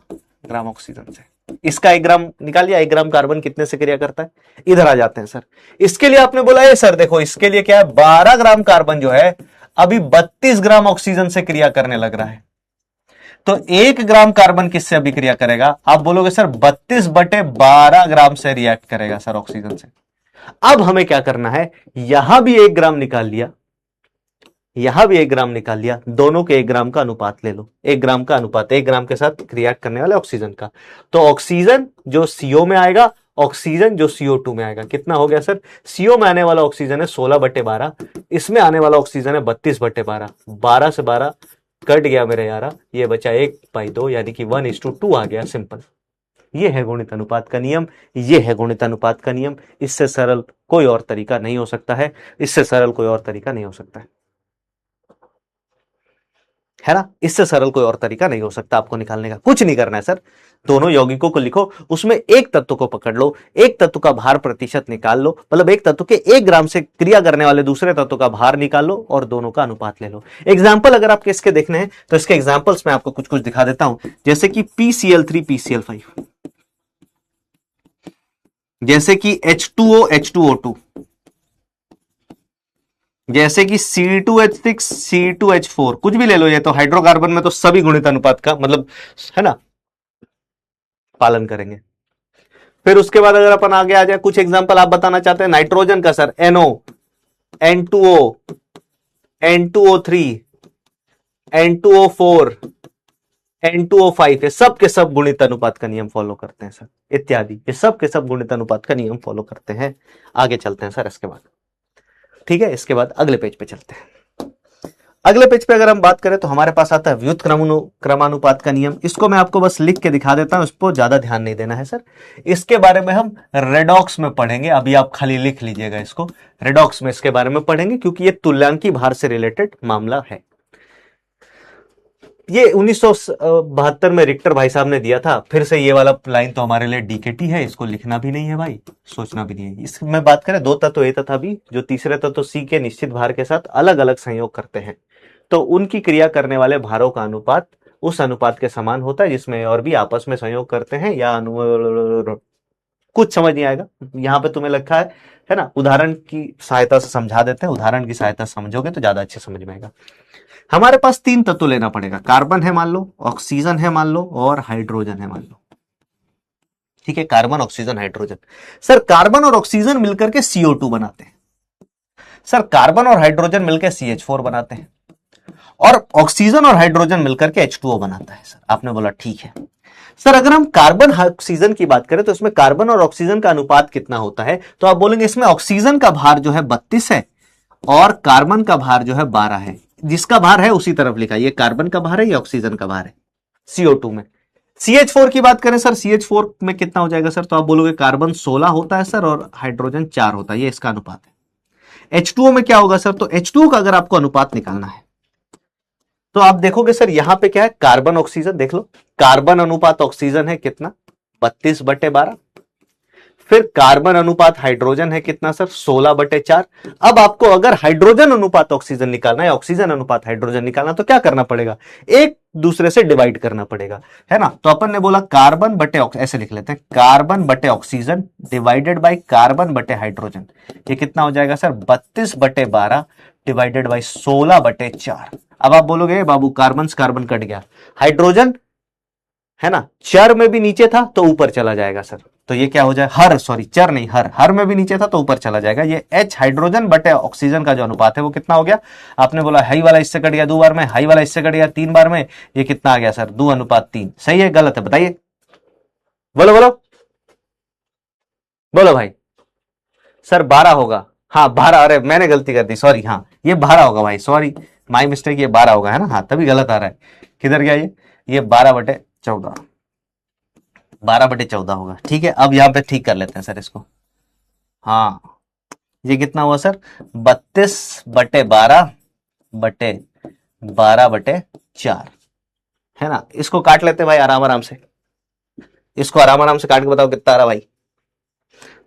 ग्राम ऑक्सीजन से। इसका 1 ग्राम निकालिए, 1 ग्राम कार्बन कितने से क्रिया करता है, इधर आ जाते हैं सर। इसके लिए आपने बोला है सर देखो, इसके लिए क्या है, 12 ग्राम कार्बन जो है अभी 32 ग्राम ऑक्सीजन से क्रिया करने लग रहा है। तो 1 ग्राम कार्बन किससे अभिक्रिया करेगा, आप बोलोगे सर 32/12 ग्राम से रिएक्ट करेगा सर ऑक्सीजन से। अब हमें क्या करना है, यहां भी 1 ग्राम निकाल लिया, यहां भी 1 ग्राम निकाल लिया, दोनों के 1 ग्राम का अनुपात ले लो। 1 ग्राम का अनुपात 1 ग्राम के साथ रिएक्ट करने वाले ऑक्सीजन का। तो ऑक्सीजन जो CO में आएगा, ऑक्सीजन जो CO2 में आएगा, कितना हो गया सर, CO में आने वाला ऑक्सीजन है 16/12, इसमें आने वाला ऑक्सीजन है 32/12। 12 से 12 कट गया मेरे यारा, ये बचा 1/2 यानी कि 1:2 आ गया, सिंपल। ये है गुणित अनुपात का नियम, ये है गुणित अनुपात का नियम। इससे सरल कोई और तरीका नहीं हो सकता है, इससे सरल कोई और तरीका नहीं हो सकता है ना, इससे सरल कोई और तरीका नहीं हो सकता आपको निकालने का। कुछ नहीं करना है सर, दोनों यौगिकों को लिखो, उसमें एक तत्व को पकड़ लो, एक तत्व का भार प्रतिशत निकाल लो, मतलब एक तत्व के 1 ग्राम से क्रिया करने वाले दूसरे तत्व का भार निकाल लो और दोनों का अनुपात ले लो। एग्जाम्पल अगर आपके इसके देखने हैं तो इसके एग्जाम्पल्स में आपको कुछ कुछ दिखा देता हूं, जैसे कि PCl3 PCl5, जैसे कि H2O H2O2, जैसे कि C2H6 C2H4, कुछ भी ले लो। ये तो हाइड्रोकार्बन में तो सभी गुणित अनुपात का मतलब, है ना, पालन करेंगे। फिर उसके बाद अगर अपन आगे आ जाए, कुछ एग्जांपल आप बताना चाहते हैं नाइट्रोजन का sir, NO, N2O, N2O3, N2O4, N2O5, ये सब के सब गुणित अनुपात का नियम फॉलो करते हैं सर, इत्यादि, ये सब के सब गुणित अनुपात का नियम फॉलो करते हैं। आगे चलते हैं सर इसके बाद, ठीक है। इसके बाद अगले पेज पे चलते हैं। अगले पेज पे अगर हम बात करें तो हमारे पास आता है व्युत्क्रमानुपात का नियम। इसको मैं आपको बस लिख के दिखा देता हूं, इस पर ज्यादा ध्यान नहीं देना है सर। इसके बारे में हम रेडॉक्स में पढ़ेंगे, अभी आप खाली लिख लीजिएगा इसको, रेडॉक्स में इसके बारे में पढ़ेंगे, क्योंकि ये तुल्यांकी भार से रिलेटेड मामला है। ये 1972 में रिक्टर भाई साहब ने दिया था। फिर से ये वाला लाइन तो हमारे लिए डीकेटी है, इसको लिखना भी नहीं है भाई, सोचना भी नहीं है। इसमें बात करें दो तत्व ए तथा बी, जो तीसरे तत्व सी के निश्चित भार के साथ अलग अलग संयोग करते हैं, तो उनकी क्रिया करने वाले भारों का अनुपात उस अनुपात के समान होता है जिसमें और भी आपस में संयोग करते हैं, या कुछ समझ नहीं आएगा यहां पे तुम्हें लिखा है ना। उदाहरण की सहायता से समझा देते हैं, उदाहरण की सहायता से समझोगे तो ज्यादा अच्छे समझ में आएगा। हमारे पास 3 तत्व लेना पड़ेगा, कार्बन है मान लो, ऑक्सीजन है मान लो, और हाइड्रोजन है मान लो, ठीक है। Carbon, oxygen, hydrogen. Sir carbon और ऑक्सीजन मिलकर के CO2 बनाते हैं, सर कार्बन और हाइड्रोजन मिलकर CH4 बनाते हैं, और ऑक्सीजन और हाइड्रोजन मिलकर के H2O बनाता है। सर आपने बोला ठीक है। सर अगर हम कार्बन ऑक्सीजन की बात करें तो इसमें कार्बन और ऑक्सीजन का अनुपात कितना होता है, तो आप बोलेंगे इसमें ऑक्सीजन का भार जो है 32 है और कार्बन का भार जो है 12 है। जिसका भार है उसी तरफ लिखा, ये कार्बन का भार है, ये ऑक्सीजन का भार है CO2 में। CH4 की बात करें सर, CH4 में कितना हो जाएगा सर, तो आप बोलोगे कार्बन 16 होता है सर और हाइड्रोजन 4 होता है, ये इसका अनुपात है। H2O में क्या होगा सर, तो H2O का अगर आपको अनुपात निकालना है तो आप देखोगे सर यहां पे क्या है, कार्बन ऑक्सीजन, देख लो कार्बन अनुपात ऑक्सीजन है कितना, 32/12। फिर कार्बन अनुपात हाइड्रोजन है कितना सर, 16/4। अब आपको अगर हाइड्रोजन अनुपात ऑक्सीजन निकालना है, ऑक्सीजन अनुपात हाइड्रोजन निकालना, तो क्या करना पड़ेगा, एक दूसरे से डिवाइड करना पड़ेगा, है ना। तो अपन ने बोला कार्बन बटे, ऐसे लिख लेते हैं, कार्बन बटे ऑक्सीजन डिवाइडेड बाई कार्बन बटे हाइड्रोजन। ये कितना हो जाएगा सर, 32/12 डिवाइडेड बाई 16/4। अब आप बोलोगे बाबू कार्बन से कार्बन कट गया, हाइड्रोजन है ना, चर में भी नीचे था तो ऊपर चला जाएगा सर। तो ये क्या हो जाए, हर, सॉरी चर नहीं, हर में भी नीचे था तो ऊपर चला जाएगा। ये H हाइड्रोजन बटे ऑक्सीजन का जो अनुपात है वो कितना हो गया, आपने बोला हाई वाला इससे कट गया 2 बार में, हाई वाला इससे कट गया 3 बार में, ये कितना आ गया सर, 2:3। सही है गलत है बताइए, बोलो बोलो बोलो भाई। सर 12 होगा, हाँ 12, अरे मैंने गलती कर दी, सॉरी, हाँ ये 12 होगा भाई, सॉरी माई मिस्टेक, ये 12 होगा, है ना, हाँ तभी गलत आ रहा है। किधर गया ये 12/14, 12/14 होगा। ठीक है, अब यहां पे ठीक कर लेते हैं सर इसको। हाँ ये कितना हुआ सर, 32/12/12/4, है ना। इसको काट लेते हैं भाई आराम आराम से, इसको आराम आराम से काट के बताओ कितना आ रहा भाई।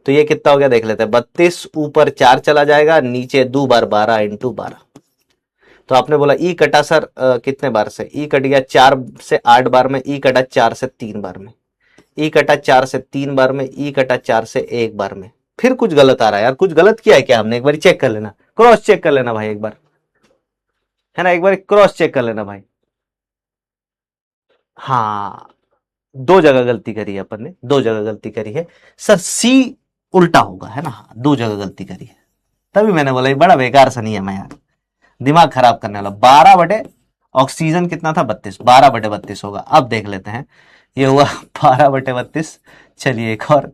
तो ये कितना हो गया देख लेते हैं, 32 ऊपर 4 चला जाएगा, नीचे 2 बार 12 इंटू 12। तो आपने बोला ई कटा सर कितने बार से, ई कट गया 4 से 8 बार में, ई कटा 4 से 3 बार में, ई कटा 4 से 3 बार में, ई कटा 4 से 1 बार में। फिर कुछ गलत आ रहा है यार, कुछ गलत किया है क्या हमने, एक बार चेक कर लेना, क्रॉस चेक कर लेना भाई एक बार, है ना, एक बार क्रॉस चेक कर लेना भाई। हाँ 2 जगह गलती करी है अपन ने, 2 जगह गलती करी है सर, सी उल्टा होगा, है ना, 2 जगह गलती करी है। तभी मैंने बोला ये बड़ा बेकार सा नियम है यार, दिमाग खराब करने वाला। 12 बटे ऑक्सीजन कितना था, 32, 12/32 होगा। अब देख लेते हैं, ये हुआ 12/32, चलिए एक और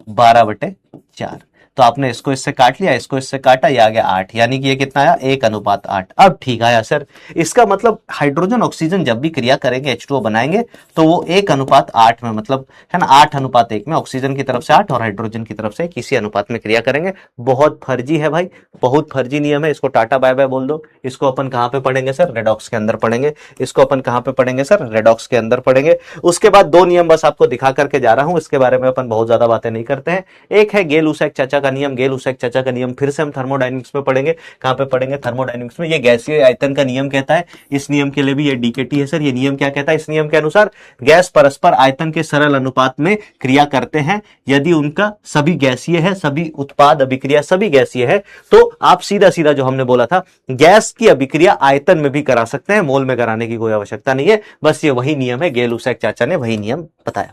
12/4। तो आपने इसको इससे काट लिया, इसको इससे काटा, ये आ गया 8, यानी कि ये कितना आया, 1:8। अब ठीक आया सर, इसका मतलब हाइड्रोजन ऑक्सीजन जब भी क्रिया करेंगे, H2O बनाएंगे, तो वो 1:8 में, मतलब है ना 8:1 में, ऑक्सीजन की तरफ से 8 और हाइड्रोजन की तरफ से किसी अनुपात में क्रिया करेंगे। बहुत फर्जी है भाई, बहुत फर्जी नियम है, इसको टाटा बाय बाय बोल दो। इसको अपन कहां पे पढ़ेंगे सर, रेडॉक्स के अंदर पढ़ेंगे। इसको अपन कहां पे पढ़ेंगे सर, रेडॉक्स के अंदर पढ़ेंगे। उसके बाद 2 नियम बस आपको दिखा करके जा रहा हूं, इसके बारे में अपन बहुत ज्यादा बातें नहीं करते हैं। एक है गेल-ऊसैक चाचा का नियम, गेल-ऊसैक चाचा का नियम फिर से हम थर्मोडायनेमिक्स में पढ़ेंगे। कहां पे पढ़ेंगे, थर्मोडायनेमिक्स में। ये गैसीय आयतन का नियम कहता है, इस नियम के लिए भी ये डीकेटी है सर। ये नियम क्या कहता है, इस नियम के अनुसार गैस परस्पर आयतन के सरल अनुपात में क्रिया करते हैं, यदि उनका सभी गैसीय है, सभी उत्पाद अभिक्रिया सभी गैसीय है, तो आप सीधा सीधा जो हमने बोला था, गैस की अभिक्रिया आयतन में भी करा सकते हैं, मोल में कराने की कोई आवश्यकता नहीं है। बस ये वही नियम है, गेल-ऊसैक चाचा ने वही नियम बताया।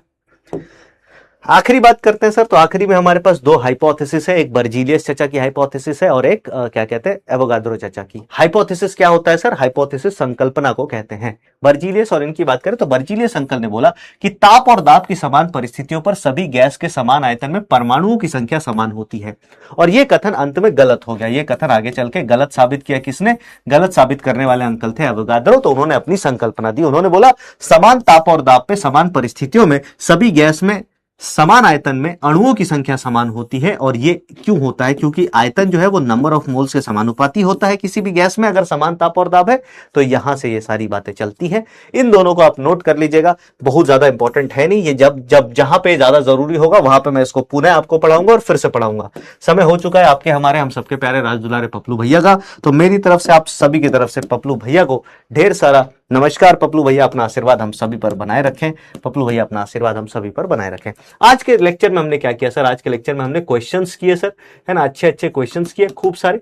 आखिरी बात करते हैं सर, तो आखिरी में हमारे पास 2 हाइपोथेसिस है, एक बर्जीलियस चाचा की हाइपोथेसिस है और एक क्या कहते हैं, एवोगाड्रो चाचा की। हाइपोथेसिस क्या होता है सर, हाइपोथेसिस संकल्पना को कहते हैं। बर्जीलियस और इनकी बात करें तो बर्जीलियस अंकल ने बोला कि ताप और दाब की समान परिस्थितियों पर सभी गैस के समान आयतन में परमाणुओं की संख्या समान होती है। और यह कथन अंत में गलत हो गया, यह कथन आगे चल के गलत साबित किया। किसने गलत साबित करने वाले अंकल थे, एवोगाड्रो। तो उन्होंने अपनी संकल्पना दी, उन्होंने बोला समान ताप और दाब पे समान परिस्थितियों में सभी गैस में समान आयतन में अणुओं की संख्या समान होती है। और ये क्यों होता है, क्योंकि आयतन जो है वो नंबर ऑफ मोल्स के समानुपाती होता है किसी भी गैस में, अगर समान ताप और दाब है। तो यहां से ये सारी बातें चलती हैं। इन दोनों को आप नोट कर लीजिएगा, बहुत ज्यादा इंपॉर्टेंट है नहीं ये, जब जहां पे ज्यादा जरूरी होगा वहां पे मैं इसको पुनः आपको पढ़ाऊंगा और फिर से पढ़ाऊंगा। समय हो चुका है आपके हमारे हम सबके प्यारे राज दुलारे पपलू भैया का। तो मेरी तरफ से आप सभी की तरफ से पपलू भैया को ढेर सारा नमस्कार। पपलू भैया अपना आशीर्वाद हम सभी पर बनाए रखें, पपलू भैया अपना आशीर्वाद हम सभी पर बनाए रखें। आज के लेक्चर में हमने क्या किया सर, आज के लेक्चर में हमने क्वेश्चंस किए सर, है ना, अच्छे अच्छे क्वेश्चंस किए खूब सारे।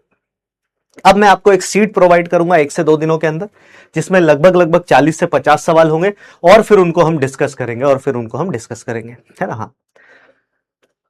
अब मैं आपको एक सीट प्रोवाइड करूंगा 1 से 2 दिनों के अंदर, जिसमें लगभग 40 से 50 सवाल होंगे और फिर उनको हम डिस्कस करेंगे, है ना। हाँ,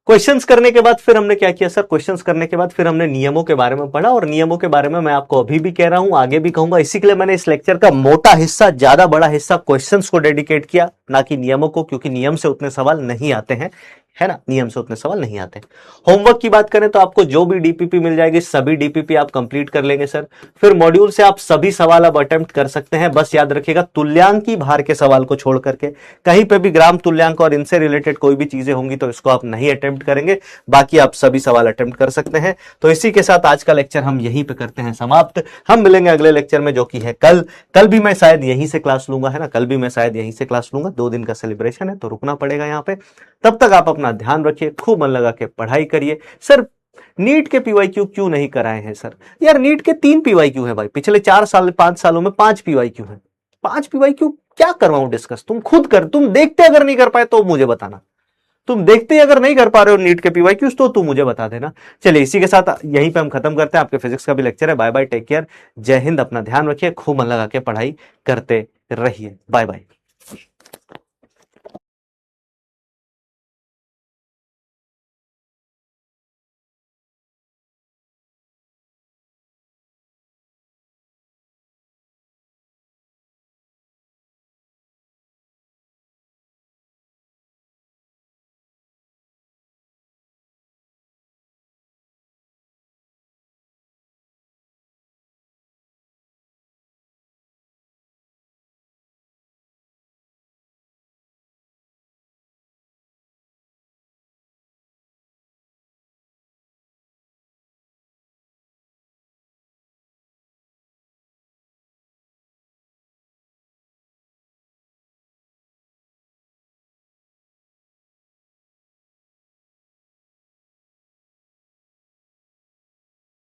क्वेश्चंस करने के बाद फिर हमने क्या किया सर, क्वेश्चंस करने के बाद फिर हमने नियमों के बारे में पढ़ा। और नियमों के बारे में मैं आपको अभी भी कह रहा हूं, आगे भी कहूंगा। इसी के लिए मैंने इस लेक्चर का मोटा हिस्सा, ज्यादा बड़ा हिस्सा क्वेश्चंस को डेडिकेट किया, ना कि नियमों को, क्योंकि नियम से उतने सवाल नहीं आते हैं, है ना, नियम से उतने सवाल नहीं आते। होमवर्क की बात करें तो आपको जो भी डीपीपी मिल जाएगी, सभी डीपीपी आप कंप्लीट कर लेंगे सर। फिर मॉड्यूल से आप सभी सवाल अब अटेम्प्ट कर सकते हैं। बस याद रखिएगा, तुल्यांकी भार के सवाल को छोड़ करके कहीं पे भी ग्राम तुल्यांक और इनसे रिलेटेड कोई भी चीजें होंगी तो इसको आप नहीं अटेम्प्ट करेंगे, बाकी आप सभी सवाल अटेम्प्ट कर सकते हैं। तो इसी के साथ आज का लेक्चर हम यहीं पे करते हैं समाप्त। हम मिलेंगे अगले लेक्चर में, जो कि है कल भी मैं शायद यहीं से क्लास लूंगा, है ना, कल भी मैं शायद यहीं से क्लास लूंगा। 2 दिन का सेलिब्रेशन है तो रुकना पड़ेगा यहाँ पे। तब तक आप अपना अपना ध्यान रखिए, खूब मन लगा के पढ़ाई करिए। सर नीट के पीवाईक्यू क्यों नहीं कराए हैं सर? यार नीट के 3 पीवाईक्यू है भाई, पिछले 5 सालों में 5 पीवाईक्यू है। 5 पीवाईक्यू क्या करवाऊं डिस्कस? तुम खुद कर, तुम देखते अगर नहीं कर पाए तो मुझे बताना, तुम देखते अगर नहीं कर पा रहे हो नीट के पीवाईक्यूज तो तुम मुझे बता देना। चलिए इसी के साथ यहीं पे हम खत्म करते हैं, आपके फिजिक्स का भी लेक्चर है। बाय बाय, टेक केयर, जय हिंद, अपना ध्यान रखिए, खूब मन लगा के पढ़ाई करते रहिए। Bye bye.